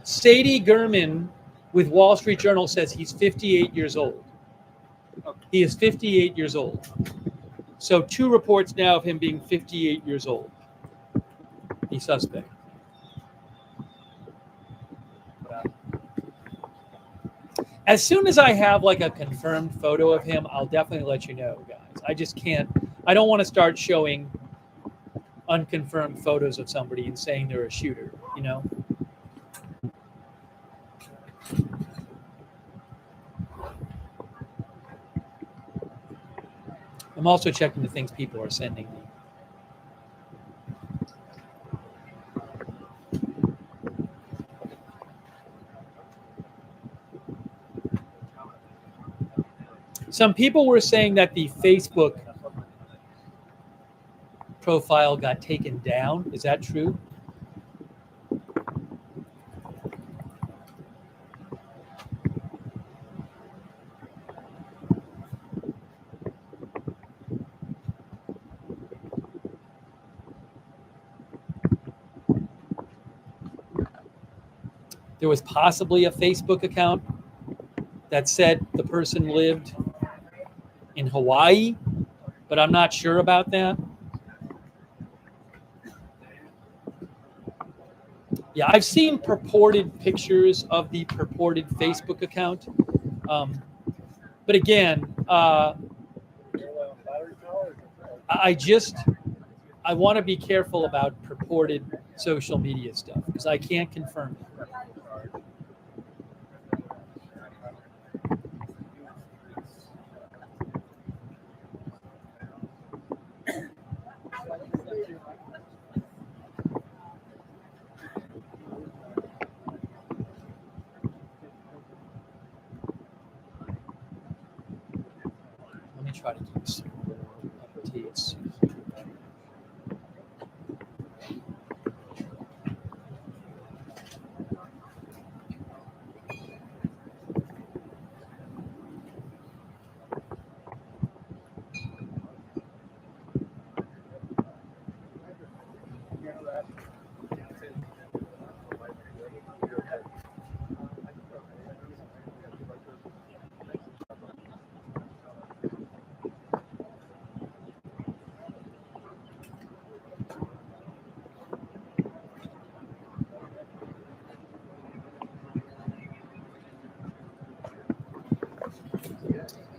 Sadie Gurman with Wall Street Journal says he's 58 years old. He is 58 years old. So 2 reports now of him being 58 years old, the suspect. As soon as I have like a confirmed photo of him, I'll definitely let you know, guys. I just can't, I don't want to start showing unconfirmed photos of somebody and saying they're a shooter, you know? I'm also checking the things people are sending me. Some people were saying that the Facebook profile got taken down. Is that true? There was possibly a Facebook account that said the person lived in Hawaii, but I'm not sure about that. Yeah, I've seen purported pictures of the purported Facebook account. But again, I want to be careful about purported social media stuff because I can't confirm it. Let me try to keep some updates.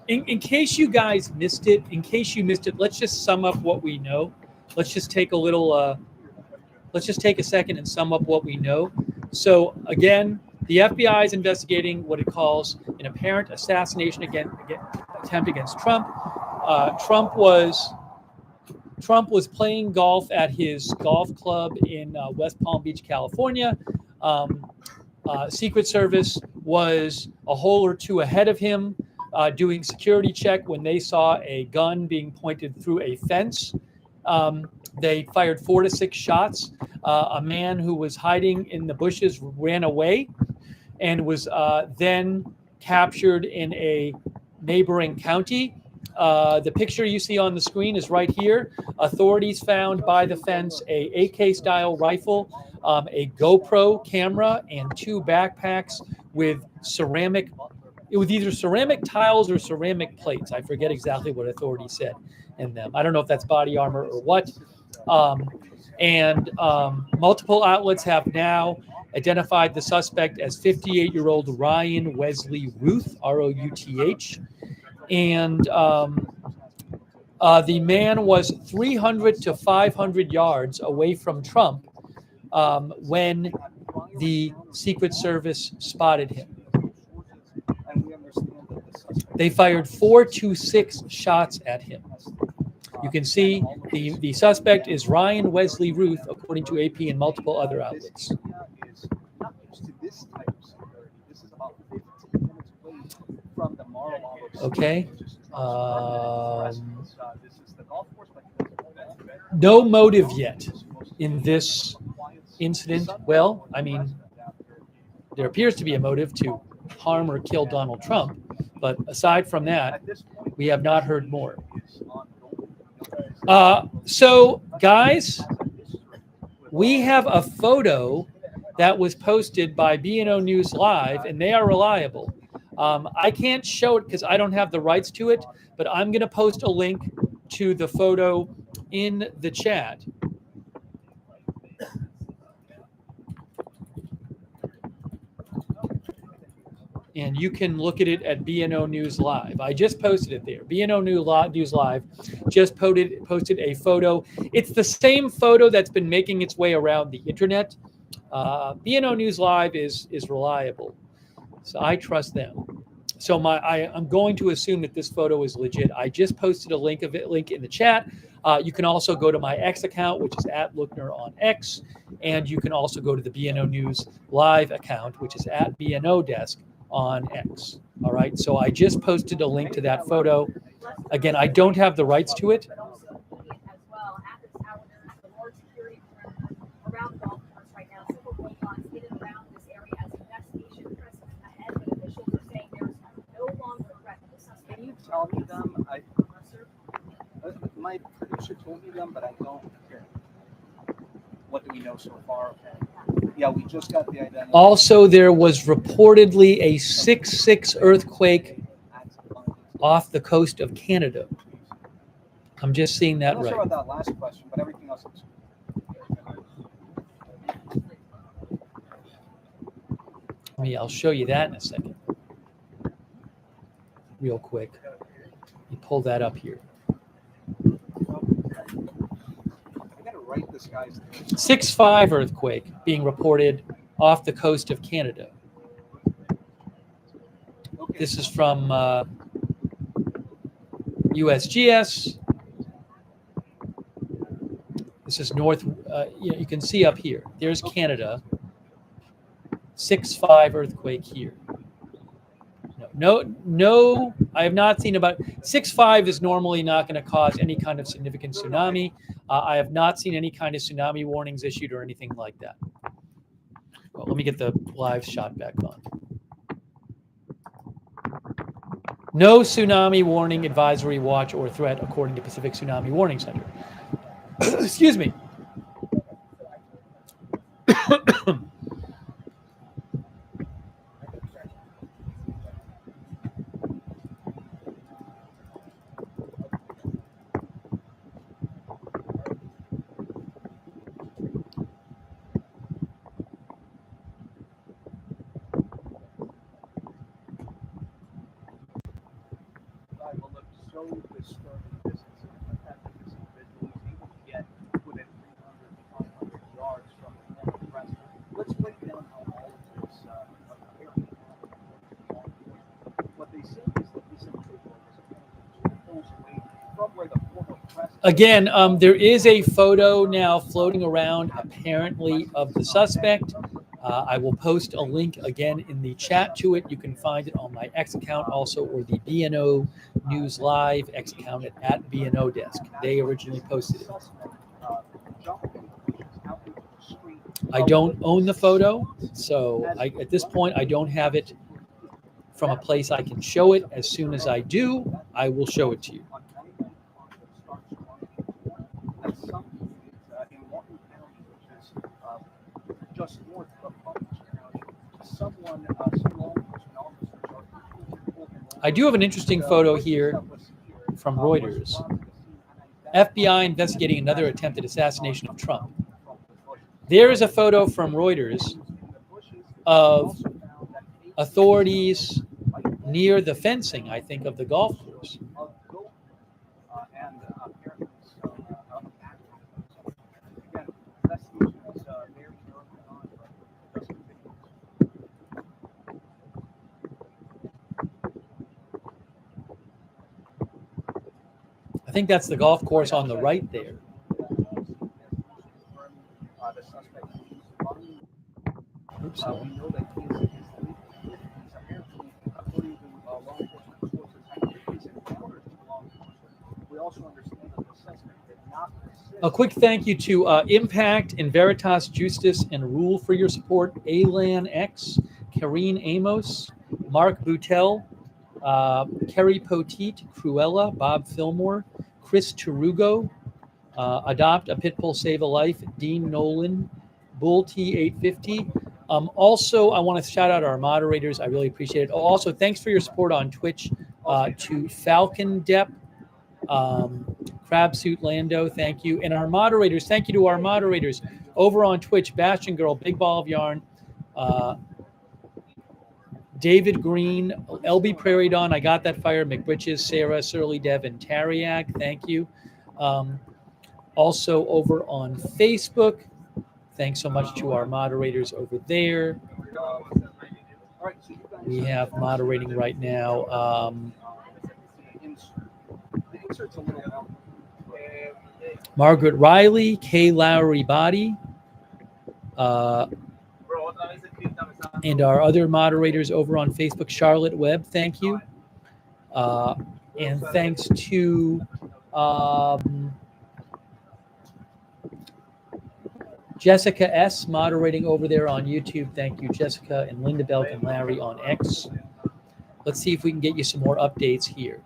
In case you guys missed it, let's just sum up what we know. Let's just take a little, let's just take a second and sum up what we know. So again, the FBI is investigating what it calls an apparent assassination attempt against Trump. Trump was playing golf at his golf club in West Palm Beach, California. Secret Service was a hole or two ahead of him, doing security check when they saw a gun being pointed through a fence. They fired 4 to 6 shots. A man who was hiding in the bushes ran away and was then captured in a neighboring county. The picture you see on the screen is right here. Authorities found by the fence a AK-style rifle, a GoPro camera, and 2 backpacks with either ceramic tiles or ceramic plates. I forget exactly what authorities said in them. I don't know if that's body armor or what. Multiple outlets have now identified the suspect as 58-year-old Ryan Wesley Ruth, R-O-U-T-H. And the man was 300 to 500 yards away from Trump when the Secret Service spotted him. They fired 4 to 6 shots at him. You can see the suspect is Ryan Wesley Ruth, according to AP and multiple other outlets. Is not used to this type of security. This is about 15 minutes away from the Mar-a-Lago. Okay. This is the golf course, but No motive yet in this incident. Well, I mean, there appears to be a motive to harm or kill Donald Trump, but aside from that, we have not heard more. So, guys, we have a photo that was posted by BNO News Live, and they are reliable. I can't show it because I don't have the rights to it, but I'm going to post a link to the photo in the chat. And you can look at it at BNO News Live. I just posted it there. BNO News Live just posted a photo. It's the same photo that's been making its way around the internet. BNO News Live is reliable, so I trust them. So I'm going to assume that this photo is legit. I just posted a link in the chat. You can also go to my X account, which is @Lookner on X, and you can also go to the BNO News Live account, which is @BNO Desk on X. All right. So I just posted a link to that photo. Again, I don't have the rights to it. Can you tell me them? My producer told me them, but I don't care. What do we know so far? Yeah, we just got the identity. Also, there was reportedly a 6.6 earthquake off the coast of Canada. I'm just seeing that I'm not right. sure about that last question, but everything else is. I'll show you that in a second. Real quick. You pull that up here. I gotta write this guy's name. 6.5 earthquake being reported off the coast of Canada. This is from USGS. This is north. You can see up here. There's Canada. 6.5 earthquake here. No. I have not seen about 6.5 is normally not going to cause any kind of significant tsunami. I have not seen any kind of tsunami warnings issued or anything like that. Well, let me get the live shot back on. No tsunami warning, advisory, watch, or threat, according to Pacific Tsunami Warning Center. Excuse me. Let's break down how all of this occurred. What they say is that this individual was pulls away from where the former president. Again, there is a photo now floating around, apparently, of the suspect. I will post a link again in the chat to it. You can find it on my X account also, or the BNO News Live X account at BNO Desk. They originally posted it. I don't own the photo, so at this point, I don't have it from a place I can show it. As soon as I do, I will show it to you. Just north of Palm Beach County, some law enforcement officers are. I do have an interesting photo here from Reuters. FBI investigating another attempted assassination of Trump. There is a photo from Reuters of authorities near the fencing, I think, of the golf course. I think that's the golf course on the right there. The suspect is running. Oops, We know that he's apparently, according to law enforcement sources, had recent encounters with law enforcement. We also understand that the suspect did not persist. A quick thank you to Impact and Veritas Justice and Rule for your support. Alan X, Karine Amos, Mark Boutel, Kerry Poteet, Cruella, Bob Fillmore, Chris Tarugo, Adopt a Pitbull Save a Life, Dean Nolan, Bull T850. Also, I want to shout out our moderators. I really appreciate it. Also, thanks for your support on Twitch to Falcon Depp, Crabsuit Lando, thank you. And our moderators, thank you to our moderators over on Twitch, Bastion Girl, Big Ball of Yarn, David Green, LB Prairie Dawn, I Got That Fire, McBritches, Sarah, Surly Devin, Tariak, thank you. Also over on Facebook, thanks so much to our moderators over there. We have moderating right now. Margaret Riley, Kay Lowry Body, and our other moderators over on Facebook, Charlotte Webb, thank you. And thanks to Jessica S. moderating over there on YouTube. Thank you, Jessica, and Linda Belk and Larry on X. Let's see if we can get you some more updates here.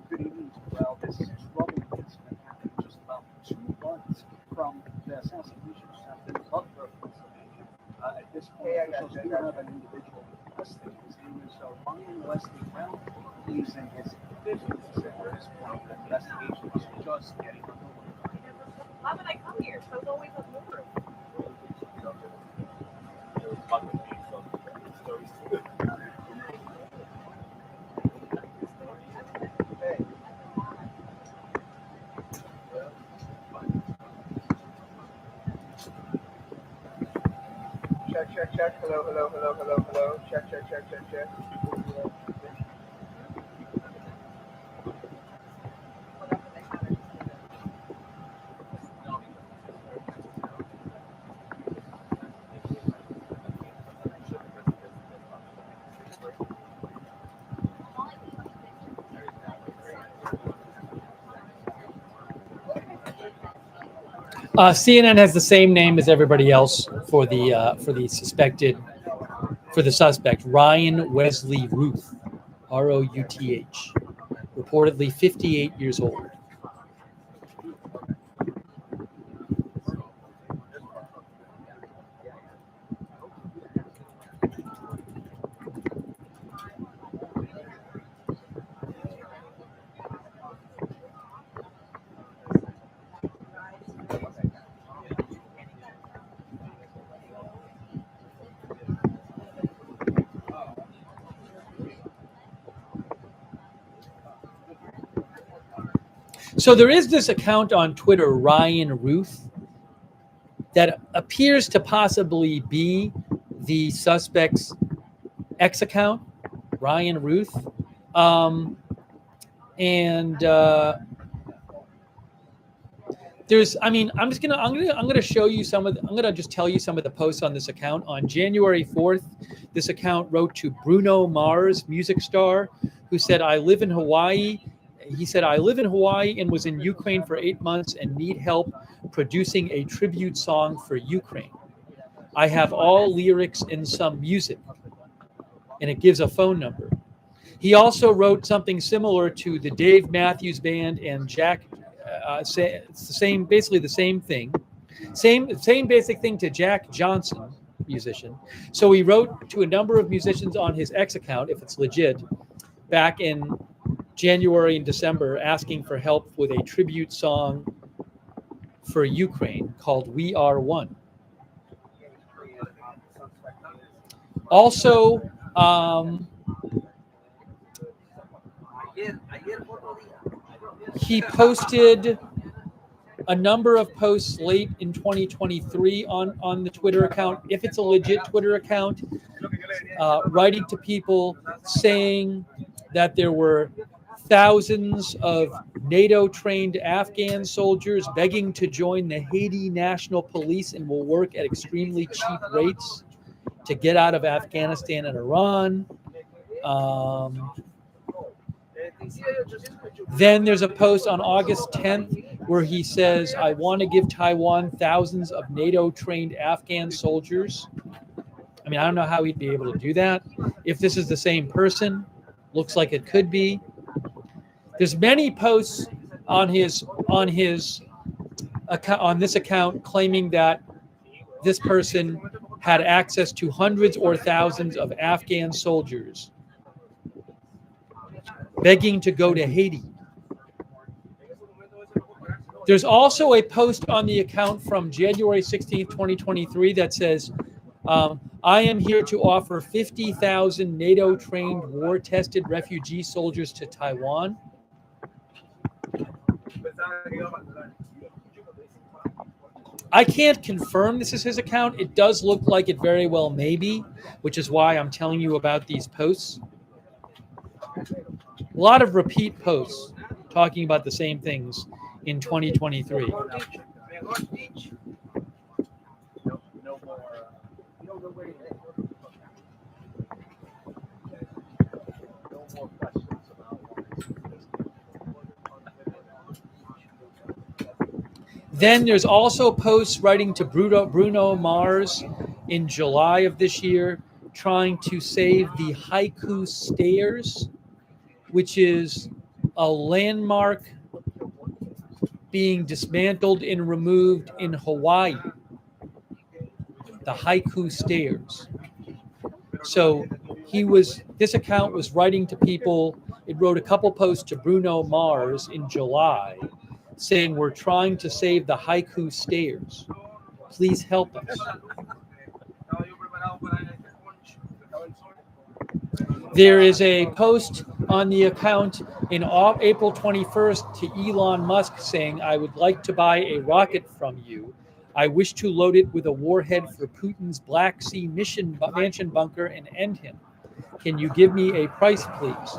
Good evening. Well, this troubling incident happened just about 2 months from the assassination of in Butler, Pennsylvania. At this point, officials do have an individual arrested. His name is Ryan Wesley Brown. He's in his 50s. At this point, the investigation is just getting underway. Why would I come here? So it's always a mover. Check. Hello. Check. CNN has the same name as everybody else for the suspect, Ryan Wesley Ruth, Routh, reportedly 58 years old. So there is this account on Twitter, Ryan Ruth, that appears to possibly be the suspect's X account, Ryan Ruth, there's, I mean, I'm gonna show you I'm gonna just tell you some of the posts on this account. On January 4th, this account wrote to Bruno Mars, music star, who said, "I live in Hawaii." He said, "I live in Hawaii and was in Ukraine for 8 months and need help producing a tribute song for Ukraine. I have all lyrics and some music." And it gives a phone number. He also wrote something similar to the Dave Matthews Band and Jack. It's the same, basically the same thing. Same basic thing to Jack Johnson, musician. So he wrote to a number of musicians on his X account, if it's legit, back in January and December, asking for help with a tribute song for Ukraine called "We Are One." Also, he posted a number of posts late in 2023 on the Twitter account, if it's a legit Twitter account, writing to people saying that there were thousands of NATO-trained Afghan soldiers begging to join the Haiti National Police and will work at extremely cheap rates to get out of Afghanistan and Iran. Then there's a post on August 10th where he says, I want to give Taiwan thousands of NATO-trained Afghan soldiers. I mean, I don't know how he'd be able to do that. If this is the same person, looks like it could be. There's many posts on his account, on this account, claiming that this person had access to hundreds or thousands of Afghan soldiers begging to go to Haiti. There's also a post on the account from January 16th, 2023 that says, I am here to offer 50,000 NATO-trained, war-tested refugee soldiers to Taiwan. I can't confirm this is his account. It does look like it very well may be, which is why I'm telling you about these posts. A lot of repeat posts talking about the same things in 2023. Then there's also posts writing to Bruno Mars in July of this year, trying to save the Haiku Stairs, which is a landmark being dismantled and removed in Hawaii. The Haiku Stairs. So this account was writing to people. It wrote a couple posts to Bruno Mars in July saying, we're trying to save the Haiku Stairs. Please help us. There is a post on the account in April 21st to Elon Musk saying, I would like to buy a rocket from you. I wish to load it with a warhead for Putin's Black Sea mansion bunker and end him. Can you give me a price, please?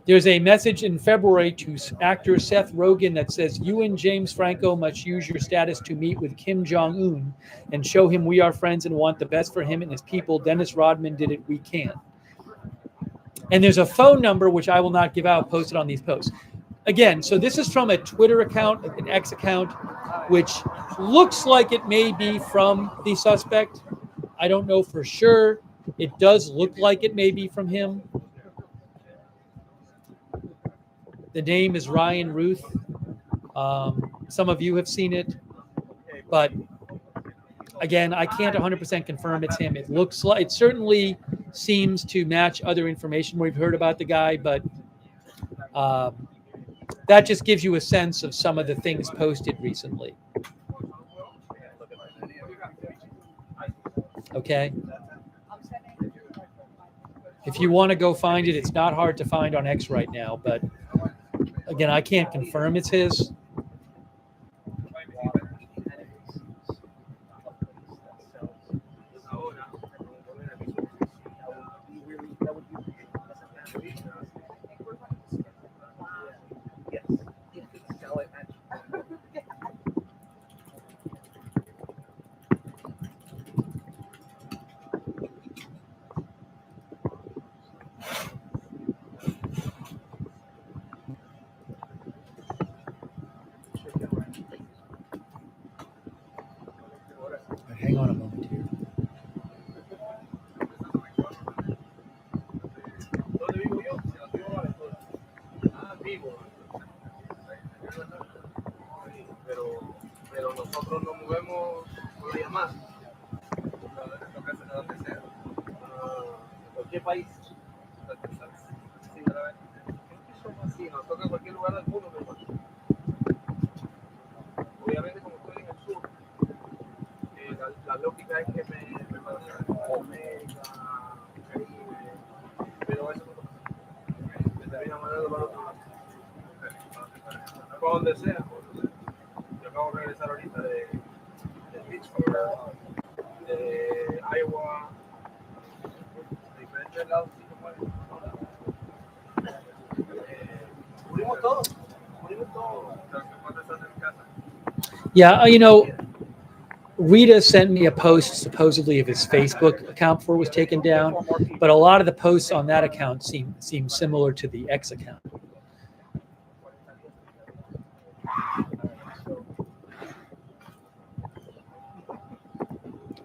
There's a message in February to actor Seth Rogen that says, you and James Franco must use your status to meet with Kim Jong-un and show him we are friends and want the best for him and his people. Dennis Rodman did it, we can. And there's a phone number, which I will not give out, posted on these posts. Again, so this is from a Twitter account, an X account, which looks like it may be from the suspect. I don't know for sure. It does look like it may be from him. The name is Ryan Ruth. Some of you have seen it, but again, I can't 100% confirm it's him. It looks like, it certainly seems to match other information we've heard about the guy, but that just gives you a sense of some of the things posted recently. Okay. If you want to go find it, it's not hard to find on X right now, but again, I can't confirm it's his. Hang on a moment here. Pero nosotros nos movemos por la llamada. Cualquier país. Somos así, nos toca cualquier lugar del mundo, mi hermano. Obviamente, como estoy en el sur, la lógica es que me Pero eso me termina mandando para otro lado. Para donde sea. Yo acabo de regresar ahorita de Pittsburgh, de Iowa, de diferentes lados. Cubrimos todo. Cubrimos todo. ¿Cuánto estás en casa? Yeah, Rita sent me a post supposedly of his Facebook account before it was taken down, but a lot of the posts on that account seem similar to the X account.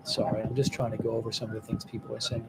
Sorry, I'm just trying to go over some of the things people are saying.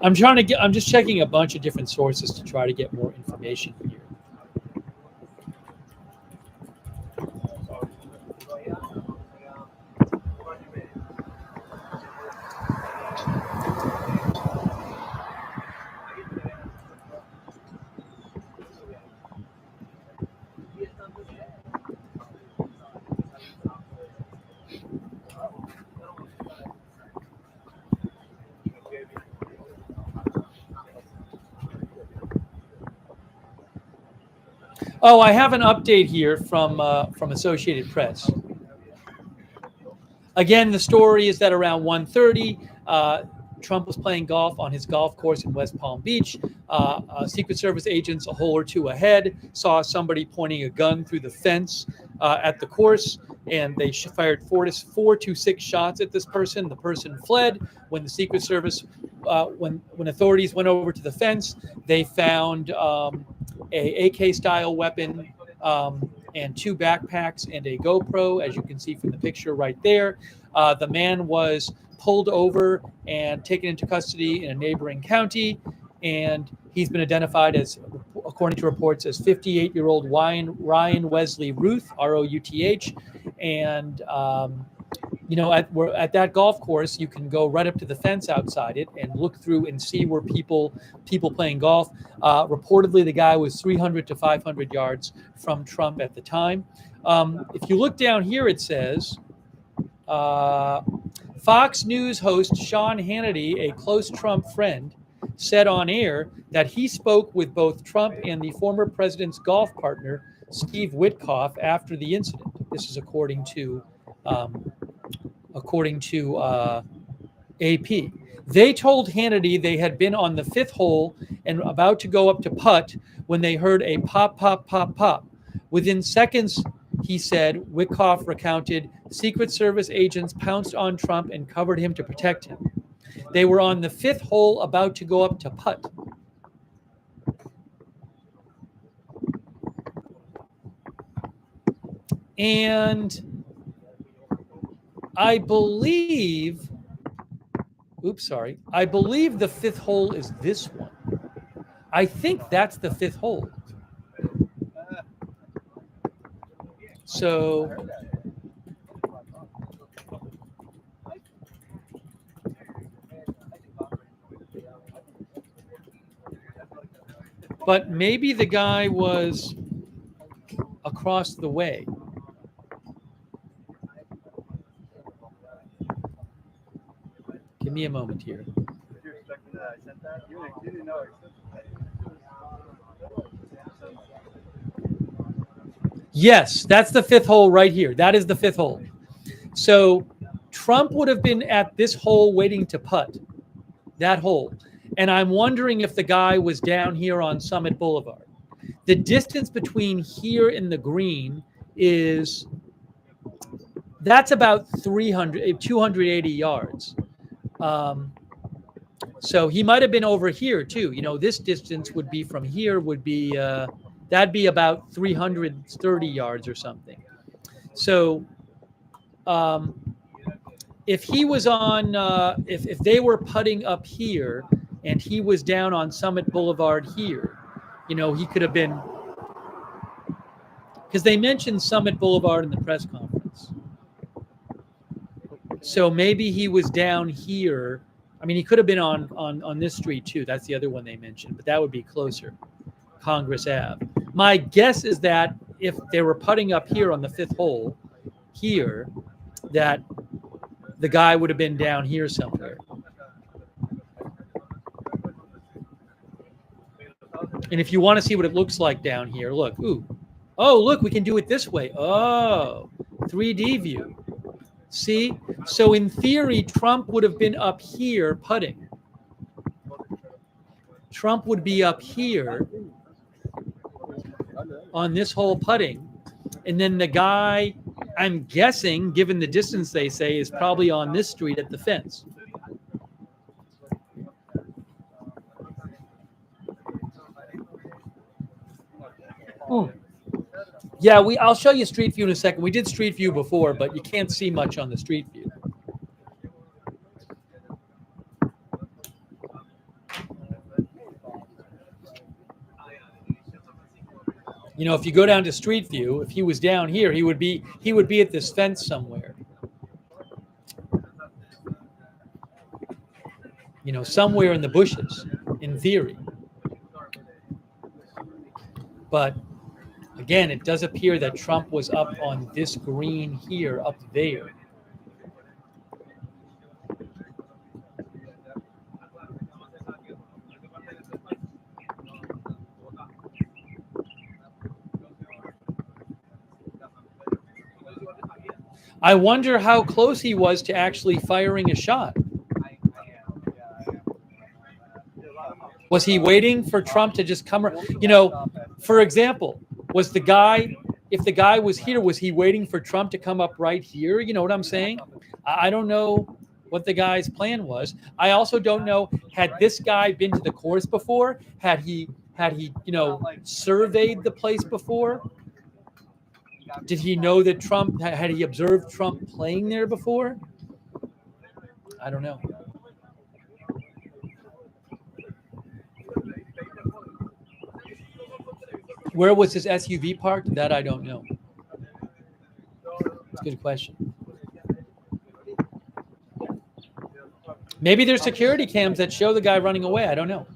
I'm just checking a bunch of different sources to try to get more information here. Oh, I have an update here from Associated Press. Again, the story is that around 1:30, Trump was playing golf on his golf course in West Palm Beach. Secret Service agents a hole or two ahead saw somebody pointing a gun through the fence at the course, and they fired 4 to 6 shots at this person. The person fled. When the Secret Service, when authorities went over to the fence, they found a AK-style weapon and 2 backpacks and a GoPro, as you can see from the picture right there. The man was pulled over and taken into custody in a neighboring county, and he's been identified as, according to reports, as 58-year-old Ryan Wesley Ruth, R-O-U-T-H, and at that golf course, you can go right up to the fence outside it and look through and see where people playing golf. Reportedly, the guy was 300 to 500 yards from Trump at the time. If you look down here, it says Fox News host Sean Hannity, a close Trump friend, said on air that he spoke with both Trump and the former president's golf partner, Steve Witkoff, after the incident. This is according to AP. They told Hannity they had been on the 5th hole and about to go up to putt when they heard a pop, pop, pop, pop. Within seconds, he said, Witkoff recounted, Secret Service agents pounced on Trump and covered him to protect him. They were on the 5th hole about to go up to putt. And I believe the 5th hole is this one. I think that's the 5th hole. So but maybe the guy was across the way. Give me a moment here. I said that? You didn't know I said that. Yes, that's the fifth hole right here. That is the fifth hole. So Trump would have been at this hole waiting to putt, that hole. And I'm wondering if the guy was down here on Summit Boulevard. The distance between here and the green is, that's about 280 yards. So he might have been over here too. You know, this distance would be from here would be, that'd be about 330 yards or something. So if he was on, if they were putting up here and he was down on Summit Boulevard here, you know, he could have been, because they mentioned Summit Boulevard in the press conference. So maybe he was down here. I mean, he could have been on this street too. That's the other one they mentioned, but that would be closer, Congress Ave. My guess is that if they were putting up here on the fifth hole here, that the guy would have been down here somewhere. And if you want to see what it looks like down here, look, ooh, oh, look, we can do it this way. Oh, 3D view. See? So in theory, Trump would have been up here putting. Trump would be up here on this hole putting. And then the guy, I'm guessing, given the distance they say, is probably on this street at the fence. Yeah, I'll show you Street View in a second. We did Street View before, but you can't see much on the Street View. You know, if you go down to Street View, if he was down here, he would be at this fence somewhere. You know, somewhere in the bushes, in theory. But again, it does appear that Trump was up on this green here, up there. I wonder how close he was to actually firing a shot. Was he waiting for Trump to just come? You know, for example, was the guy, if the guy was here, was he waiting for Trump to come up right here? You know what I'm saying? I don't know what the guy's plan was. I also don't know, had this guy been to the course before? Had he, you know, surveyed the place before? Did he know that Trump, had he observed Trump playing there before? I don't know. Where was his SUV parked? That I don't know. That's a good question. Maybe there's security cams that show the guy running away. I don't know.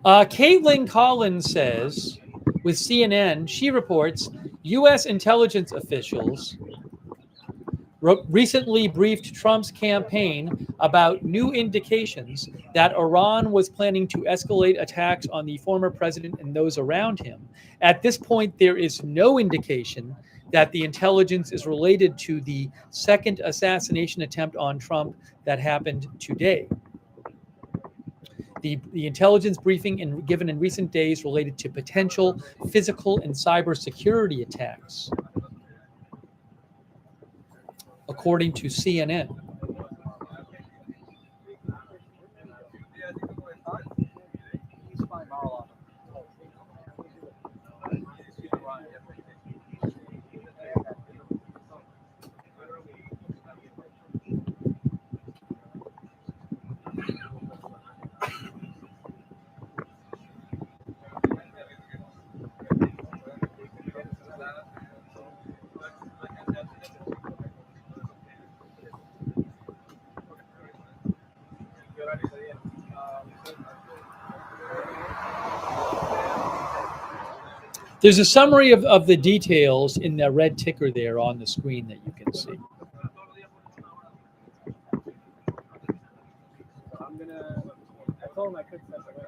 Caitlin Collins says, with CNN, she reports U.S. intelligence officials recently briefed Trump's campaign about new indications that Iran was planning to escalate attacks on the former president and those around him. At this point, there is no indication that the intelligence is related to the second assassination attempt on Trump that happened today. The intelligence briefing given in recent days related to potential physical and cybersecurity attacks, according to CNN. There's a summary of the details in the red ticker there on the screen that you can see. I'm gonna. I told him I could step away.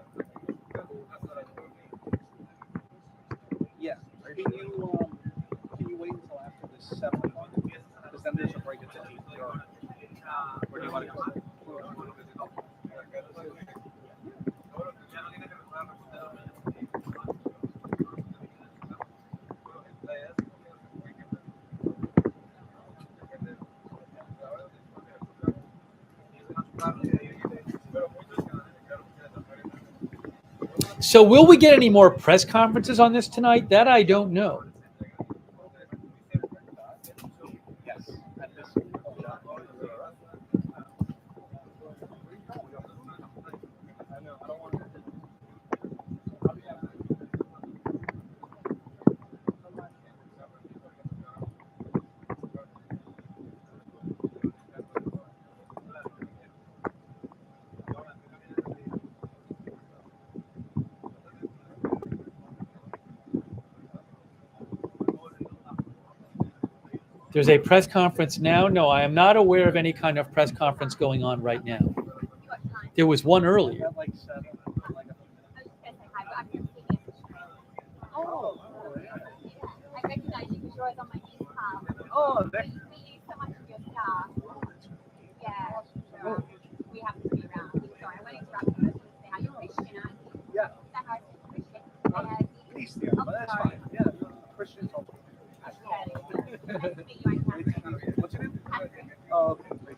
Yeah. Can you wait until after the 7th month? Because then there's a break at the 8th. Where do you want to go? So will we get any more press conferences on this tonight? That I don't know. Yes. At this. I know. I don't want to. There's a press conference now. No, I am not aware of any kind of press conference going on right now. There was one earlier. Like 7. Oh, I recognize you because you're always on my news. Oh, we use so much of your stuff. Yeah, sure. We have to be around. Sorry, I went interrupt you. I was going to say how you're Christian, aren't you? Yeah. Is that how it's Christian? Atheist, but that's fine. Yeah, Christians. Nice to meet you. I'm Catherine. What's your name? Oh, okay. Great.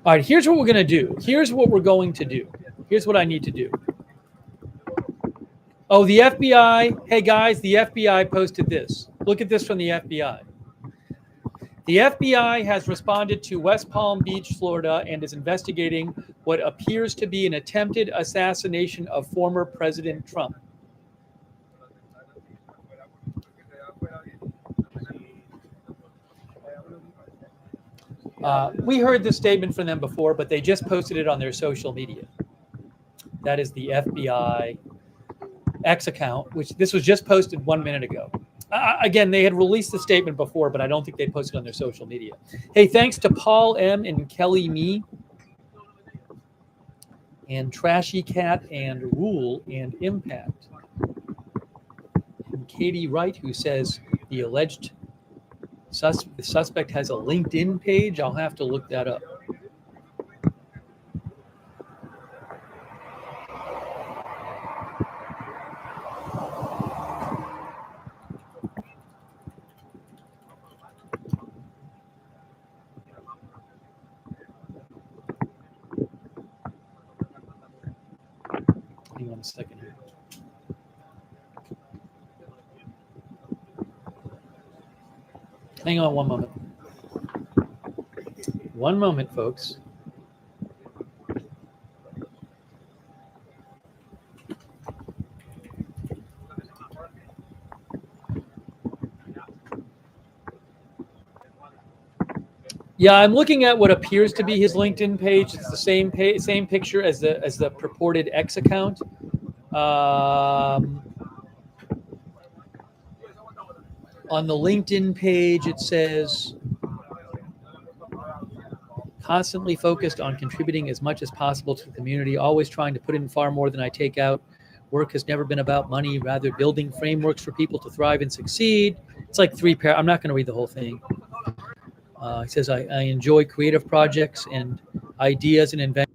All right, here's what we're going to do. Here's what we're going to do. Here's what I need to do. Oh, the FBI. Hey, guys, the FBI posted this. Look at this from the FBI. The FBI has responded to West Palm Beach, Florida, and is investigating what appears to be an attempted assassination of former President Trump. We heard this statement from them before, but they just posted it on their social media. That is the FBI X account, which this was just posted 1 minute ago. Again, they had released the statement before, but I don't think they posted it on their social media. Hey, thanks to Paul M. and Kelly Me and Trashy Cat and Rule and Impact. And Katie Wright, who says the alleged the suspect has a LinkedIn page. I'll have to look that up. Hang on a second here. Hang on one moment. One moment, folks. Yeah, I'm looking at what appears to be his LinkedIn page. It's the same picture as the purported X account. On the LinkedIn page, it says, constantly focused on contributing as much as possible to the community, always trying to put in far more than I take out. Work has never been about money, rather building frameworks for people to thrive and succeed. It's like I'm not going to read the whole thing. He says, I enjoy creative projects and ideas and inventions.